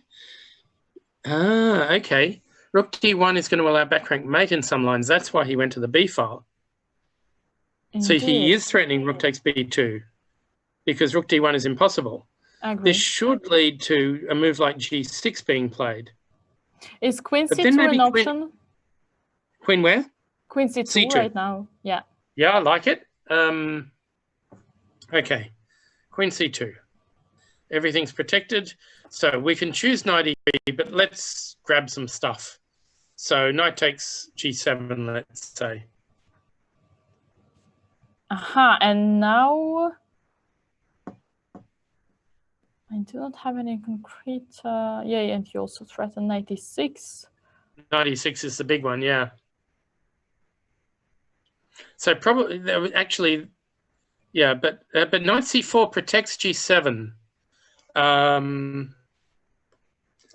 Okay. Rook d1 is going to allow back rank mate in some lines. That's why he went to the b file. Indeed. So he is threatening rook takes b2 because rook d1 is impossible. This should lead to a move like g6 being played. Is queen c2 an option? Queen where? Queen c2 C2. Right now. Yeah. Yeah, I like it. Okay. Queen c2. Everything's protected. So we can choose knight e3, but let's grab some stuff. So knight takes g7, let's say. And now I do not have any concrete... yeah, and you also threaten knight e6. Knight e6 is the big one, yeah. So probably, actually, yeah, but knight c4 protects g7.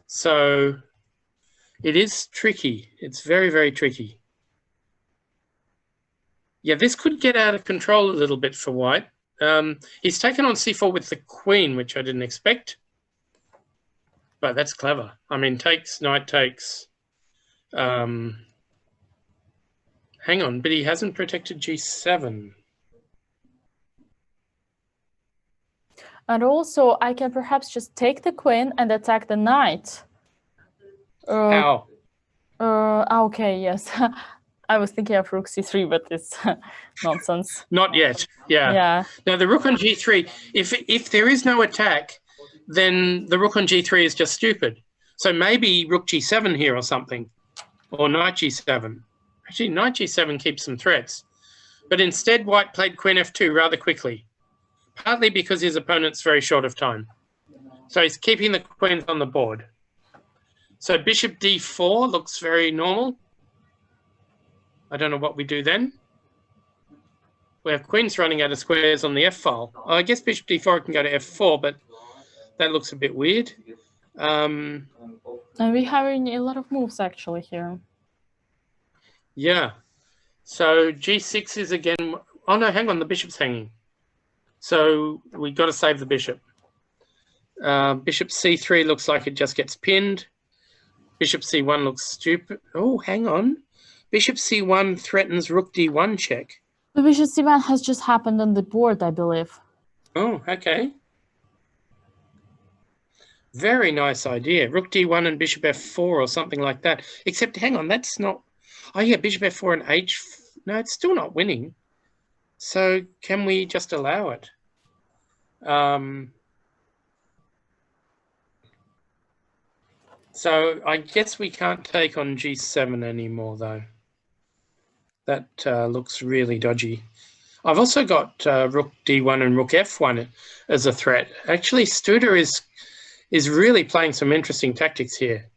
So it is tricky. It's very, very tricky. Yeah, this could get out of control a little bit for white. He's taken on c4 with the queen, which I didn't expect. But that's clever. I mean, takes, knight takes. Hang on, but he hasn't protected g7. And also, I can perhaps just take the queen and attack the knight. How? Okay, yes. I was thinking of rook c3, but it's nonsense. Not yet. Yeah. Now the rook on g3. If there is no attack, then the rook on g3 is just stupid. So maybe rook g7 here or something, or knight g7. Actually, knight g7 keeps some threats, but instead white played queen f2 rather quickly, partly because his opponent's very short of time. So he's keeping the queens on the board. So bishop d4 looks very normal. I don't know what we do then. We have queens running out of squares on the f file. Oh, I guess bishop d4 can go to f4, but that looks a bit weird. And we're having a lot of moves actually here. Yeah. So g6 is again... Oh, no, hang on. The bishop's hanging. So we got to save the bishop. Bishop c3 looks like it just gets pinned. Bishop c1 looks stupid. Oh, hang on. Bishop c1 threatens rook d1 check. The bishop c1 has just happened on the board, I believe. Oh, okay. Very nice idea. Rook d1 and bishop f4 or something like that. Except, hang on, that's not... Oh, yeah, bishop f4 and h... No, it's still not winning. So can we just allow it? So I guess we can't take on g7 anymore, though. That looks really dodgy. I've also got rook d1 and rook f1 as a threat. Actually, Studer is really playing some interesting tactics here.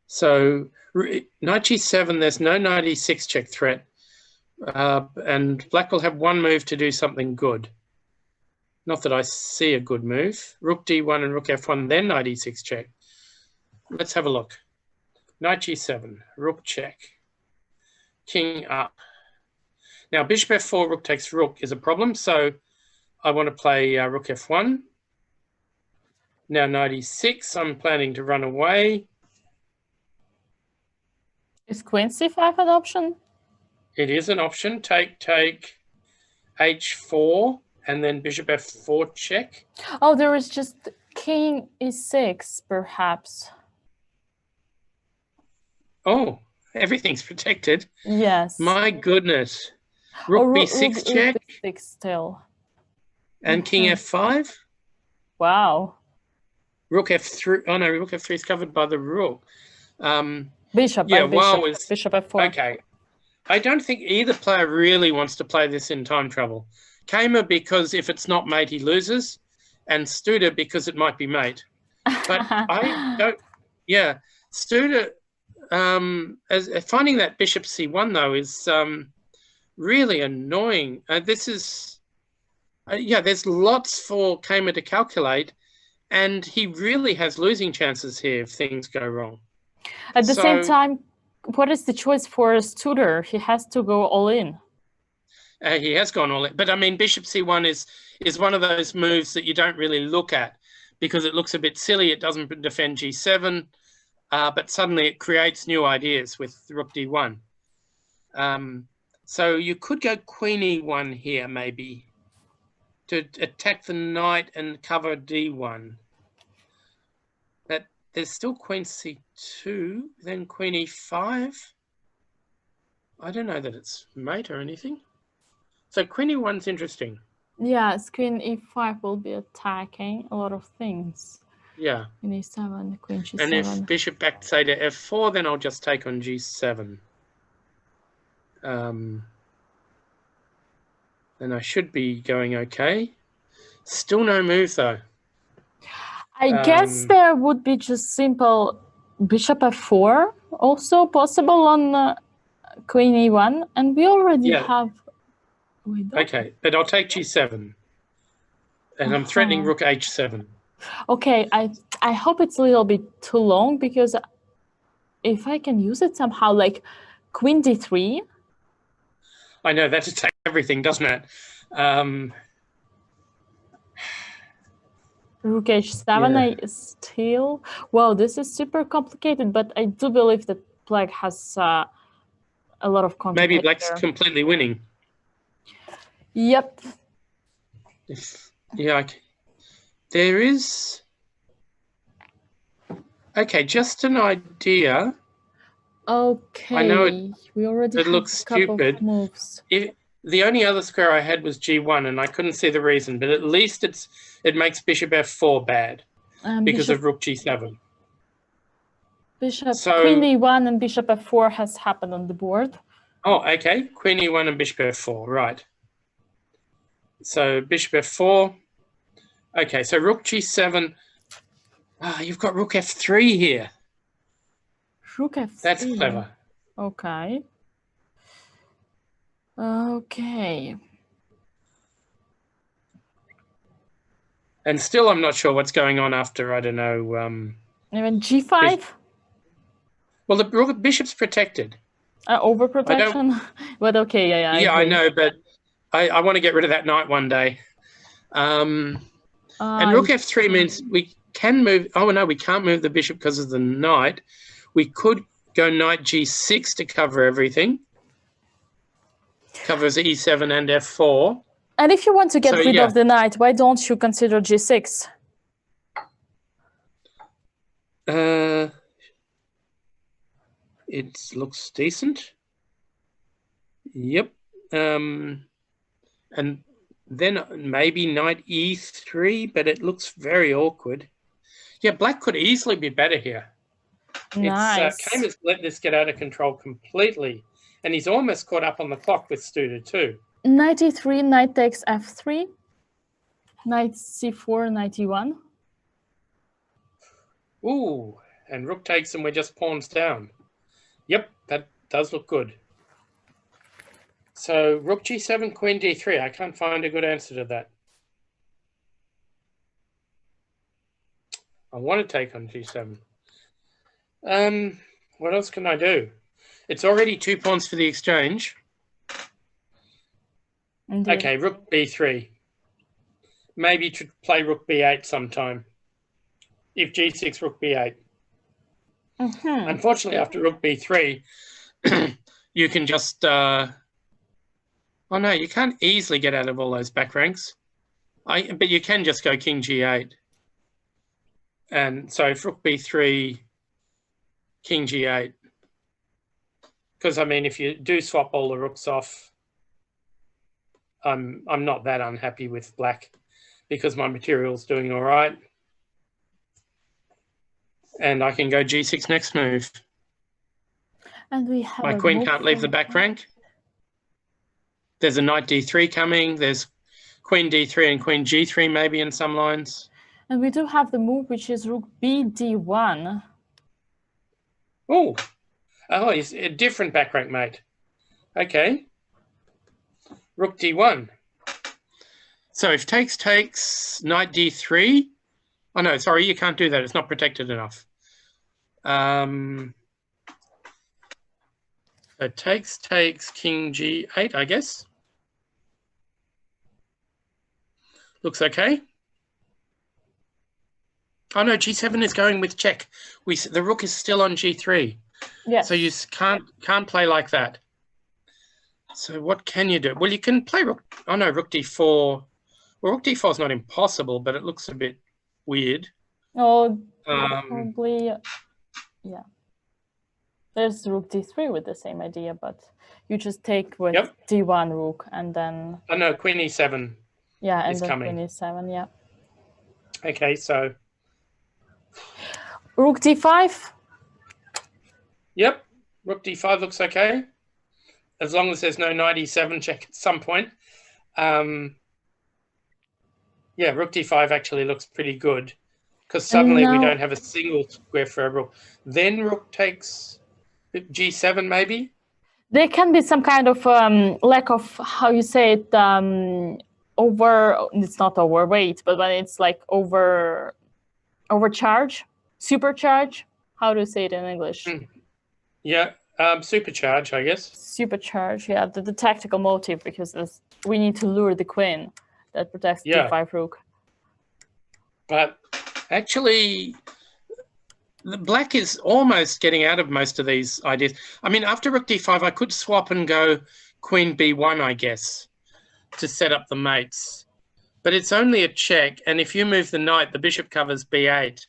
So knight g7, there's no knight e6 check threat. And black will have one move to do something good. Not that I see a good move. Rook d1 and rook f1, then knight e6 check. let's have a look. Knight G7, rook check, king up. Now, bishop F4, rook takes rook is a problem, so I want to play rook F1. Now, knight E6, I'm planning to run away. Is queen C5 an option? It is an option. Take, H4, and then bishop F4 check. Oh, there is just king E6, perhaps. Oh, everything's protected. Yes. My goodness. Rook B6 check. Rook B6 still. And king F5. Wow. Rook F3. Oh no, rook F3 is covered by the rook. Bishop. Yeah, bishop F4. Okay. I don't think either player really wants to play this in time trouble. Kamer because if it's not mate, he loses, and Studer because it might be mate. But I don't. Yeah, Studer. As finding that bishop C1 though is really annoying. This is. Yeah, there's lots for Kamer to calculate, and he really has losing chances here if things go wrong. At the same time, what is the choice for Studer? He has to go all in. He has gone all in. But I mean, bishop C1 is one of those moves that you don't really look at because it looks a bit silly. It doesn't defend G7, but suddenly it creates new ideas with rook D1. So you could go queen E1 here maybe to attack the knight and cover D1. But there's still queen C2, then queen E5. I don't know that it's mate or anything. So queen E1's interesting. Yes, queen E5 will be attacking a lot of things. Yeah. Queen E7, queen G7. And if bishop back, say, to F4, then I'll just take on G7. And I should be going okay. Still no move, though. I guess there would be just simple bishop F4 also possible on queen E1. And we already have... Okay, but I'll take G7. And I'm threatening rook H7. Okay, I hope it's a little bit too long because if I can use it somehow, like queen D3. I know, that attacks everything, doesn't it? Rook H7, I still... Wow, this is super complicated, but I do believe that black has a lot of confidence. Maybe black's completely winning. Yep. Yeah, there is... Okay, just an idea. Okay, I know we already have looks a couple stupid. of moves. The only other square I had was G1, and I couldn't see the reason, but at least it makes bishop F4 bad because of rook G7. Queen E1 and bishop F4 has happened on the board. Oh, okay. Queen E1 and bishop F4, right. So bishop F4. Okay, so rook G7. You've got rook F3 here. Rook F3. That's clever. Okay. Okay. And still I'm not sure what's going on after, I don't know. Even G5? Well, the bishop's protected. Overprotection? But okay, yeah, I know, but I want to get rid of that knight one day. And rook F3 means we can move... Oh, no, we can't move the bishop because of the knight. We could go knight G6 to cover everything. Covers E7 and F4. And if you want to get rid of the knight, why don't you consider G6? It looks decent. Yep. And then maybe knight E3, but it looks very awkward. Yeah, black could easily be better here. Nice. Kamer's let this get out of control completely. And he's almost caught up on the clock with Studer too. Knight E3, knight takes F3. Knight C4, knight E1. Ooh, and rook takes and we're just pawns down. Yep, that does look good. So rook G7, queen D3. I can't find a good answer to that. I want to take on G7. What else can I do? It's already 2 pawns for the exchange. Indeed. Okay, rook b3. Maybe to play rook b8 sometime. If g6, rook b8. Unfortunately, after rook b3, you can just... oh, no, you can't easily get out of all those back ranks. But you can just go king g8. And so if rook b3, king g8. Because, I mean, if you do swap all the rooks off, I'm not that unhappy with black because my material's doing all right. And I can go g6 next move. And we have my queen can't leave the back rank. There's a knight d3 coming. There's queen d3 and queen g3 maybe in some lines. And we do have the move, which is rook b d1. Oh, it's a different back rank, mate. Okay. Rook d1. So if takes, knight d3. Oh, no, sorry, you can't do that. It's not protected enough. So takes, king g8, I guess. Looks okay. Oh, no, g7 is going with check. The rook is still on g3. Yes. So you can't play like that. So what can you do? Well, you can play rook. Oh, no, rook d4. Well, rook d4 is not impossible, but it looks a bit weird. Oh, probably, yeah. There's rook d3 with the same idea, but you just take with d1 rook and then... Oh, no, queen e7 yeah, and is then coming. Queen e7, yeah. Okay, so... rook d5? Yep, rook d5 looks okay. As long as there's no knight e7 check at some point. Yeah, rook d5 actually looks pretty good because suddenly we don't have a single square for a rook. Then rook takes g7 maybe? There can be some kind of lack of, how you say it, it's not overweight, but when it's like overcharge, supercharge. How do you say it in English? Yeah, supercharge, I guess. Supercharge, yeah, the tactical motive, because we need to lure the queen that protects d5 rook. But actually, the black is almost getting out of most of these ideas. I mean, after rook d5, I could swap and go queen b1, I guess, to set up the mates. But it's only a check, and if you move the knight, the bishop covers b8.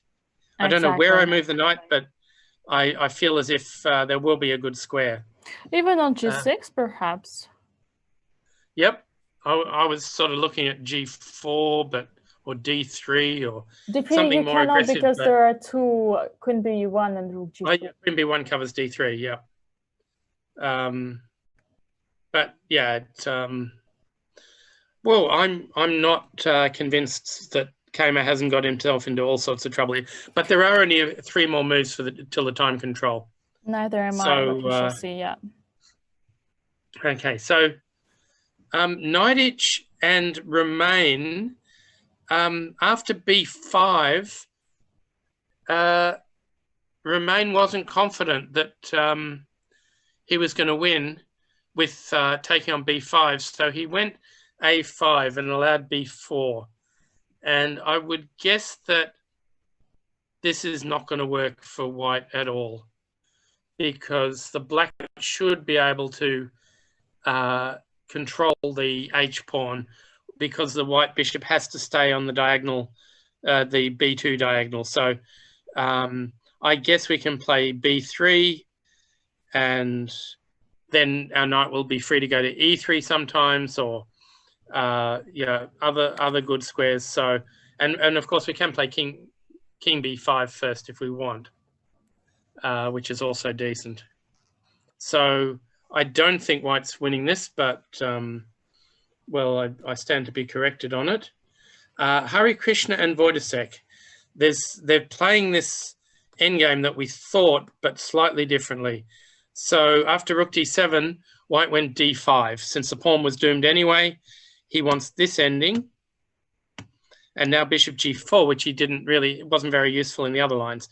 I don't know where I move the knight, but I feel as if there will be a good square. Even on g6, perhaps. Yep. I was sort of looking at g4, or d3, or something more aggressive. Because there are two, queen b1 and rook g4. Oh, yeah, queen b1 covers d3, yeah. But yeah, well, I'm not convinced that Kaymer hasn't got himself into all sorts of trouble here. But there are only 3 more moves till the time control. Neither am I, but we shall see, yeah. Okay, so Knightage and Remain, after b5, Remain wasn't confident that he was going to win with taking on b5, so he went a5 and allowed b4. And I would guess that this is not going to work for white at all, because the black should be able to control the h-pawn, because the white bishop has to stay on the diagonal, the b2 diagonal. So I guess we can play b3, and then our knight will be free to go to e3 sometimes, or other good squares. So and of course we can play king b5 first if we want, which is also decent. So I don't think white's winning this, but well, I stand to be corrected on it. Hari Krishna and Wojciech, they're playing this endgame that we thought, but slightly differently. So after rook d7, white went d5. Since the pawn was doomed anyway, he wants this ending. And now bishop g4, which he didn't really, it wasn't very useful in the other lines.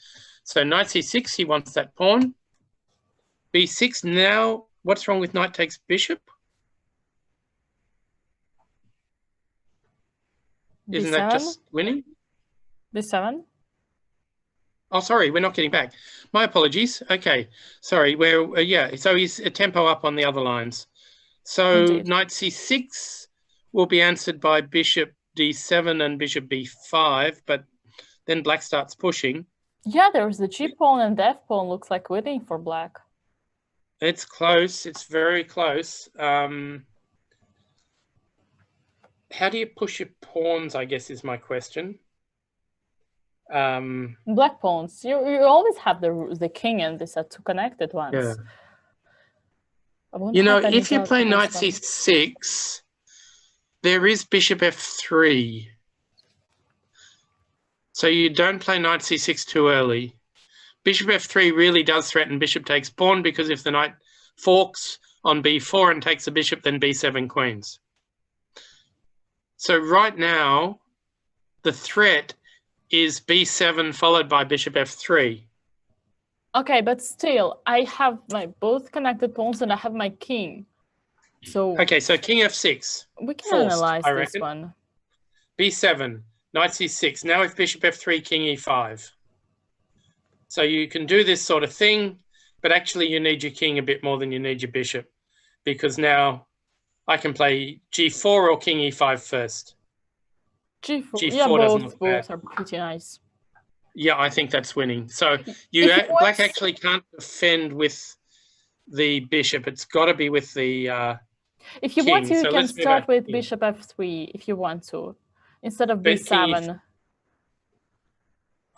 So knight c6, he wants that pawn. b6 now, what's wrong with knight takes bishop? Isn't that just winning? b7? Oh, sorry, we're not getting back. My apologies. Okay, sorry. Yeah, so he's a tempo up on the other lines. So Indeed. knight c6 will be answered by bishop d7 and bishop b5, but then black starts pushing. Yeah, there's the g pawn and the f pawn looks like winning for black. It's close. It's very close. How do you push your pawns, I guess, is my question. Black pawns. You always have the king and these are two connected ones. Yeah. You know, if you play knight c6, there is bishop f3. So you don't play knight c6 too early. Bishop f3 really does threaten bishop takes pawn, because if the knight forks on b4 and takes the bishop, then b7 queens. So right now, the threat is b7 followed by bishop f3. Okay, but still, I have my both connected pawns and I have my king. So okay, so king f6. We can analyze this one. b7, knight c6. Now if bishop f3, king e5. So you can do this sort of thing, but actually you need your king a bit more than you need your bishop, because now I can play g4 or king e5 first. G4 yeah, both are pretty nice. Yeah, I think that's winning. So black actually can't defend with the bishop. It's got to be with the if you want to, you can start with bishop f3 if you want to, instead of b7.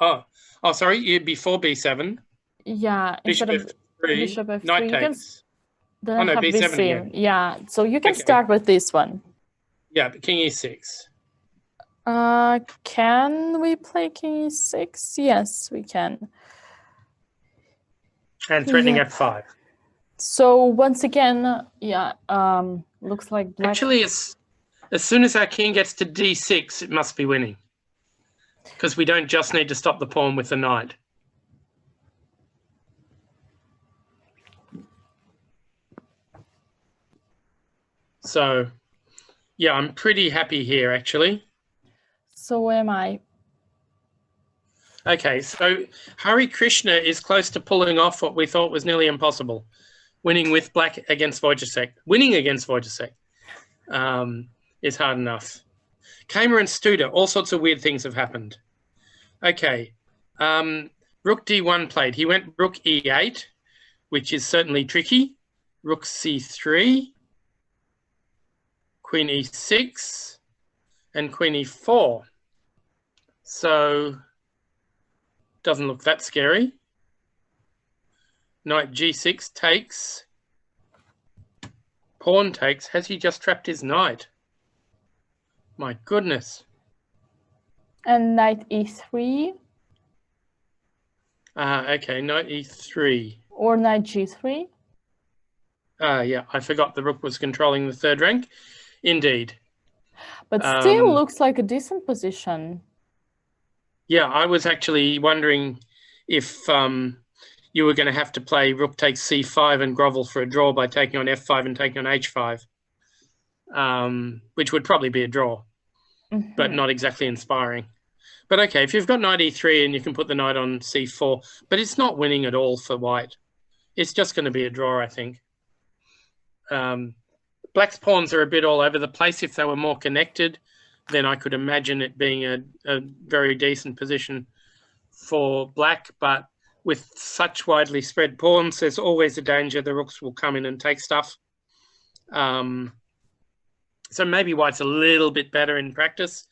Oh, sorry, before b7. Yeah, bishop instead f3, of bishop f3, knight takes. Then no, have b7 again. Yeah, so you can start with this one. Yeah, king e6. Can we play king e6? Yes, we can. And threatening f5. So once again, yeah, looks like black. Actually, as soon as our king gets to d6, it must be winning, because we don't just need to stop the pawn with the knight. So, yeah, I'm pretty happy here, actually. So am I. Okay, so Hari Krishna is close to pulling off what we thought was nearly impossible, winning with black against Wojciech. Winning against Wojciech is hard enough. Kamer and Studer, all sorts of weird things have happened. Okay, rook d1 played. He went rook e8, which is certainly tricky. Rook c3, queen e6, and queen e4. So, doesn't look that scary. Knight g6 takes. Pawn takes. Has he just trapped his knight? My goodness. And knight e3. Okay, knight e3. Or knight g3. Yeah, I forgot the rook was controlling the third rank. Indeed. But still looks like a decent position. Yeah, I was actually wondering if you were going to have to play rook takes c5 and grovel for a draw by taking on f5 and taking on h5, which would probably be a draw, but not exactly inspiring. But okay, if you've got knight e3 and you can put the knight on c4, but it's not winning at all for white. It's just going to be a draw, I think. Black's pawns are a bit all over the place. If they were more connected, then I could imagine it being a very decent position for black. But with such widely spread pawns, there's always a danger the rooks will come in and take stuff. So maybe white's a little bit better in practice,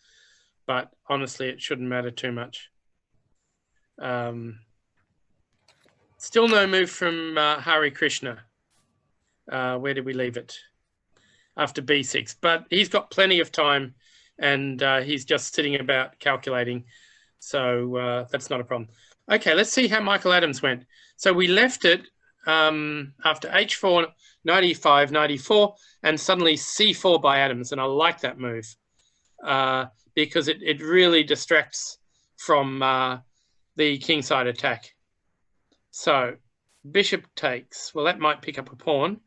but honestly, it shouldn't matter too much. Still no move from Hari Krishna. Where did we leave it? After b6, but he's got plenty of time and he's just sitting about calculating. So that's not a problem. Okay, let's see how Michael Adams went. So we left it after h4, knight e5, knight e4, and suddenly c4 by Adams. And I like that move because it really distracts from the kingside attack. So bishop takes. Well, that might pick up a pawn.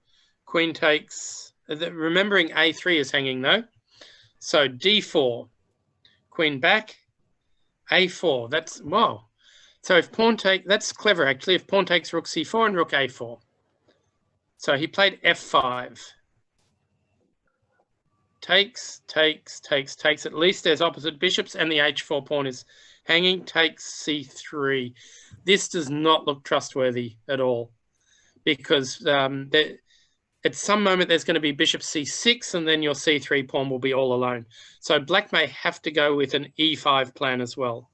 Queen takes. Remembering a3 is hanging though. So d4, queen back, a4. That's, wow. So if pawn take, that's clever actually. If pawn takes, rook c4 and rook a4. So he played f5. Takes, takes, takes, takes. At least there's opposite bishops and the h4 pawn is hanging. Takes c3. This does not look trustworthy at all because at some moment there's going to be bishop c6 and then your c3 pawn will be all alone. So black may have to go with an e5 plan as well.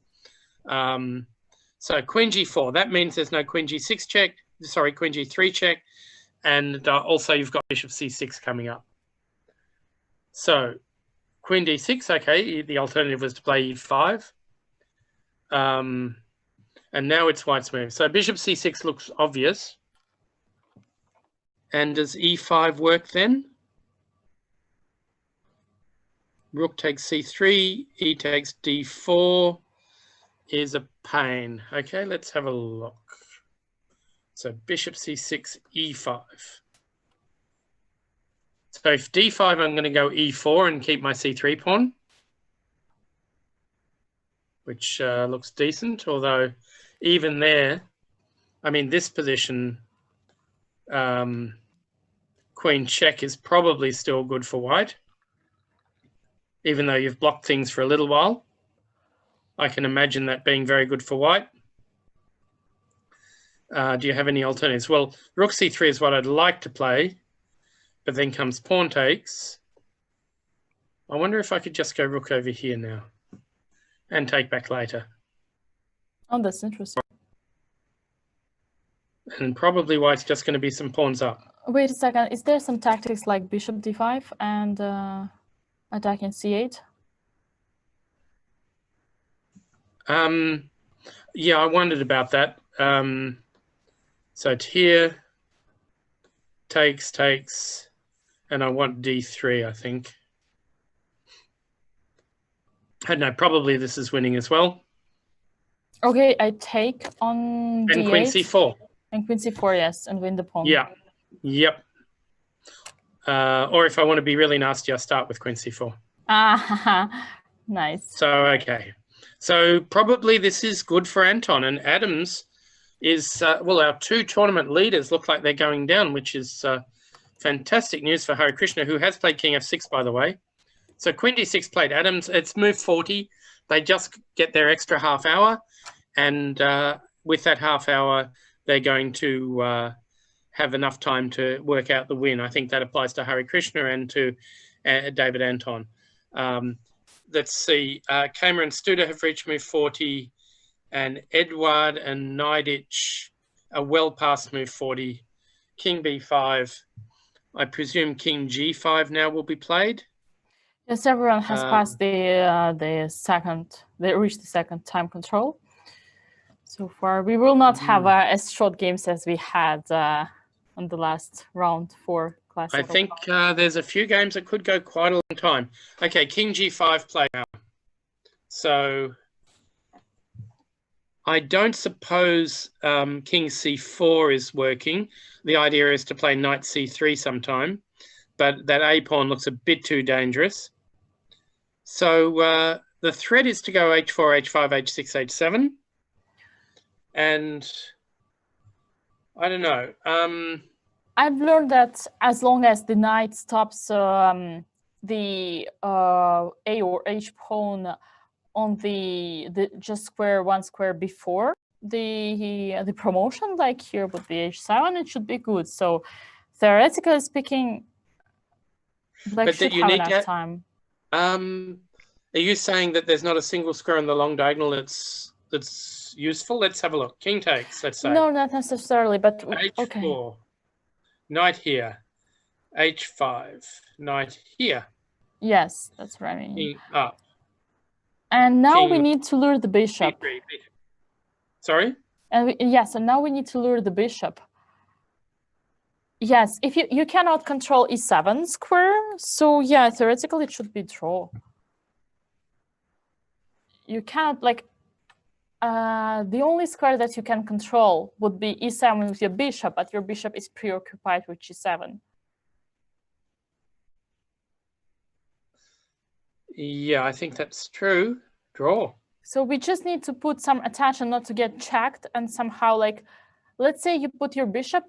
So queen g4, that means there's no queen g6 check, sorry, queen g3 check, and also you've got bishop c6 coming up. So queen d6, okay, the alternative was to play e5. And now it's white's move. So bishop c6 looks obvious. And does e5 work then? Rook takes c3, e takes d4 is a pain. Okay, let's have a look. So bishop c6, e5. So if d5, I'm going to go e4 and keep my c3 pawn, which looks decent, although even there, I mean, this position, queen check is probably still good for white, even though you've blocked things for a little while. I can imagine that being very good for white. Do you have any alternatives? Well, rook c3 is what I'd like to play, but then comes pawn takes. I wonder if I could just go rook over here now and take back later. Oh, that's interesting. And probably white's just going to be some pawns up. Wait a second. Is there some tactics like bishop d5 and attacking c8? Yeah, I wondered about that. So it's here, takes, takes, and I want d3, I think. I don't know, probably this is winning as well. Okay, I take on and d8. Queen c4. And queen c4, yes, and win the pawn. Yeah, yep. Or if I want to be really nasty, I'll start with queen c4. Ah, nice. So, okay. So probably this is good for Anton, and Adams is, well, our two tournament leaders look like they're going down, which is fantastic news for Hari Krishna, who has played king f6, by the way. So queen d6 played Adams. It's move 40. They just get their extra half hour, and with that half hour, they're going to have enough time to work out the win. I think that applies to Hari Krishna and to David Anton. Let's see, Kamer and Studer have reached move 40, and Edward and Nidich are well past move 40. King b5. I presume king g5 now will be played. Yes, everyone has passed the second. They reached the second time control. So far, we will not have as short games as we had on the last round for classical. I think there's a few games that could go quite a long time. Okay, king g5 play now. So I don't suppose king c4 is working. The idea is to play knight c3 sometime, but that a pawn looks a bit too dangerous. So the threat is to go h4, h5, h6, h7. And I don't know. I've learned that as long as the knight stops the a or h pawn on the just square one square before the promotion, like here with the h7, it should be good. So theoretically speaking, black should have enough time. Are you saying that there's not a single square on the long diagonal that's useful? Let's have a look. King takes, let's say. No, not necessarily, but h4, okay. Knight here, h5, knight here. Yes, that's what I mean. King up. And now we need to lure the bishop. B3. Sorry? And yes, and now we need to lure the bishop. Yes, if you cannot control e7 square, so yeah, theoretically it should be draw. You cannot, like, the only square that you can control would be e7 with your bishop, but your bishop is preoccupied with g7. Yeah, I think that's true. Draw. So we just need to put some attention not to get checked, and somehow, like, let's say you put your bishop.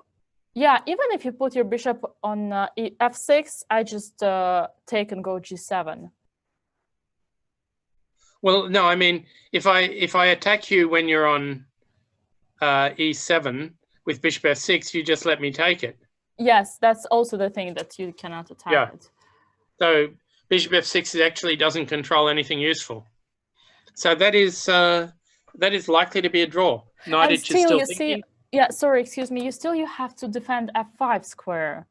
Yeah, even if you put your bishop on f6, I just take and go g7. Well, no, I mean, if I attack you when you're on e7 with bishop f6, you just let me take it. Yes, that's also the thing, that you cannot attack it. So bishop f6 actually doesn't control anything useful. So that is likely to be a draw. Knight h is still thinking. Yeah, sorry, excuse me. You have to defend f5 square.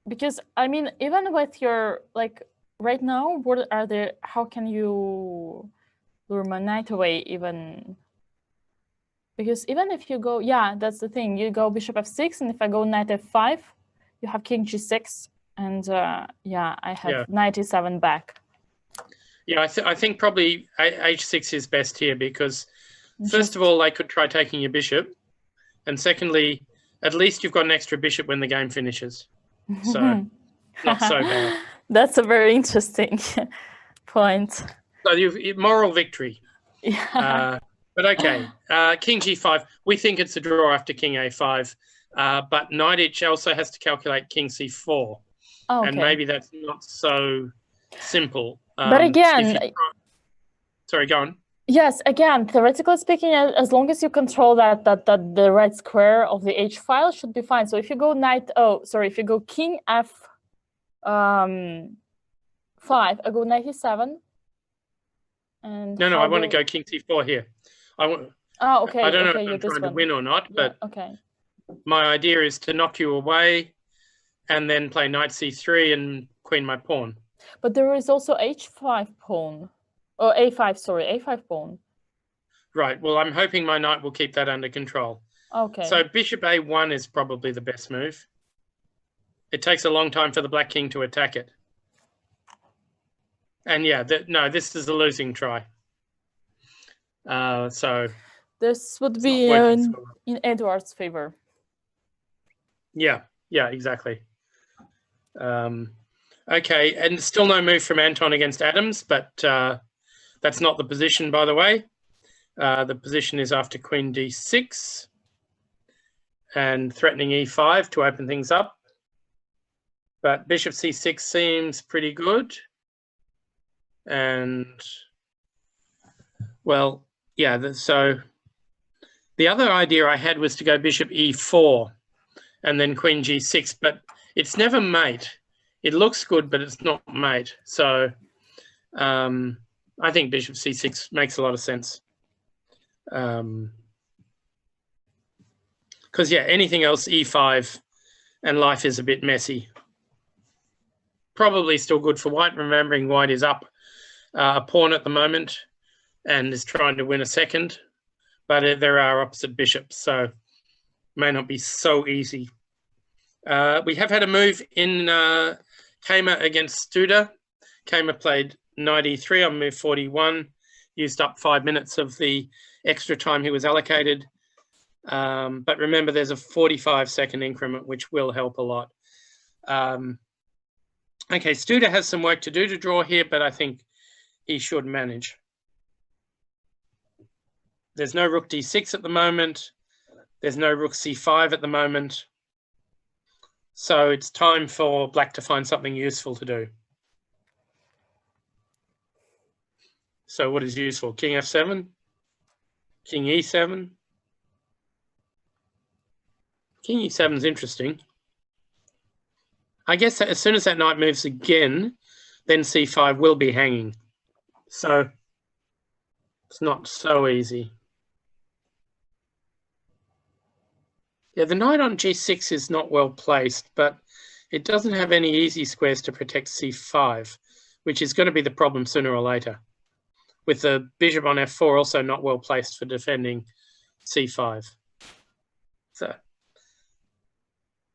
Because I mean, even with your, like, right now, what are there? How can you lure my knight away? Even because even if you go, yeah, that's the thing. You go bishop f6, and if I go knight f5, you have king g6, and yeah, I have knight e7 back. Yeah, I think probably h6 is best here, because first of all, they could try taking your bishop, and secondly, at least you've got an extra bishop when the game finishes. So not so bad. That's a very interesting point. So you've moral victory. Yeah. But okay, king g5. We think it's a draw after king a5, but knight h also has to calculate king c4, and maybe that's not so simple. But again, sorry, go on. Yes, again, theoretically speaking, as long as you control that the right square of the h file should be fine. So if you go if you go king f 5, I go knight e7. And no, I want to go king c4 here. I want. Oh, okay. I don't know if I'm trying to win or not, but my idea is to knock you away, and then play knight c3 and queen my pawn. But there is also h5 pawn. Or a5, sorry, a5 pawn. Right. Well, I'm hoping my knight will keep that under control. Okay. So bishop a1 is probably the best move. It takes a long time for the black king to attack it. And yeah, no, this is a losing try. So this would be in Edward's favor. Yeah, exactly. Okay, and still no move from Anton against Adams, but that's not the position, by the way. The position is after queen d6 and threatening e5 to open things up. But bishop c6 seems pretty good. And, well, yeah, so the other idea I had was to go bishop e4 and then queen g6, but it's never mate. It looks good, but it's not mate. So I think bishop c6 makes a lot of sense. Because, yeah, anything else, e5, and life is a bit messy. Probably still good for white, remembering white is up a pawn at the moment and is trying to win a second. But there are opposite bishops, so may not be so easy. We have had a move in Kama against Studer. Kama played knight e3 on move 41, used up 5 minutes of the extra time he was allocated. But remember, there's a 45-second increment, which will help a lot. Okay, Studer has some work to do to draw here, but I think he should manage. There's no rook d6 at the moment. There's no rook c5 at the moment. So it's time for black to find something useful to do. So what is useful? King f7, king e7. King e7 is interesting. I guess that as soon as that knight moves again, then c5 will be hanging. So it's not so easy. Yeah, the knight on g6 is not well placed, but it doesn't have any easy squares to protect c5, which is going to be the problem sooner or later, with the bishop on f4 also not well placed for defending c5. So,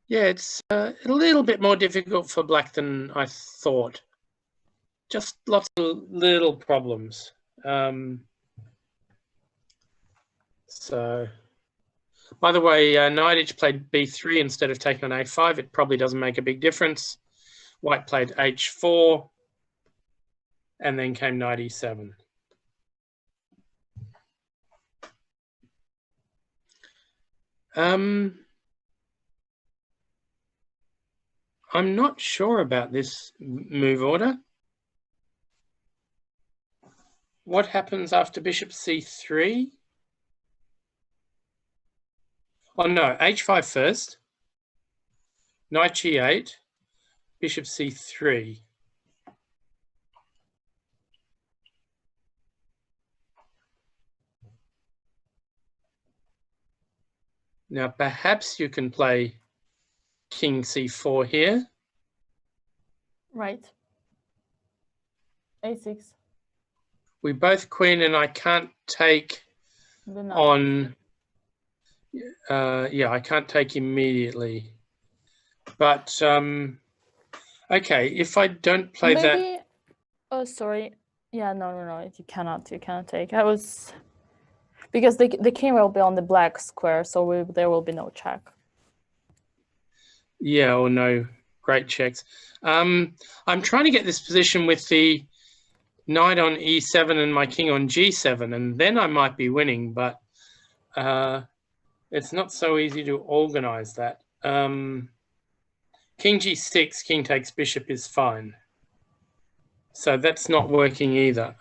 yeah, it's a little bit more difficult for black than I thought. Just lots of little problems. So, by the way, knight played b3 instead of taking on a5. It probably doesn't make a big difference. White played h4, and then came knight e7. I'm not sure about this move order. What happens after bishop c3? Oh no, h5 first. Knight g8, bishop c3. Now perhaps you can play king c4 here. Right. a6. We both queen, and I can't take on. Yeah, I can't take immediately. But okay, if I don't play that. Oh, sorry. Yeah, no. You cannot take. I was because the king will be on the black square, so there will be no check. Yeah, or no great checks. I'm trying to get this position with the knight on e7 and my king on g7, and then I might be winning, but it's not so easy to organize that. King g6, king takes bishop is fine. So that's not working either.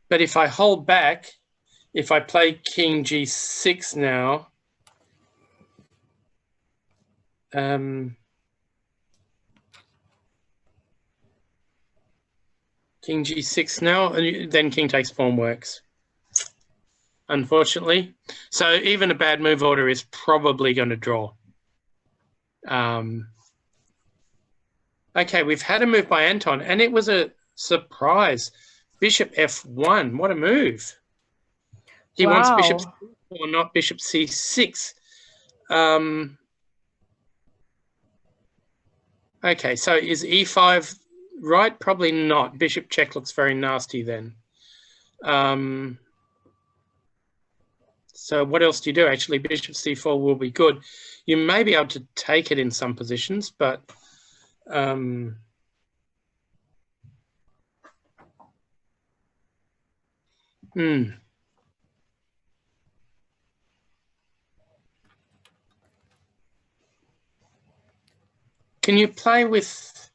But if I hold back, if I play king g6 now, king g6 now, then king takes pawn works, unfortunately. So even a bad move order is probably going to draw. Okay, we've had a move by Anton, and it was a surprise. Bishop f1, what a move. He wants bishop c4, not bishop c6. Okay, so is e5 right? Probably not. Bishop check looks very nasty then. So what else do you do? Actually, bishop c4 will be good. You may be able to take it in some positions, but Can you play with...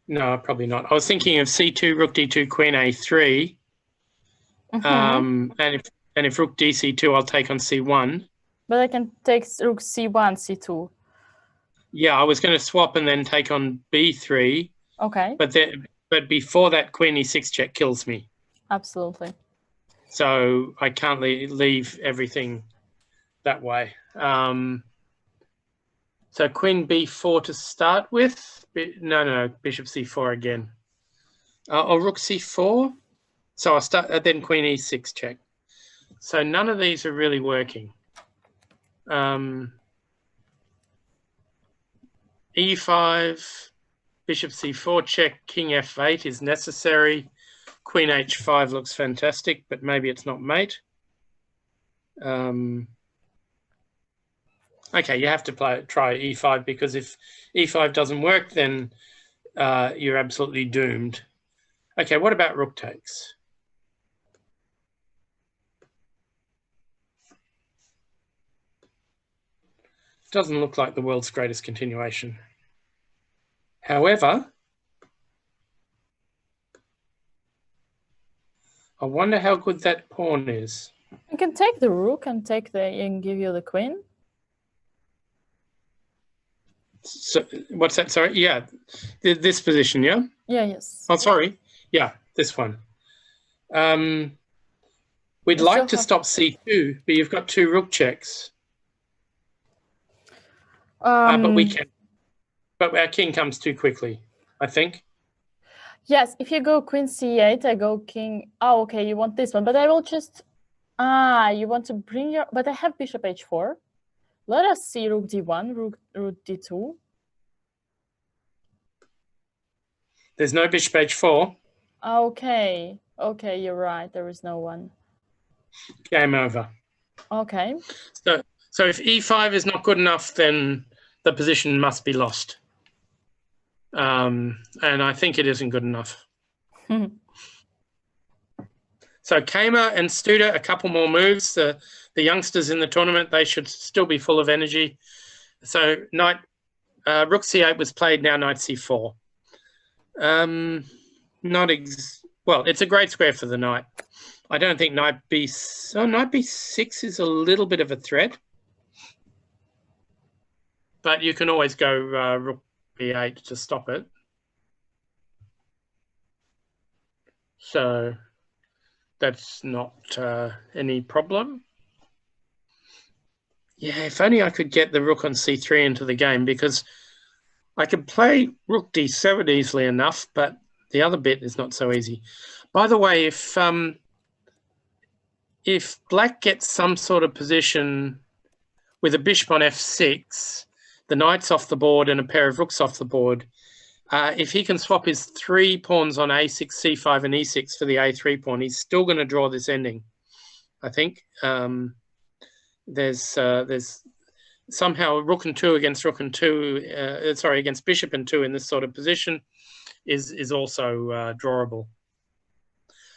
No, probably not. I was thinking of c2, rook d2, queen a3. And if rook dc2, I'll take on c1. But I can take rook c1, c2. Yeah, I was going to swap and then take on b3. Okay. But before that, queen e6 check kills me. Absolutely. So I can't leave everything that way. So queen b4 to start with. No, bishop c4 again. Or rook c4. So I'll start, then queen e6 check. So none of these are really working. E5, bishop c4 check, king f8 is necessary. Queen h5 looks fantastic, but maybe it's not mate. Okay, you have to try e5, because if e5 doesn't work, then you're absolutely doomed. Okay, what about rook takes? Doesn't look like the world's greatest continuation. However, I wonder how good that pawn is. You can take the rook and give you the queen. So what's that? Sorry, yeah, this position, yeah. Yeah. Yes. Oh, sorry. Yeah, this one. We'd like to stop c2, but you've got two rook checks. But we can. But our king comes too quickly, I think. Yes, if you go queen c8, I go king. Oh, okay, you want this one, but I will just. You want to bring your. But I have bishop h4. Let us see rook d1, rook d2. There's no bishop h4. Okay, you're right. There is no one. Game over. Okay. So if e5 is not good enough, then the position must be lost. And I think it isn't good enough. So Kamer and Studer, a couple more moves. The youngsters in the tournament, they should still be full of energy. So rook c8 was played, now knight c4. Well, it's a great square for the knight. I don't think knight b6 is a little bit of a threat. But you can always go rook b8 to stop it. So that's not any problem. Yeah, if only I could get the rook on c3 into the game, because I could play rook d7 easily enough, but the other bit is not so easy. By the way, if black gets some sort of position with a bishop on f6, the knight's off the board and a pair of rooks off the board, if he can swap his 3 pawns on a6, c5 and e6 for the a3 pawn, he's still going to draw this ending, I think. There's somehow rook and 2 against rook and 2, against bishop and 2 in this sort of position is also drawable.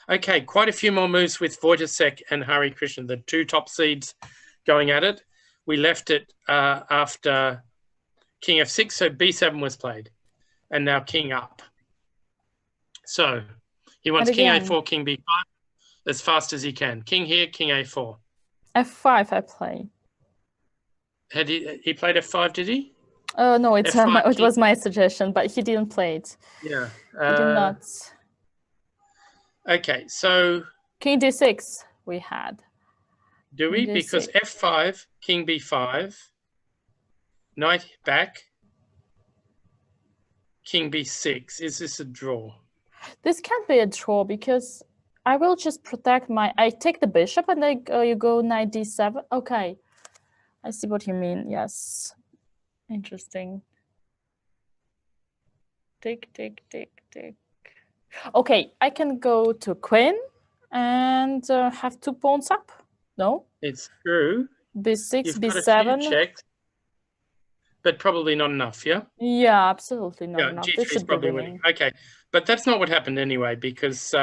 Okay, quite a few more moves with Wojciech and Hari Krishna, the 2 top seeds going at it. We left it after king f6, so b7 was played, and now king up. So he wants king a4, king b5 as fast as he can. King here, king a4. f5 I play. Had he played f5, did he? No, it was my suggestion, but he didn't play it. Yeah. He did not. Okay, so... King d6 we had. Do we? Because f5, king b5, knight back, king b6. Is this a draw? This can't be a draw, because I will just protect my... I take the bishop and then you go knight d7. Okay. I see what you mean. Yes. Interesting. Tick. Okay, I can go to queen and have 2 pawns up. No? It's true. b6, You've b7. Got a few checks, but probably not enough, yeah? Yeah, absolutely not enough. G3 This should be winning. Okay, but that's not what happened anyway, because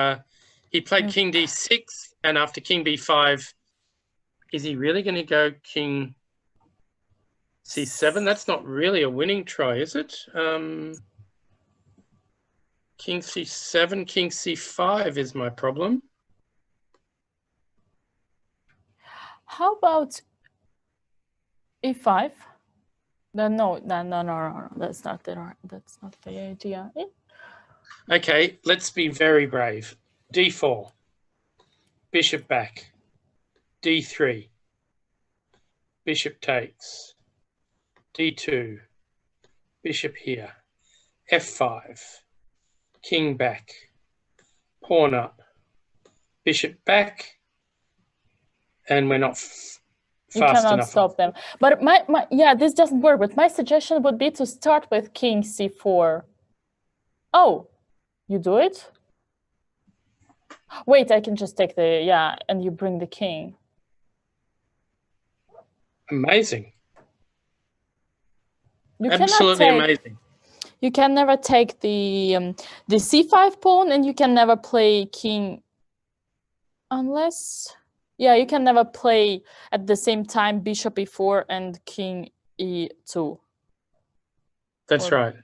he played king d6, and after king b5, is he really going to go king c7? That's not really a winning try, is it? King c7, king c5 is my problem. How about e5? No, that's not the idea. Okay, let's be very brave. d4, bishop back, d3, bishop takes, d2, bishop here, f5, king back, pawn up, bishop back, and we're not fast enough. You cannot stop them. But this doesn't work. But my suggestion would be to start with king c4. Oh, you do it? Wait, I can just take and you bring the king. Amazing. Absolutely amazing. You can never take the c5 pawn, and you can never play king unless... Yeah, you can never play at the same time bishop e4 and king e2. That's right.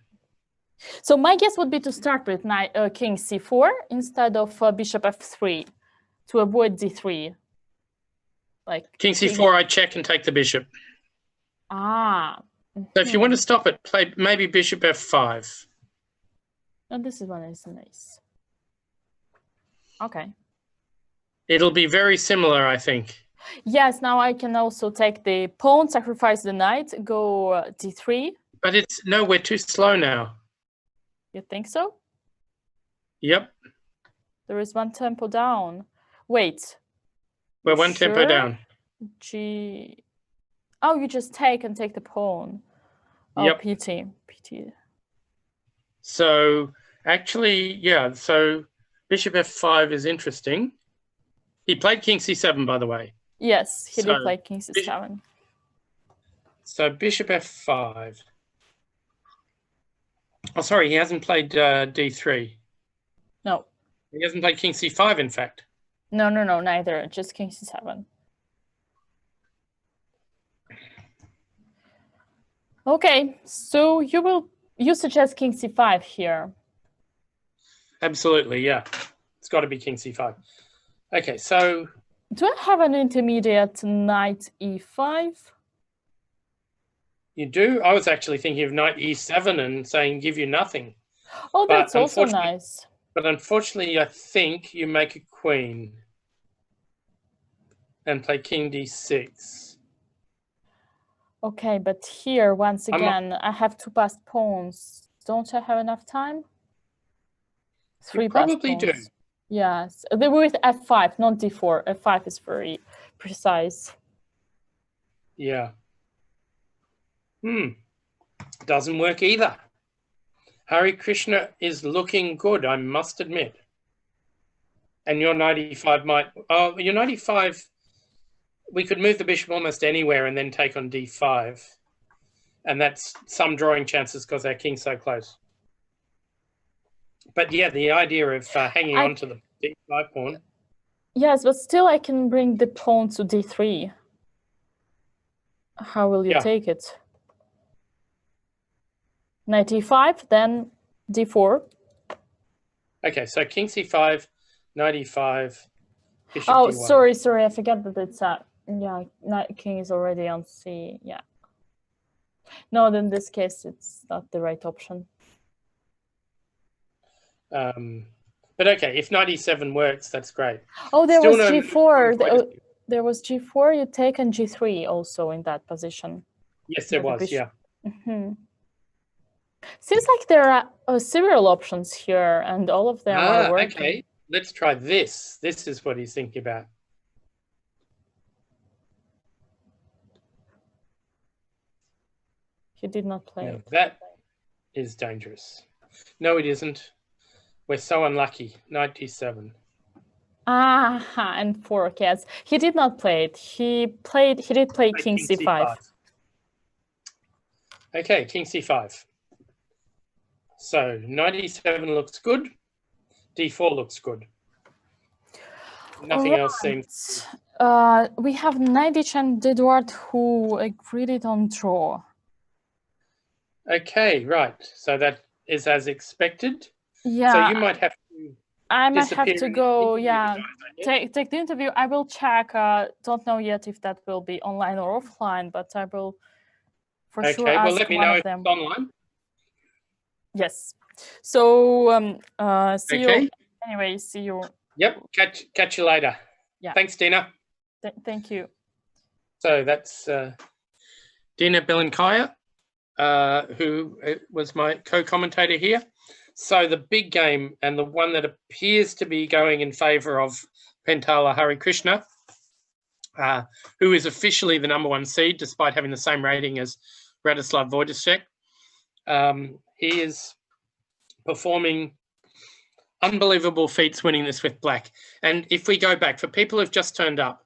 So my guess would be to start with king c4 instead of bishop f3 to avoid d3. Like king c4, I check and take the bishop. Ah. So if you want to stop it, play maybe bishop f5. Oh, this one is nice. Okay. It'll be very similar, I think. Yes, now I can also take the pawn, sacrifice the knight, go d3. But we're too slow now. You think so? Yep. There is 1 tempo down. Wait. We're 1 tempo down. Oh, you just take the pawn. Oh, yep. PT. So actually, yeah, so bishop f5 is interesting. He played king c7, by the way. Yes, he did So, play king c7. So bishop f5. Oh, sorry, he hasn't played d3. No. He hasn't played king c5, in fact. No, neither. Just king c7. Okay, so you suggest king c5 here. Absolutely, yeah. It's got to be king c5. Okay, so... Do I have an intermediate knight e5? You do? I was actually thinking of knight e7 and saying give you nothing. Oh, that's also nice. But unfortunately, I think you make a queen and play king d6. Okay, but here, once again, I have 2 passed pawns. Don't I have enough time? 3 passed pawns. Probably do. Yes, they were with f5, not d4. f5 is very precise. Yeah. Doesn't work either. Hari Krishna is looking good, I must admit. And your knight e5 might... Oh, your knight e5... We could move the bishop almost anywhere and then take on d5. And that's some drawing chances because our king's so close. But yeah, the idea of hanging on to the d5 pawn... Yes, but still I can bring the pawn to d3. How will you take it? Knight e5, then d4. Okay, so king c5, knight e5, bishop oh, d1. sorry, I forget that it's knight king is already on c. Yeah. No, then in this case it's not the right option. But okay, if knight e7 works, that's great. Oh, there was g4. There was g4. You take and g3 also in that position. Yes, there was. Yeah. Seems like there are several options here, and all of them are working. Okay, let's try this. This is what he's thinking about. He did not play it. That is dangerous. No, it isn't. We're so unlucky. Knight d7. And 4. Yes, he did not play it. He did play king c5. Okay, king c5. So knight e7 looks good. d4 looks good. Nothing else seems. We have Nidich and Eduard who agreed on draw. Okay, right. So that is as expected. Yeah. So you might have to. I might have to go. Yeah. Take the interview. I will check. Don't know yet if that will be online or offline, but I will for sure ask well, let me one know of if them. it's online. Yes. So see you. Anyway, see you. Yep. Catch you later. Yeah. Thanks, Dina. Thank you. So that's Dina Belenkaya, who was my co-commentator here. So the big game and the one that appears to be going in favor of Pentala Hari Krishna, who is officially the #1 seed despite having the same rating as Radoslav Wojtaszek. He is performing unbelievable feats winning this with black. And if we go back, for people who've just turned up,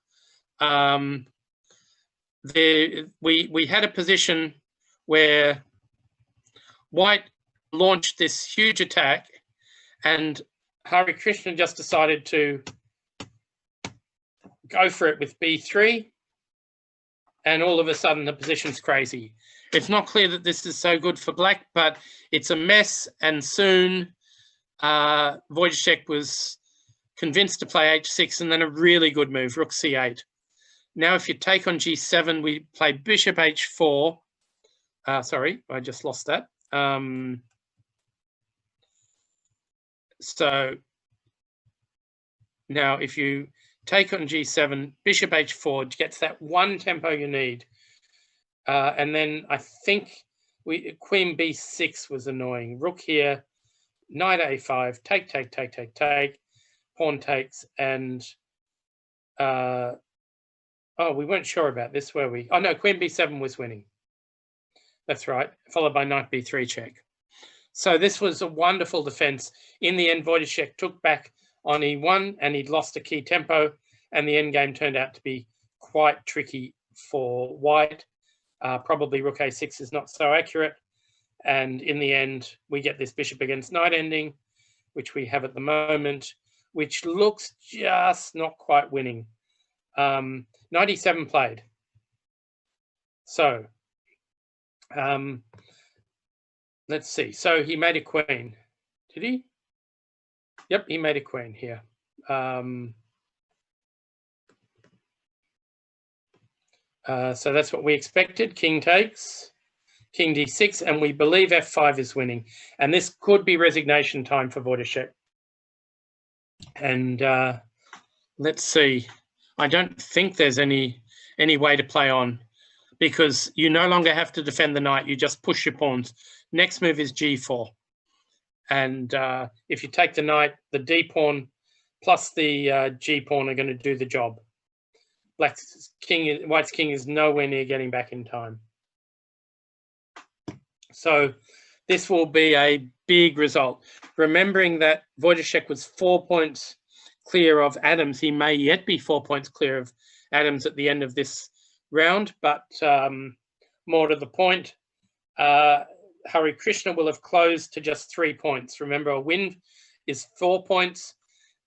we had a position where white launched this huge attack and Hari Krishna just decided to go for it with b3, and all of a sudden the position's crazy. It's not clear that this is so good for black, but it's a mess, and soon Wojtaszek was convinced to play h6 and then a really good move, rook c8. Now if you take on g7, we play bishop h4. Sorry, I just lost that. So now if you take on g7, bishop h4 gets that one tempo you need. And then I think queen b6 was annoying. Rook here, knight a5, take, pawn takes, and we weren't sure about this, were we? Oh no, queen b7 was winning. That's right, followed by knight b3 check. So this was a wonderful defense. In the end, Wojtaszek took back on e1 and he'd lost a key tempo, and the endgame turned out to be quite tricky for white. Probably rook a6 is not so accurate, and in the end we get this bishop against knight ending, which we have at the moment, which looks just not quite winning. 97 played. So let's see. So he made a queen. Did he? Yep, he made a queen here. So that's what we expected. King takes, king d6, and we believe f5 is winning. And this could be resignation time for Wojciech. And let's see. I don't think there's any way to play on, because you no longer have to defend the knight. You just push your pawns. Next move is g4. And if you take the knight, the d pawn plus the g pawn are going to do the job. White's king is nowhere near getting back in time. So this will be a big result. Remembering that Wojciech was 4 points clear of Adams, he may yet be 4 points clear of Adams at the end of this round, but more to the point, Hari Krishna will have closed to just 3 points. Remember, a win is 4 points,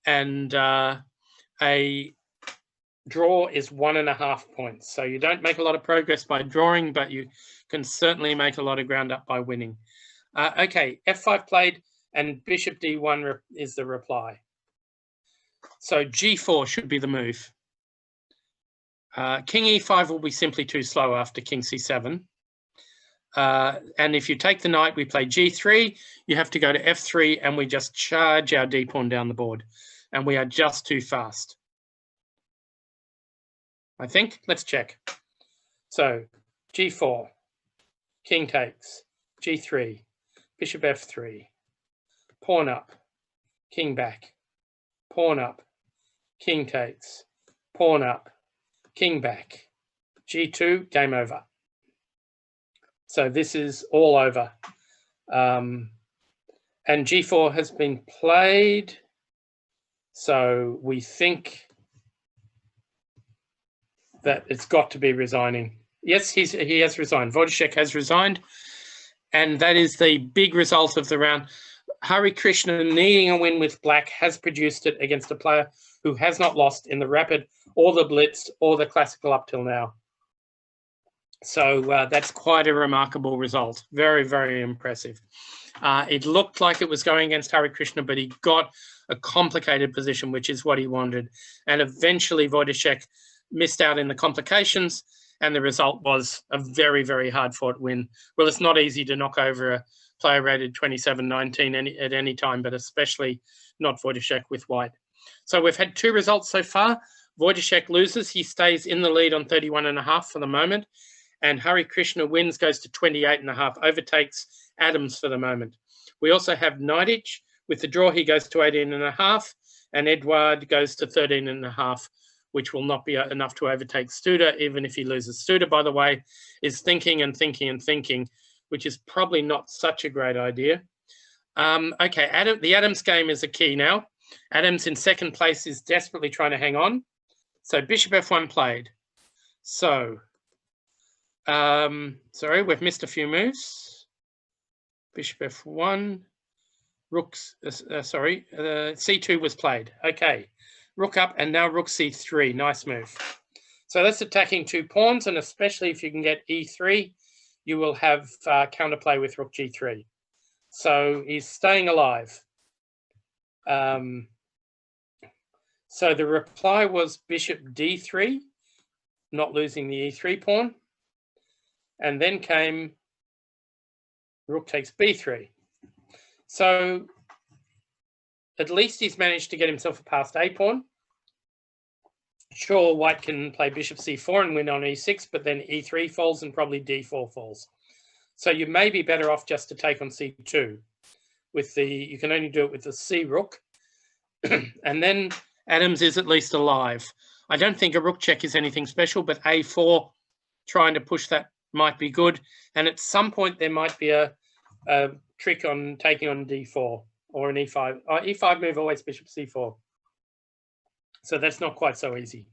and a draw is 1.5 points. So you don't make a lot of progress by drawing, but you can certainly make a lot of ground up by winning. Okay, f5 played, and bishop d1 is the reply. So g4 should be the move. King e5 will be simply too slow after king c7. And if you take the knight, we play g3. You have to go to f3, and we just charge our d pawn down the board. And we are just too fast, I think. Let's check. So g4, king takes, g3, bishop f3, pawn up, king back, pawn up, king takes, pawn up, king back, g2, game over. So this is all over. And g4 has been played. So we think that it's got to be resigning. Yes, he has resigned. Wojciech has resigned. And that is the big result of the round. Hari Krishna, needing a win with black, has produced it against a player who has not lost in the rapid or the blitz or the classical up till now. So that's quite a remarkable result. Very, very impressive. It looked like it was going against Hari Krishna, but he got a complicated position, which is what he wanted. And eventually Wojciech missed out in the complications, and the result was a very, very hard-fought win. Well, it's not easy to knock over a player rated 27-19 at any time, but especially not Wojciech with white. So we've had 2 results so far. Wojciech loses. He stays in the lead on 31.5 for the moment. And Hari Krishna wins, goes to 28.5, overtakes Adams for the moment. We also have Knightage. With the draw, he goes to 18.5, and Edward goes to 13.5, which will not be enough to overtake Studer, even if he loses. Studer, by the way, is thinking and thinking and thinking, which is probably not such a great idea. Okay, the Adams game is a key now. Adams in second place is desperately trying to hang on. So bishop f1 played. So, sorry, we've missed a few moves. Bishop f1, rooks, c2 was played. Okay, rook up, and now rook c3, nice move. So that's attacking 2 pawns, and especially if you can get e3, you will have counterplay with rook g3. So he's staying alive. So the reply was bishop d3, not losing the e3 pawn. And then came rook takes b3. So at least he's managed to get himself a passed a pawn. Sure, white can play bishop c4 and win on e6, but then e3 falls and probably d4 falls. So you may be better off just to take on c2. You can only do it with the c rook. And then Adams is at least alive. I don't think a rook check is anything special, but a4, trying to push that might be good. And at some point there might be a trick on taking on d4 or an e5. E5 move always bishop c4. So that's not quite so easy.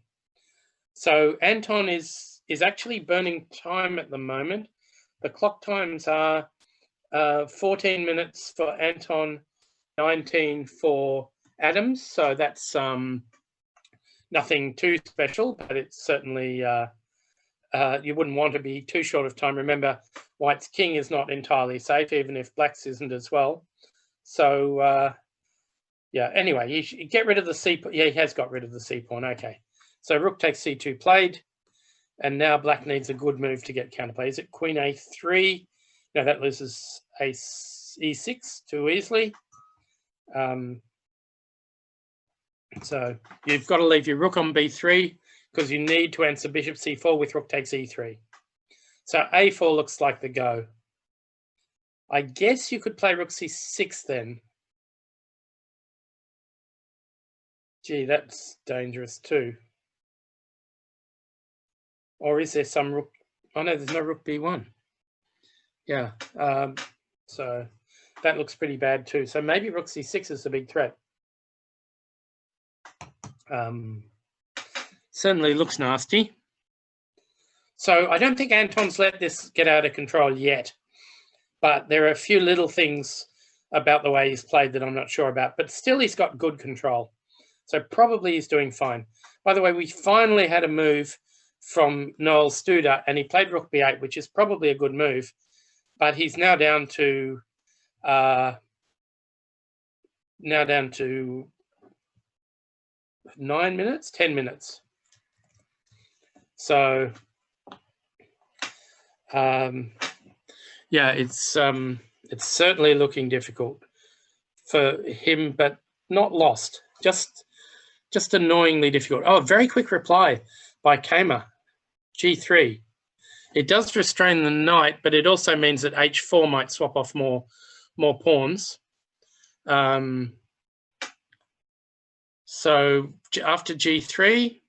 So Anton is actually burning time at the moment. The clock times are 14 minutes for Anton, 19 for Adams. So that's nothing too special, but it's certainly, you wouldn't want to be too short of time. Remember, White's king is not entirely safe, even if Black's isn't as well. So, yeah, anyway, you get rid of the C pawn. Yeah, he has got rid of the C pawn. Okay. So rook takes C2 played. And now Black needs a good move to get counterplay. Is it Queen A3? No, that loses E6 too easily. So you've got to leave your rook on B3 because you need to answer bishop C4 with rook takes E3. So A4 looks like the go. I guess you could play rook C6 then. Gee, that's dangerous too. Or is there some rook? Oh no, there's no rook B1. Yeah, so that looks pretty bad too. So maybe rook C6 is a big threat. Certainly looks nasty. So I don't think Anton's let this get out of control yet, but there are a few little things about the way he's played that I'm not sure about, but still he's got good control. So probably he's doing fine. By the way, we finally had a move from Noel Studer and he played rook B8, which is probably a good move, but he's now down to 9 minutes, 10 minutes. So, yeah, it's certainly looking difficult for him, but not lost. Just annoyingly difficult. Oh, very quick reply by Kamer, G3. It does restrain the knight, but it also means that H4 might swap off more pawns. So after G3,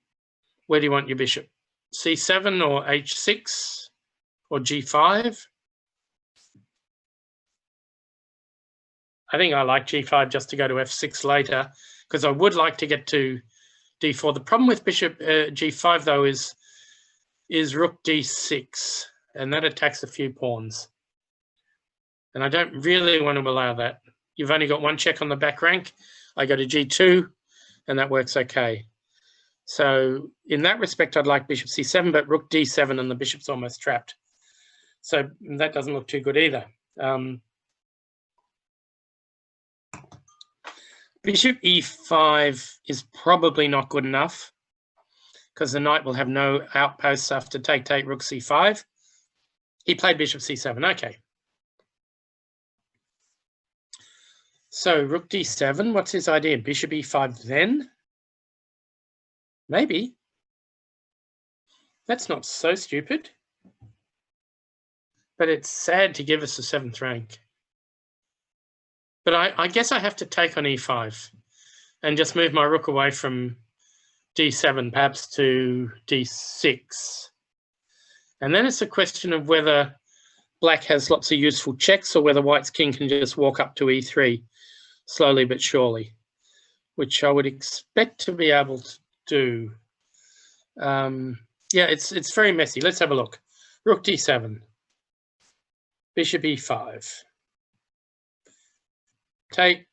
where do you want your bishop? C7 or H6 or G5? I think I like G5 just to go to F6 later because I would like to get to D4. The problem with bishop G5 though is rook D6, and that attacks a few pawns. And I don't really want to allow that. You've only got one check on the back rank. I go to G2, and that works okay. So in that respect, I'd like bishop C7, but rook D7 and the bishop's almost trapped. So that doesn't look too good either. Bishop E5 is probably not good enough because the knight will have no outposts after take rook C5. He played bishop C7, okay. So rook D7, what's his idea? Bishop E5 then? Maybe. That's not so stupid. But it's sad to give us a 7th rank. But I guess I have to take on E5 and just move my rook away from D7, perhaps to D6. And then it's a question of whether Black has lots of useful checks or whether White's king can just walk up to E3 slowly but surely, which I would expect to be able to do. Yeah, it's very messy. Let's have a look. Rook D7, bishop E5, take,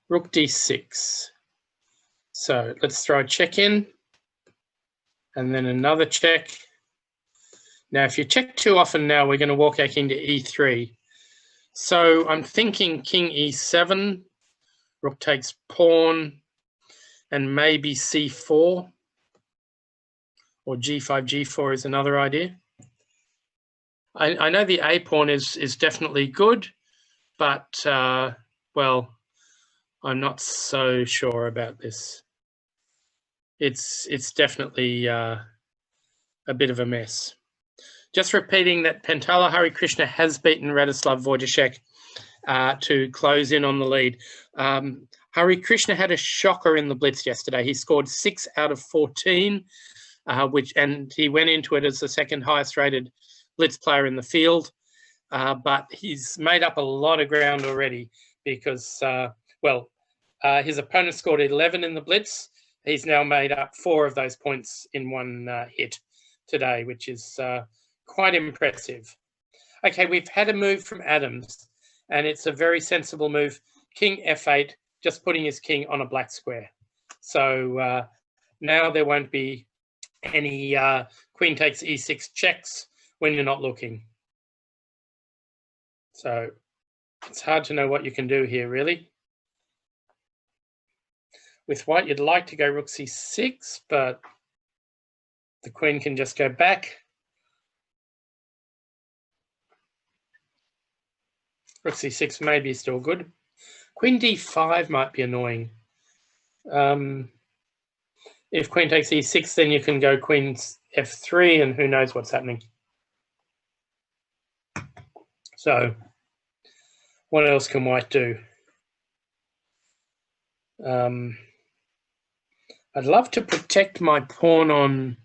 rook D6. So let's throw a check in and then another check. Now, if you check too often now, we're going to walk our king to E3. So I'm thinking king E7, rook takes pawn, and maybe C4 or G5, G4 is another idea. I know the A pawn is definitely good, but, well, I'm not so sure about this. It's definitely a bit of a mess. Just repeating that Pentala Harikrishna has beaten Radoslav Wojciech to close in on the lead. Harikrishna had a shocker in the Blitz yesterday. He scored 6 out of 14, and he went into it as the second highest rated Blitz player in the field. But he's made up a lot of ground already because, well, His opponent scored 11 in the blitz. He's now made up 4 of those points in one hit today, which is quite impressive. Okay, we've had a move from Adams, and it's a very sensible move. King f8, just putting his king on a black square. So now there won't be any queen takes e6 checks when you're not looking. So it's hard to know what you can do here, really. With white, you'd like to go rook c6, but the queen can just go back. Rook c6 may be still good. Queen d5 might be annoying. If queen takes e6, then you can go queen f3, and who knows what's happening. So what else can white do? I'd love to protect my pawn on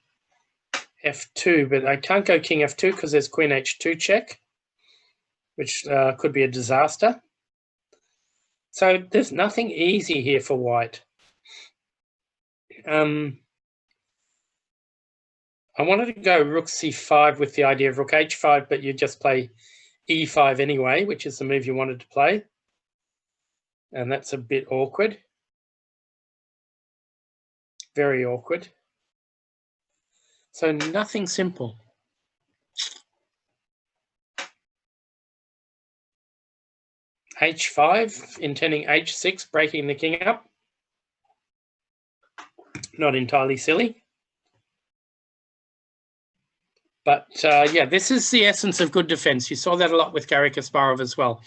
f2, but I can't go king f2 because there's queen h2 check, which could be a disaster. So there's nothing easy here for white. I wanted to go rook c5 with the idea of rook h5, but you just play e5 anyway, which is the move you wanted to play. And that's a bit awkward. Very awkward. So nothing simple. h5, intending h6, breaking the king up. Not entirely silly. But yeah, this is the essence of good defense. You saw that a lot with Garry Kasparov as well.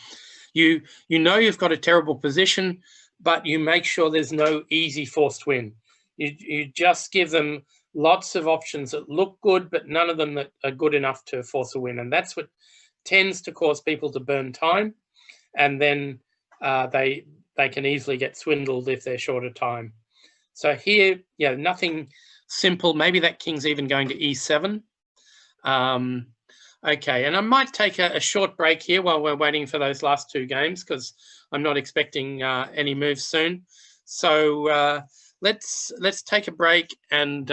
You know you've got a terrible position, but you make sure there's no easy forced win. You just give them lots of options that look good, but none of them that are good enough to force a win. And that's what tends to cause people to burn time. And then they can easily get swindled if they're short of time. So here, yeah, nothing simple. Maybe that king's even going to e7. Okay, and I might take a short break here while we're waiting for those last 2 games, because I'm not expecting any moves soon. So let's take a break and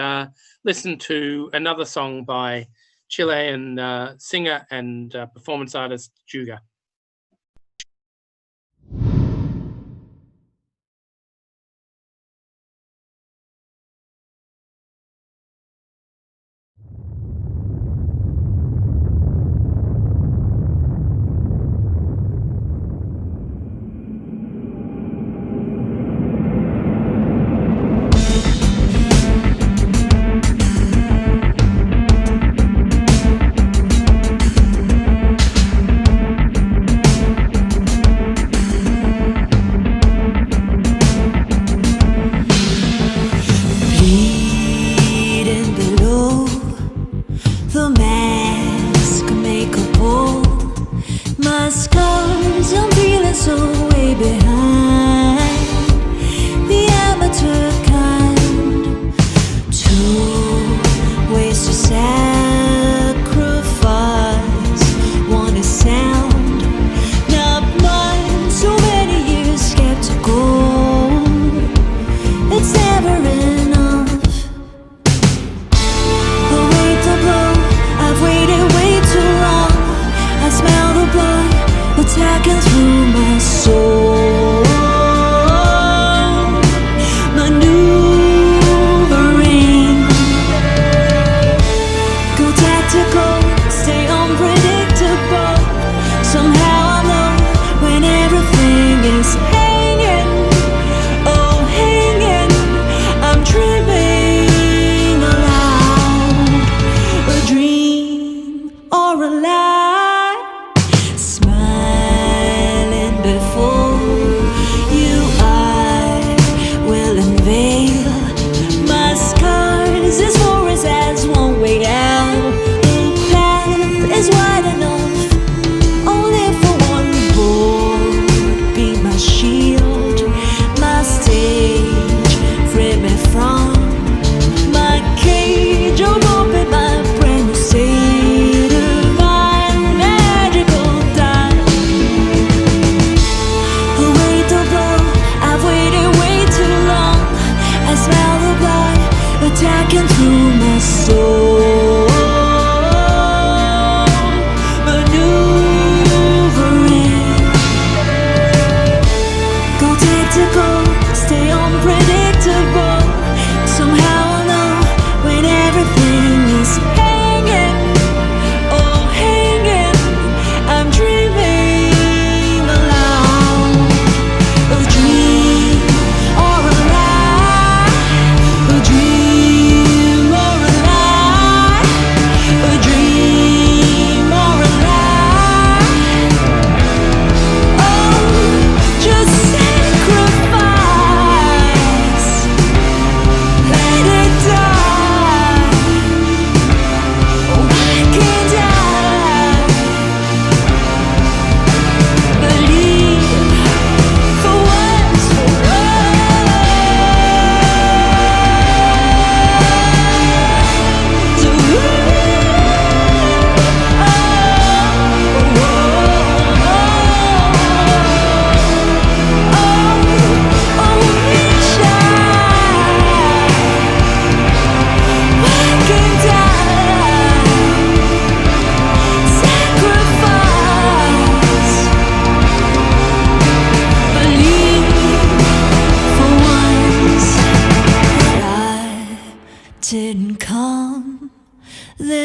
listen to another song by Chilean singer and performance artist Juga.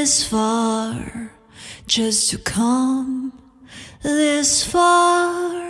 this far, just to come this far.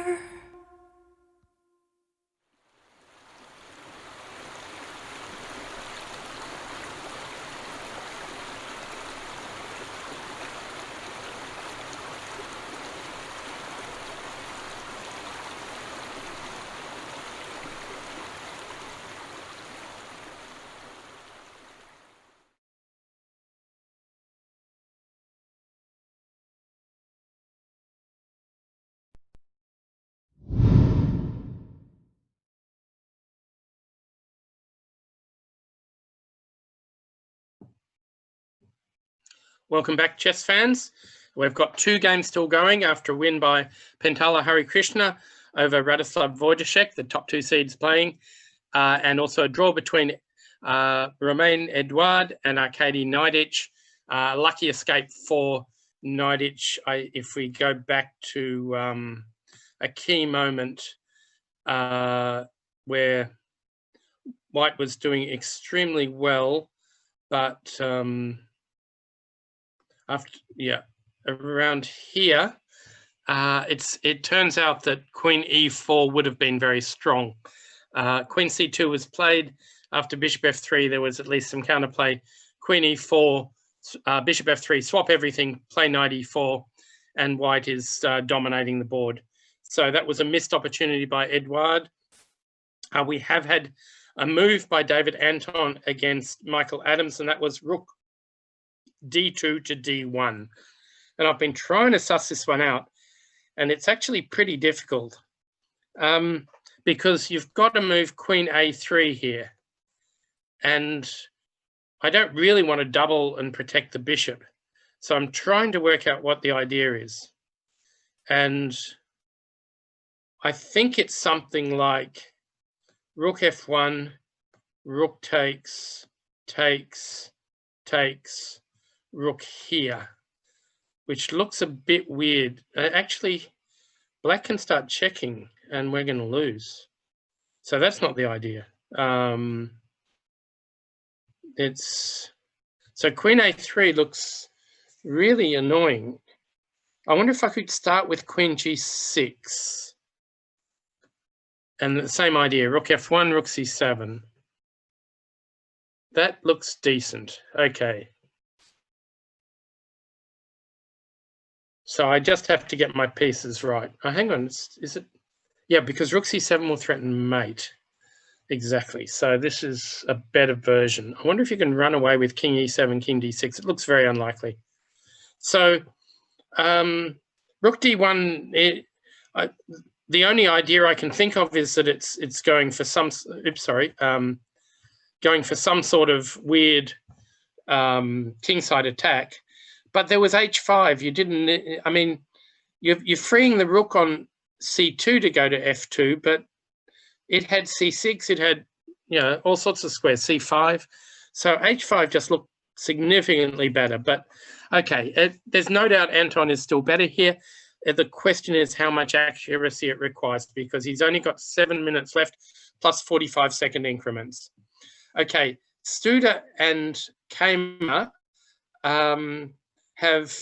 Welcome back, chess fans. We've got 2 games still going after a win by Pentala Harikrishna over Radoslav Wojciech, the top 2 seeds playing, and also a draw between Romain Edouard and Arkady Naiditsch. Lucky escape for Naiditsch. If we go back to a key moment where White was doing extremely well, but around here, it turns out that Queen E4 would have been very strong. Queen C2 was played after Bishop F3. There was at least some counterplay. Queen E4, Bishop F3, swap everything, play Knight E4, and White is dominating the board. So that was a missed opportunity by Edouard. We have had a move by David Anton against Michael Adams, and that was Rook D2 to D1. And I've been trying to suss this one out, and it's actually pretty difficult because you've got to move Queen A3 here. And I don't really want to double and protect the bishop. So I'm trying to work out what the idea is. And I think it's something like Rook F1, Rook takes, takes, takes, Rook here, which looks a bit weird. Actually, Black can start checking and we're going to lose. So that's not the idea. So Queen A3 looks really annoying. I wonder if I could start with Queen G6. And the same idea, Rook F1, Rook C7. That looks decent. Okay. So I just have to get my pieces right. Oh, hang on, is it? Yeah, because Rook C7 will threaten mate. Exactly. So this is a better version. I wonder if you can run away with King E7, King D6. It looks very unlikely. So Rook D1, the only idea I can think of is that it's going for some, going for some sort of weird kingside attack. But there was H5. You didn't, I mean, you're freeing the rook on C2 to go to F2, but it had C6, it had, all sorts of squares, C5. So H5 just looked significantly better. But okay, there's no doubt Anton is still better here. The question is how much accuracy it requires, because he's only got 7 minutes left plus 45-second increments. Okay, Studer and Kaymer have,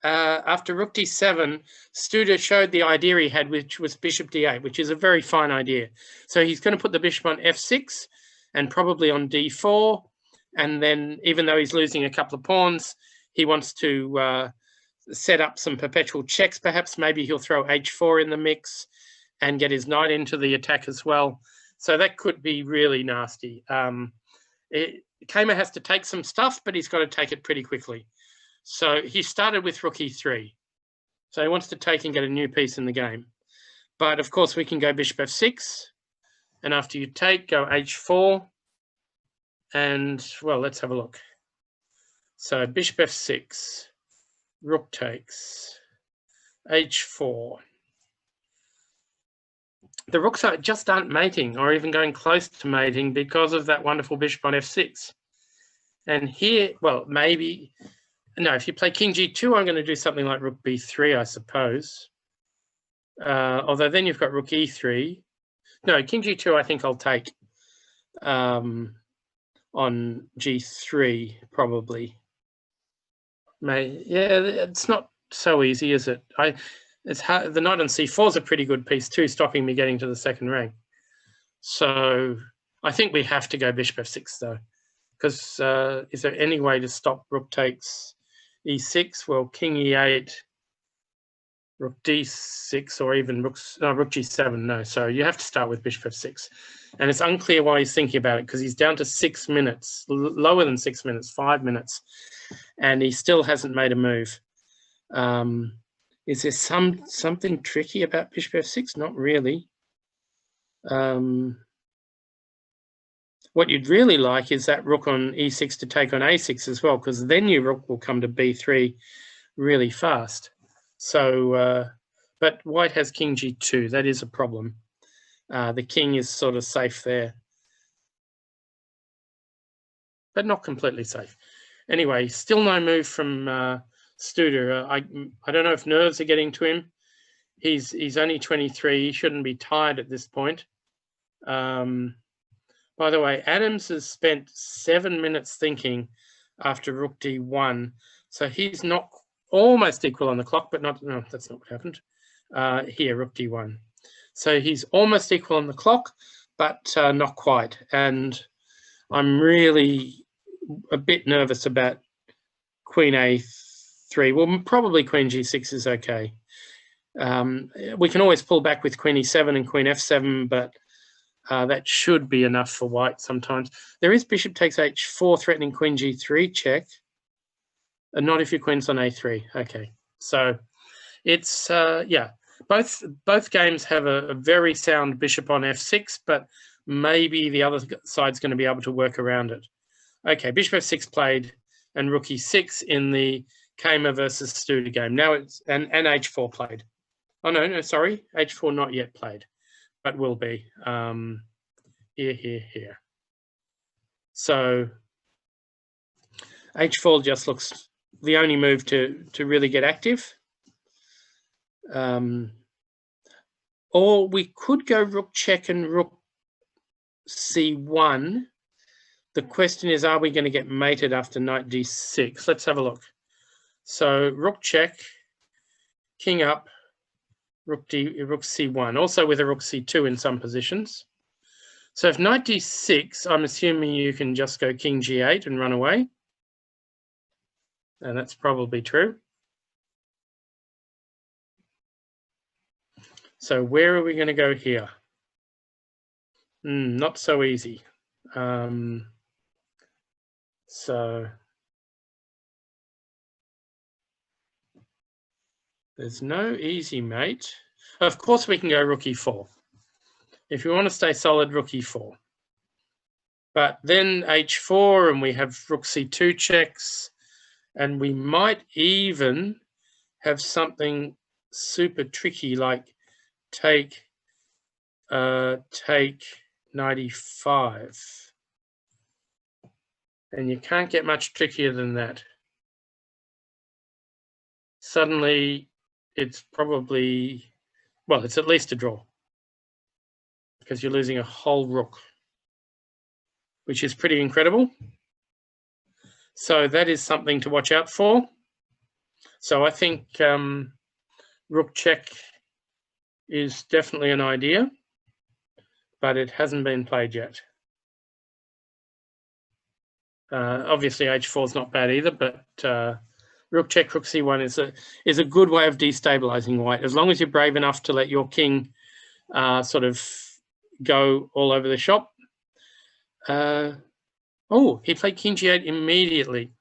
after Rook D7, Studer showed the idea he had, which was Bishop D8, which is a very fine idea. So he's going to put the bishop on F6 and probably on D4. And then even though he's losing a couple of pawns, he wants to set up some perpetual checks. Perhaps maybe he'll throw H4 in the mix and get his knight into the attack as well. So that could be really nasty. Kaymer has to take some stuff, but he's got to take it pretty quickly. So he started with Rook E3. So he wants to take and get a new piece in the game. But of course we can go Bishop F6. And after you take, go H4. And well, let's have a look. So Bishop F6, Rook takes, H4. The rooks just aren't mating or even going close to mating because of that wonderful bishop on F6. And here, well, maybe, no, if you play King G2, I'm going to do something like Rook B3, I suppose. Although then you've got Rook E3. No, King G2, I think I'll take on G3, probably. Yeah, it's not so easy, is it? It's hard. The knight on c4 is a pretty good piece too, stopping me getting to the second rank. So I think we have to go bishop f6 though, because is there any way to stop rook takes e6? Well, king e8, rook d6, or even rook g7. No, so you have to start with bishop f6, and it's unclear why he's thinking about it because he's down to 6 minutes, lower than 6 minutes, 5 minutes, and he still hasn't made a move. Is there something tricky about bishop f6? Not really. What you'd really like is that rook on e6 to take on a6 as well, because then your rook will come to b3 really fast. So, but white has king g2. That is a problem. The king is sort of safe there, but not completely safe. Anyway, still no move from Studer. I don't know if nerves are getting to him. He's only 23. He shouldn't be tired at this point. By the way, Adams has spent 7 minutes thinking after rook d1. So he's not almost equal on the clock, but not, no, that's not what happened. Here, rook d1. So he's almost equal on the clock, but not quite. And I'm really a bit nervous about queen a3. Well, probably queen g6 is okay. We can always pull back with queen e7 and queen f7, but that should be enough for white sometimes. There is bishop takes h4 threatening queen g3 check, and not if your queen's on a3. Okay, so it's yeah, both games have a very sound bishop on f6, but maybe the other side's going to be able to work around it. Okay, bishop f6 played and rook e6 in the Kamer versus Studer game. Now it's and h4 played. Oh no, sorry, h4 not yet played, but will be. Here. So h4 just looks the only move to really get active. Or we could go rook check and rook c1. The question is, are we going to get mated after knight d6? Let's have a look. So rook check, king up, rook c1, also with a rook c2 in some positions. So if knight d6, I'm assuming you can just go king g8 and run away. And that's probably true. So where are we going to go here? Not so easy. So there's no easy mate. Of course we can go rook e4. If you want to stay solid, rook e4. But then h4 and we have rook c2 checks, and we might even have something super tricky like take knight e5. And you can't get much trickier than that. Suddenly it's probably, well, it's at least a draw because you're losing a whole rook, which is pretty incredible. So that is something to watch out for. So I think rook check is definitely an idea, but it hasn't been played yet. Obviously h4 is not bad either, but rook check, rook c1 is a good way of destabilizing white, as long as you're brave enough to let your king sort of go all over the shop. Oh, he played king g8 immediately.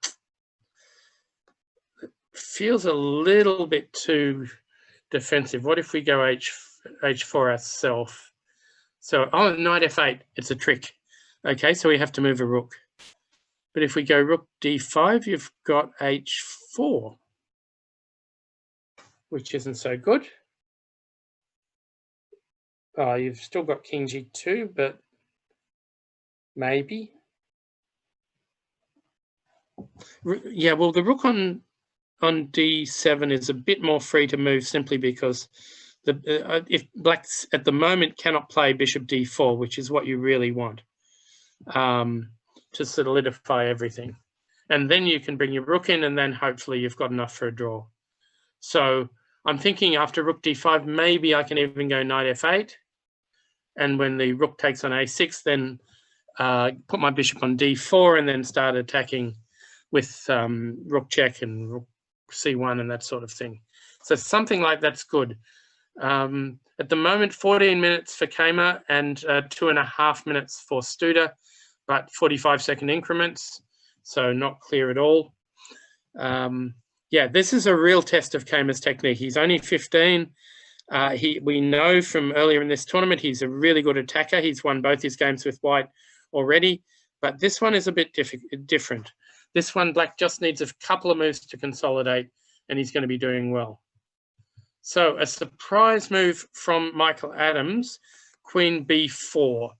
Feels a little bit too defensive. What if we go h4 ourselves? So, oh, knight f8, it's a trick. Okay, so we have to move a rook. But if we go rook d5, you've got h4, which isn't so good. You've still got king g2, but maybe. Yeah, well, the rook on d7 is a bit more free to move simply because if black at the moment cannot play bishop d4, which is what you really want, to solidify everything. and then you can bring your rook in, and then hopefully you've got enough for a draw. So I'm thinking after rook d5, maybe I can even go knight f8, and when the rook takes on a6, then put my bishop on d4 and then start attacking with rook check and rook c1 and that sort of thing. So something like that's good. At the moment, 14 minutes for Kamer and 2.5 minutes for Studer, but 45-second increments, so not clear at all. Yeah, this is a real test of Kamer's technique. He's only 15. We know from earlier in this tournament he's a really good attacker. He's won both his games with white already, but this one is a bit different. This one, black just needs a couple of moves to consolidate, and he's going to be doing well. So a surprise move from Michael Adams, queen b4.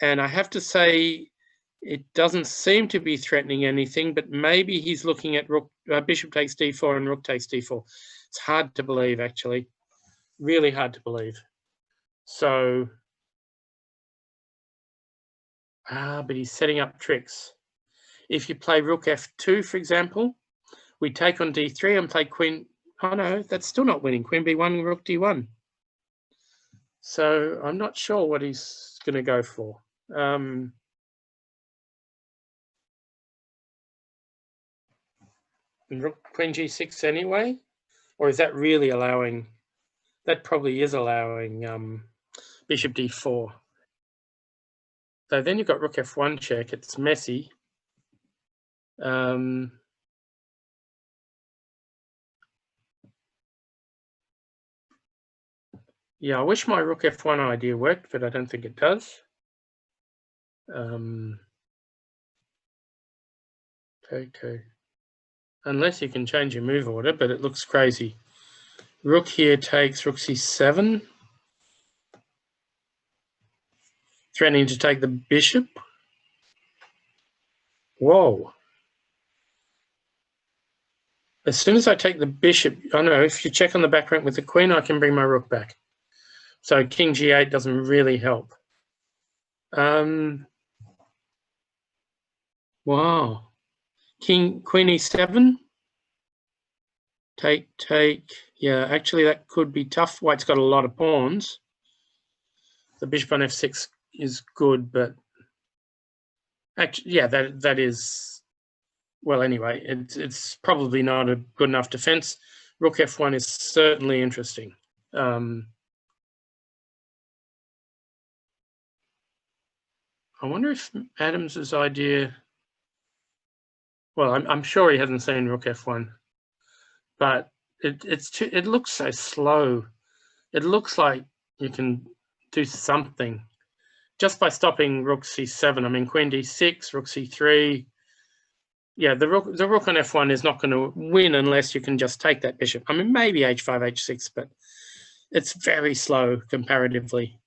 And I have to say, it doesn't seem to be threatening anything, but maybe he's looking at bishop takes d4 and rook takes d4. It's hard to believe, actually. Really hard to believe. So, but he's setting up tricks. If you play rook f2, for example, we take on d3 and play queen. Oh no, that's still not winning. Queen b1, rook d1. So I'm not sure what he's going to go for. And rook queen g6 anyway? Or is that really allowing? That probably is allowing bishop d4. So then you've got rook f1 check. It's messy. Yeah, I wish my rook f1 idea worked, but I don't think it does. Okay. Unless you can change your move order, but it looks crazy. Rook here takes rook c7. Threatening to take the bishop. Whoa. As soon as I take the bishop, I know if you check on the back rank with the queen, I can bring my rook back. So king g8 doesn't really help. Wow. Queen e7. Take. Yeah, actually that could be tough. White's got a lot of pawns. The bishop on f6 is good, but actually, yeah, that is, well, anyway, it's probably not a good enough defense. Rook f1 is certainly interesting. I wonder if Adams's idea, well, I'm sure he hasn't seen rook f1, but it looks so slow. It looks like you can do something just by stopping rook c7. I mean, queen d6, rook c3. Yeah, the rook on f1 is not going to win unless you can just take that bishop. I mean, maybe h5, h6, but it's very slow comparatively.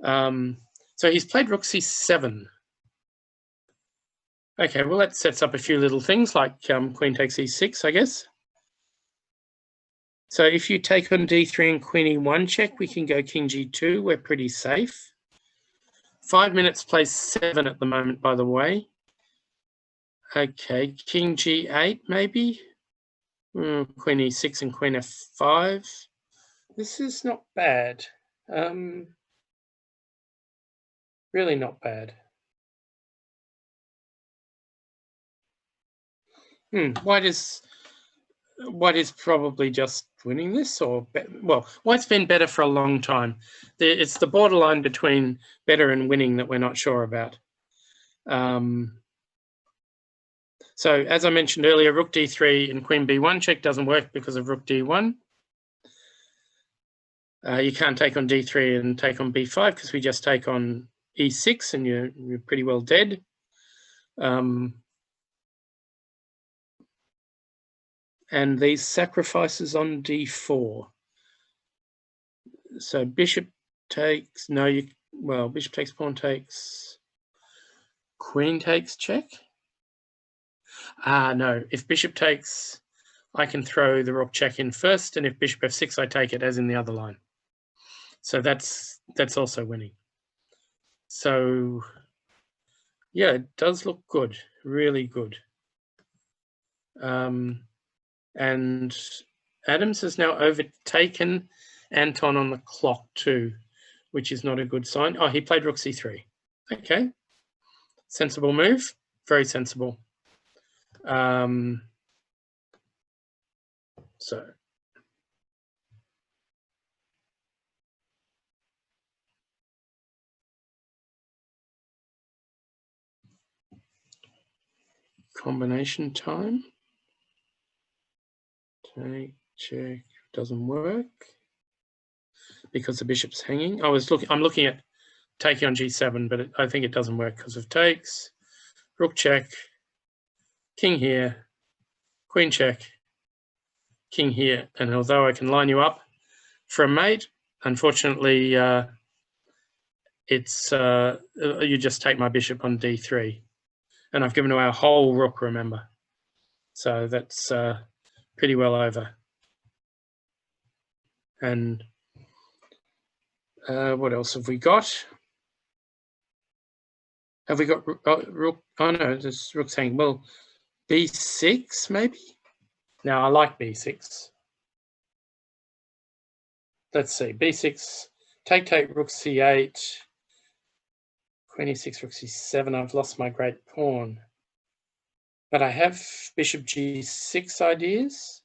So he's played rook c7. Okay, well, that sets up a few little things like queen takes e6, I guess. So if you take on d3 and queen e1 check, we can go king g2. We're pretty safe. 5 minutes plays 7 at the moment, by the way. Okay, king g8 maybe. Queen e6 and queen f5. This is not bad. Really not bad. White is probably just winning this, or well, White's been better for a long time. It's the borderline between better and winning that we're not sure about. So as I mentioned earlier, rook d3 and queen b1 check doesn't work because of rook d1. You can't take on d3 and take on b5 because we just take on e6 and you're pretty well dead. And these sacrifices on d4. So bishop takes, bishop takes, pawn takes, queen takes check. No, if bishop takes, I can throw the rook check in first, and if bishop f6, I take it as in the other line. So that's also winning. So yeah, it does look good, really good. And Adams has now overtaken Anton on the clock too, which is not a good sign. Oh, he played rook c3. Okay. Sensible move. Very sensible. So combination time. Take, check, doesn't work because the bishop's hanging. I'm looking at taking on g7, but I think it doesn't work because of takes. Rook check, king here, queen check, king here. And although I can line you up for a mate, unfortunately, it's you just take my bishop on d3. And I've given away a whole rook, remember. So that's pretty well over. And what else have we got? Have we got rook? Oh no, this rook's hanging. Well, b6 maybe? Now I like b6. Let's see, b6, take, rook c8, queen e6, rook c7. I've lost my great pawn. But I have bishop g6 ideas.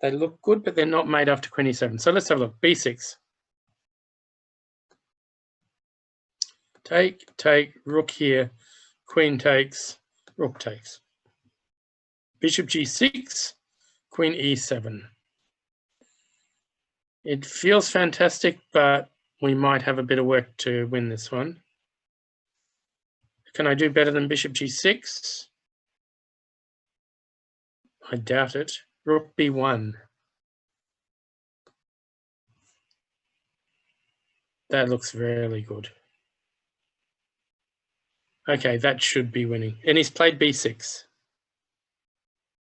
They look good, but they're not made after queen e7. So let's have a look. b6. Take, rook here, queen takes, rook takes. Bishop g6, queen e7. It feels fantastic, but we might have a bit of work to win this one. Can I do better than bishop g6? I doubt it. Rook b1. That looks really good. Okay, that should be winning. And he's played b6.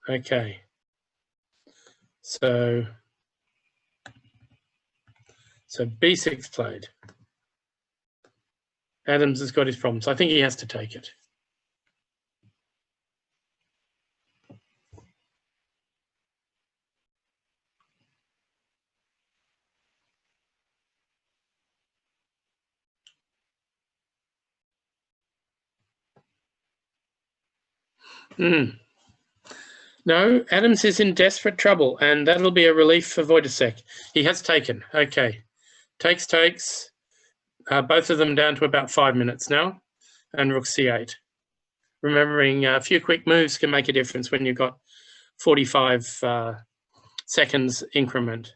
Okay. So b6 played. Adams has got his problems. I think he has to take it. No, Adams is in desperate trouble, and that'll be a relief for Wojciech. He has taken. Okay. Takes. Both of them down to about 5 minutes now, and rook c8. Remembering a few quick moves can make a difference when you've got 45 seconds increment.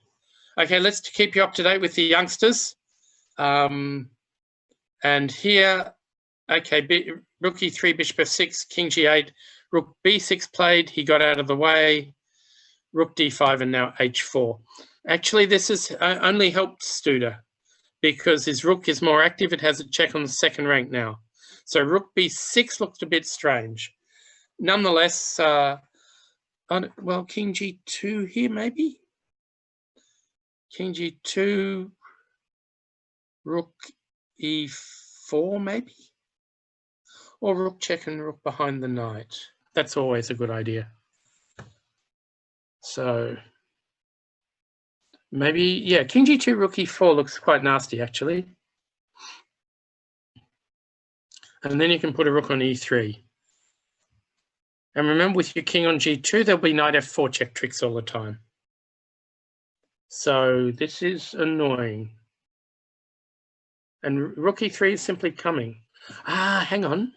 Okay, let's keep you up to date with the youngsters. And here, okay, rook e3, bishop f6, king g8, rook b6 played, he got out of the way, rook d5, and now h4. Actually, this has only helped Studer because his rook is more active. It has a check on the second rank now. So rook b6 looked a bit strange. Nonetheless, well, king g2 here maybe? King g2, rook e4 maybe? Or rook check and rook behind the knight. That's always a good idea. So maybe, yeah, king g2, rook e4 looks quite nasty actually. And then you can put a rook on e3. And remember, with your king on g2, there'll be knight f4 check tricks all the time. So this is annoying. And rook e3 is simply coming. Ah, hang on.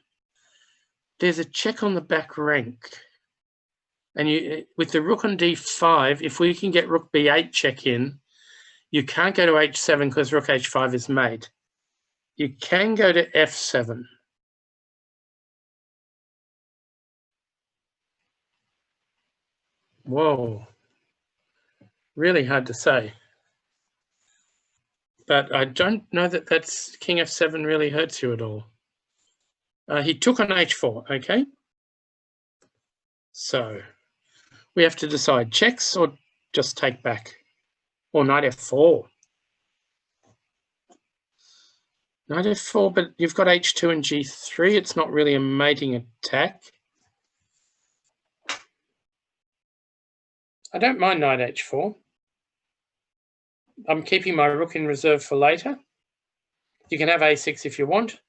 There's a check on the back rank. And you, with the rook on d5, if we can get rook b8 check in, you can't go to h7 because rook h5 is mate. You can go to f7. Whoa. Really hard to say. But I don't know that that's king f7 really hurts you at all. He took on h4, okay? So we have to decide checks or just take back. Or knight f4. Knight f4, but you've got h2 and g3. It's not really a mating attack. I don't mind knight h4. I'm keeping my rook in reserve for later. You can have a6 if you want.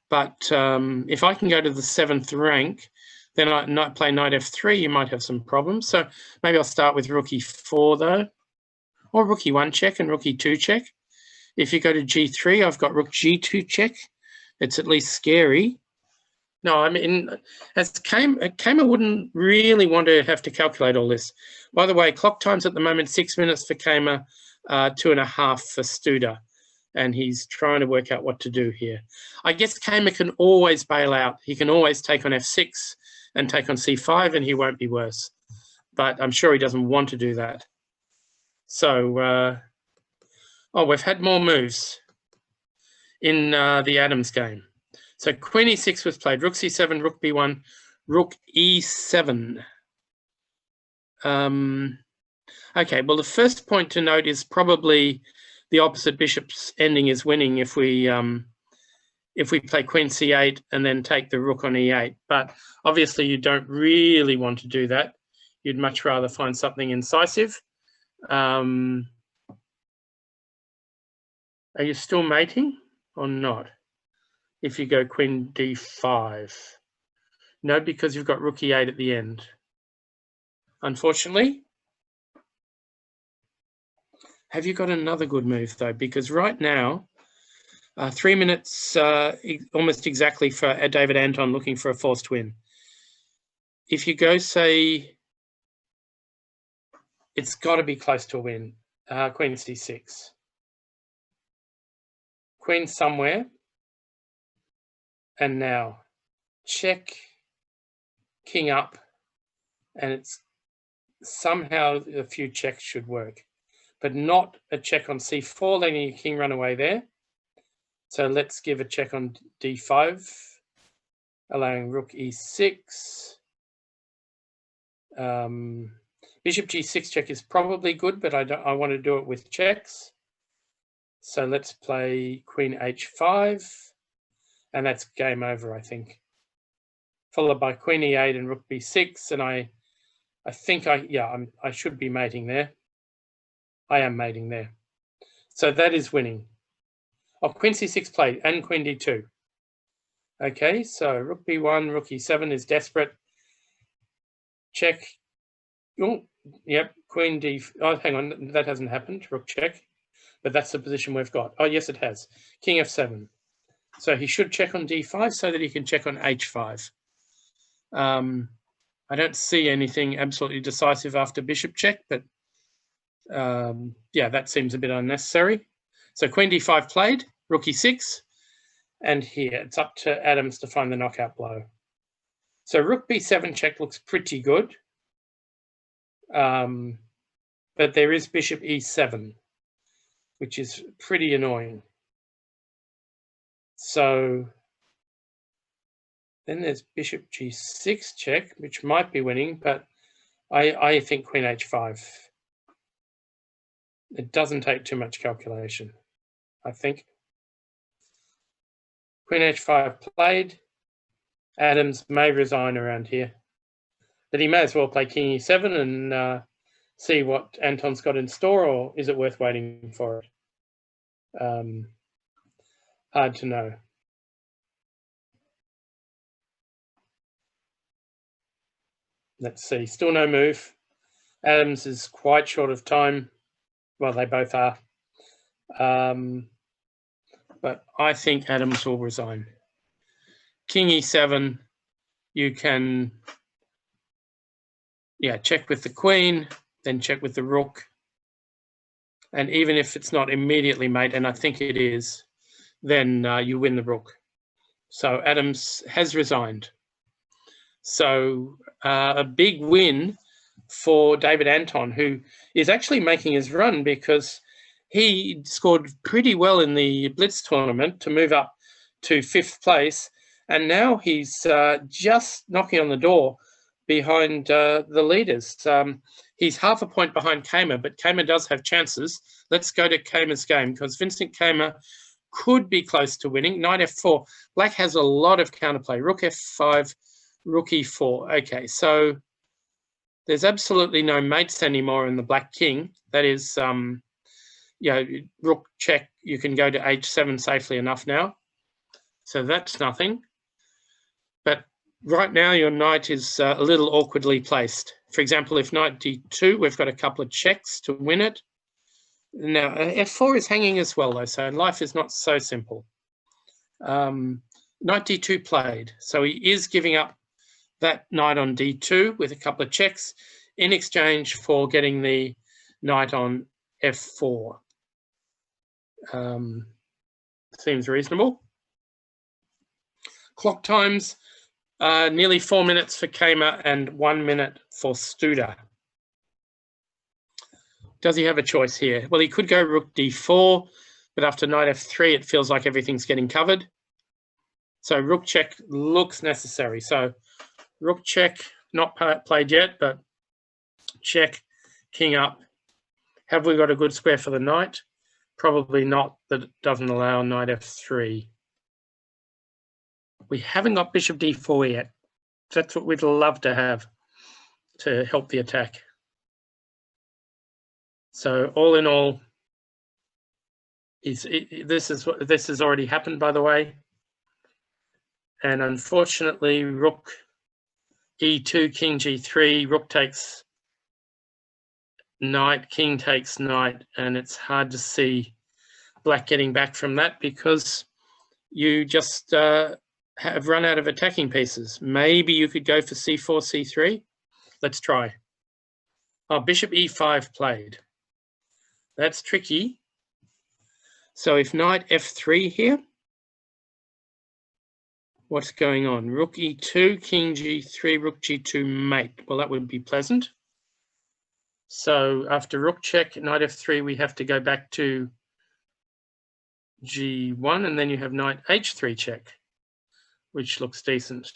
But if I can go to the 7th rank, then I might play knight f3, you might have some problems. So maybe I'll start with rook e4 though, or rook e1 check and rook e2 check. If you go to g3, I've got rook g2 check. It's at least scary. No, I mean, as Kamer wouldn't really want to have to calculate all this. By the way, clock time's at the moment 6 minutes for Kamer, 2.5 for Studer. And he's trying to work out what to do here. I guess Kamer can always bail out. He can always take on f6 and take on c5 and he won't be worse. But I'm sure he doesn't want to do that. So, oh, we've had more moves in the Adams game. So queen e6 was played, rook c7, rook b1, rook e7. Okay, well, the first point to note is probably the opposite bishop's ending is winning if we play queen c8 and then take the rook on e8. But obviously you don't really want to do that. You'd much rather find something incisive. Are you still mating or not? If you go queen d5. No, because you've got rook e8 at the end. Unfortunately. Have you got another good move though? Because right now, 3 minutes almost exactly for David Anton looking for a forced win. If you go, say, it's got to be close to a win. Queen c6. Queen somewhere. And now check, king up, and it's somehow a few checks should work, but not a check on c4, letting your king run away there. So let's give a check on d5, allowing rook e6. Bishop g6 check is probably good, but I want to do it with checks. So let's play queen h5. And that's game over, I think. Followed by queen e8 and rook b6. And I think I should be mating there. I am mating there. So that is winning. Oh, queen c6 played and queen d2. Okay, so rook b1, rook e7 is desperate. Check. Oh, yep, queen d. Oh, hang on, that hasn't happened. Rook check. But that's the position we've got. Oh, yes, it has. King f7. So he should check on d5 so that he can check on h5. I don't see anything absolutely decisive after bishop check, but yeah, that seems a bit unnecessary. So queen d5 played, rook e6, and here it's up to Adams to find the knockout blow. So rook b7 check looks pretty good, but there is bishop e7, which is pretty annoying. So then there's bishop g6 check, which might be winning, but I think queen h5. It doesn't take too much calculation, I think. Queen h5 played. Adams may resign around here, but he may as well play king e7 and see what Anton's got in store, or is it worth waiting for it? Hard to know. Let's see, still no move. Adams is quite short of time. Well, they both are. But I think Adams will resign. King e7, you can, check with the queen, then check with the rook. And even if it's not immediately mate, and I think it is, then you win the rook. So Adams has resigned. So a big win for David Anton, who is actually making his run because he scored pretty well in the Blitz tournament to move up to 5th place. And now he's just knocking on the door behind the leaders. He's half a point behind Kamer, but Kamer does have chances. Let's go to Kamer's game because Vincent Kamer could be close to winning. Knight f4. Black has a lot of counterplay. Rook f5, rook e4. Okay, so There's absolutely no mates anymore in the black king. That is, you know, rook check, you can go to h7 safely enough now. So that's nothing. But right now your knight is a little awkwardly placed. For example, if knight d2, we've got a couple of checks to win it. Now, f4 is hanging as well, though, so life is not so simple. Knight d2 played, so he is giving up that knight on d2 with a couple of checks in exchange for getting the knight on f4. Seems reasonable. Clock times, nearly 4 minutes for Kamer and 1 minute for Studer. Does he have a choice here? Well, he could go rook d4, but after knight f3, it feels like everything's getting covered. So rook check looks necessary. So rook check, not played yet, but check, king up. Have we got a good square for the knight? Probably not, that it doesn't allow knight f3. We haven't got bishop d4 yet. That's what we'd love to have to help the attack. So all in all, this has already happened, by the way. And unfortunately, rook e2, king g3, rook takes knight, king takes knight, and it's hard to see black getting back from that because you just have run out of attacking pieces. Maybe you could go for c4, c3. Let's try. Oh, bishop e5 played. That's tricky. So if knight f3 here, what's going on? Rook e2, king g3, rook g2 mate. Well, that would be pleasant. So after rook check, knight f3, we have to go back to g1, and then you have knight h3 check, which looks decent.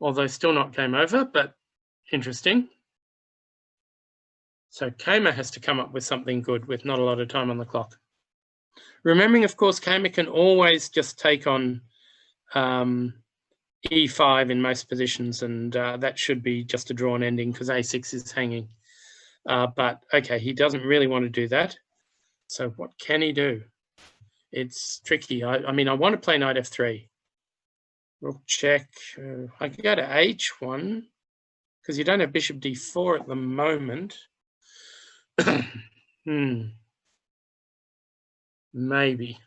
Although still not game over, but interesting. So Kamer has to come up with something good with not a lot of time on the clock. Remembering, of course, Kamer can always just take on e5 in most positions, and that should be just a drawn ending because a6 is hanging. But okay, he doesn't really want to do that. So what can he do? It's tricky. I mean, I want to play knight f3. Rook check. I could go to h1 because you don't have bishop d4 at the moment. Maybe.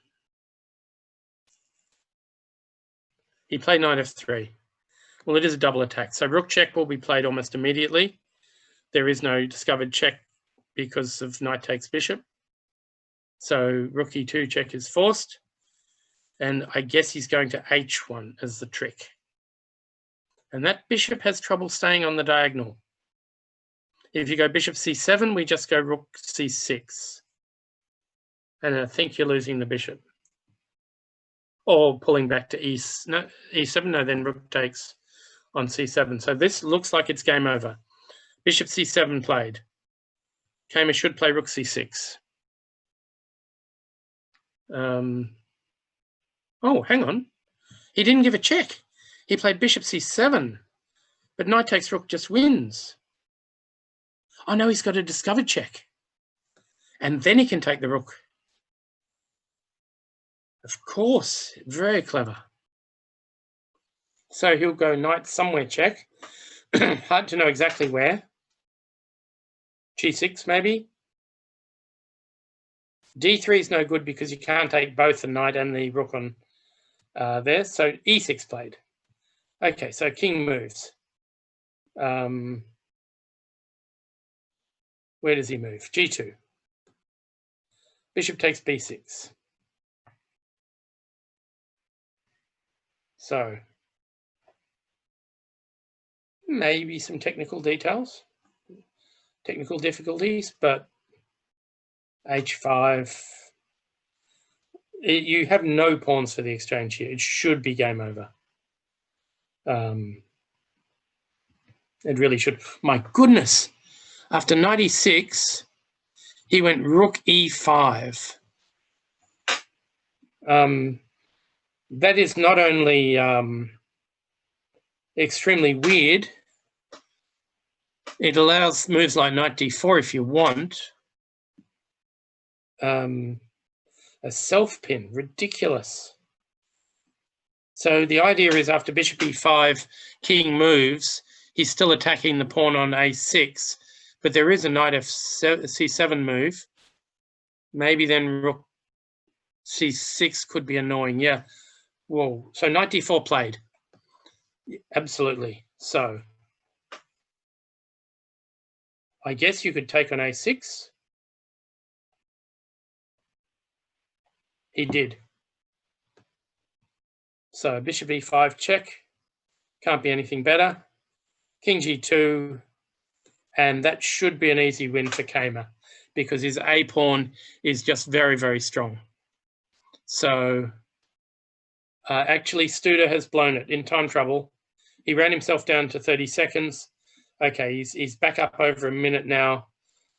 He played knight f3. Well, it is a double attack. So rook check will be played almost immediately. There is no discovered check because of knight takes bishop. So rook e2 check is forced. And I guess he's going to h1 as the trick. And that bishop has trouble staying on the diagonal. If you go bishop c7, we just go rook c6. And I think you're losing the bishop. Or pulling back to e7, no, then rook takes on c7. So this looks like it's game over. Bishop c7 played. Kamer should play rook c6. Oh, hang on. He didn't give a check. He played bishop c7, but knight takes rook just wins. Oh no, he's got a discovered check. And then he can take the rook. Of course, very clever. So he'll go knight somewhere check. Hard to know exactly where. G6 maybe. D3 is no good because you can't take both the knight and the rook on there. So E6 played. Okay, so king moves. Where does he move? G2. Bishop takes B6. So maybe some technical details, technical difficulties, but H5, you have no pawns for the exchange here. It should be game over. It really should. My goodness, after 96, he went rook E5. That is not only extremely weird, It allows moves like knight d4 if you want. A self-pin, ridiculous. So the idea is after bishop e5, king moves, he's still attacking the pawn on a6, but there is a knight c7 move. Maybe then rook c6 could be annoying. Yeah. Whoa. So knight d4 played. Absolutely. So I guess you could take on a6. He did. So bishop e5 check. Can't be anything better. King g2. And that should be an easy win for Kaymer because his A pawn is just very, very strong. So actually, Studer has blown it in time trouble. He ran himself down to 30 seconds. Okay, he's back up over a minute now,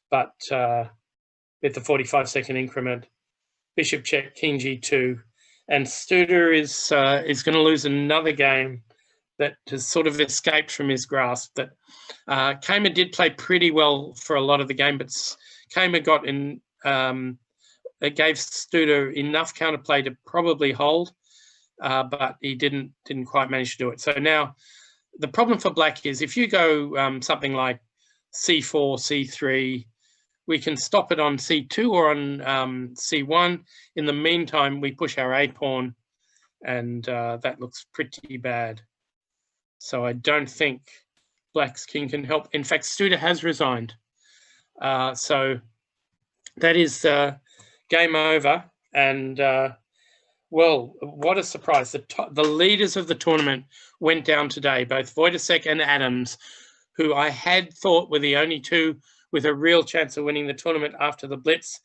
but with the 45-second increment, bishop check, king g2, and Studer is going to lose another game that has sort of escaped from his grasp. That Kaymer did play pretty well for a lot of the game, but Kaymer got in. It gave Studer enough counterplay to probably hold, but he didn't quite manage to do it. So now the problem for Black is if you go something like c4, c3, we can stop it on c2 or on c1. In the meantime, we push our A pawn, and that looks pretty bad. So I don't think Black's king can help. In fact, Studer has resigned. So that is game over. And, well, what a surprise. The leaders of the tournament went down today, both Wojciech and Adams, who I had thought were the only two with a real chance of winning the tournament after the Blitz.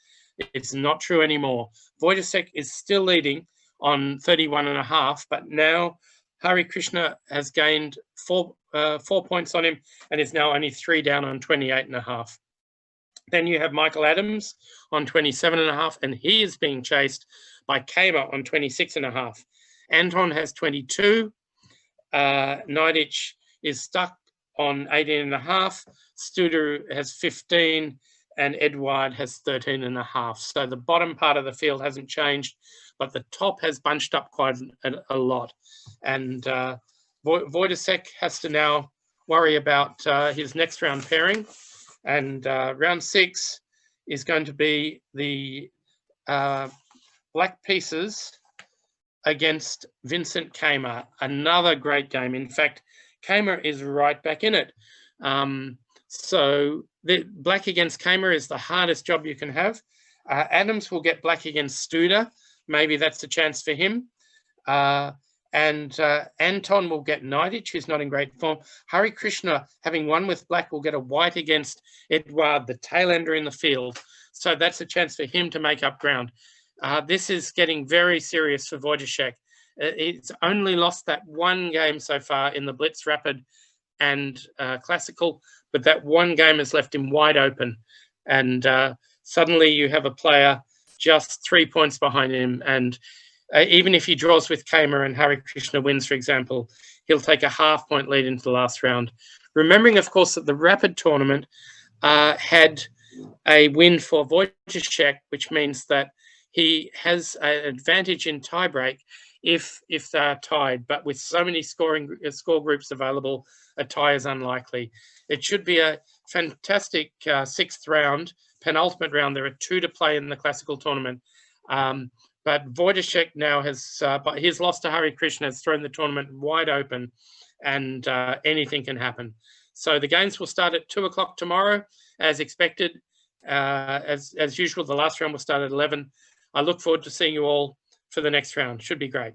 It's not true anymore. Wojciech is still leading on 31.5, but now Hari Krishna has gained 4 points on him and is now only 3 down on 28.5. Then you have Michael Adams on 27.5, and he is being chased by Kaymer on 26.5. Anton has 22. Naiditsch is stuck on 18.5. Studer has 15, and Edouard has 13.5. So the bottom part of the field hasn't changed, but the top has bunched up quite a lot. And Wojciech has to now worry about his next round pairing. And round 6 is going to be the Black Pieces against Vincent Kaymer. Another great game. In fact, Kaymer is right back in it. So the Black against Kaymer is the hardest job you can have. Adams will get Black against Studer. Maybe that's a chance for him. And Anton will get Naiditsch, who's not in great form. Hari Krishna, having won with Black, will get a white against Edouard, the tail ender in the field. So that's a chance for him to make up ground. This is getting very serious for Wojciech. It's only lost that one game so far in the Blitz Rapid and Classical, but that one game has left him wide open. And suddenly you have a player just 3 points behind him. And even if he draws with Kaymer and Hari Krishna wins, for example, he'll take a half-point lead into the last round. Remembering, of course, that the Rapid tournament had a win for Wojciech, which means that he has an advantage in tiebreak if they're tied. But with so many score groups available, a tie is unlikely. It should be a fantastic 6th round, penultimate round. There are 2 to play in the Classical tournament. But Wojciech now has, his loss to Hari Krishna has thrown the tournament wide open, and anything can happen. So the games will start at 2 o'clock tomorrow, as expected. As usual, the last round will start at 11. I look forward to seeing you all for the next round. Should be great.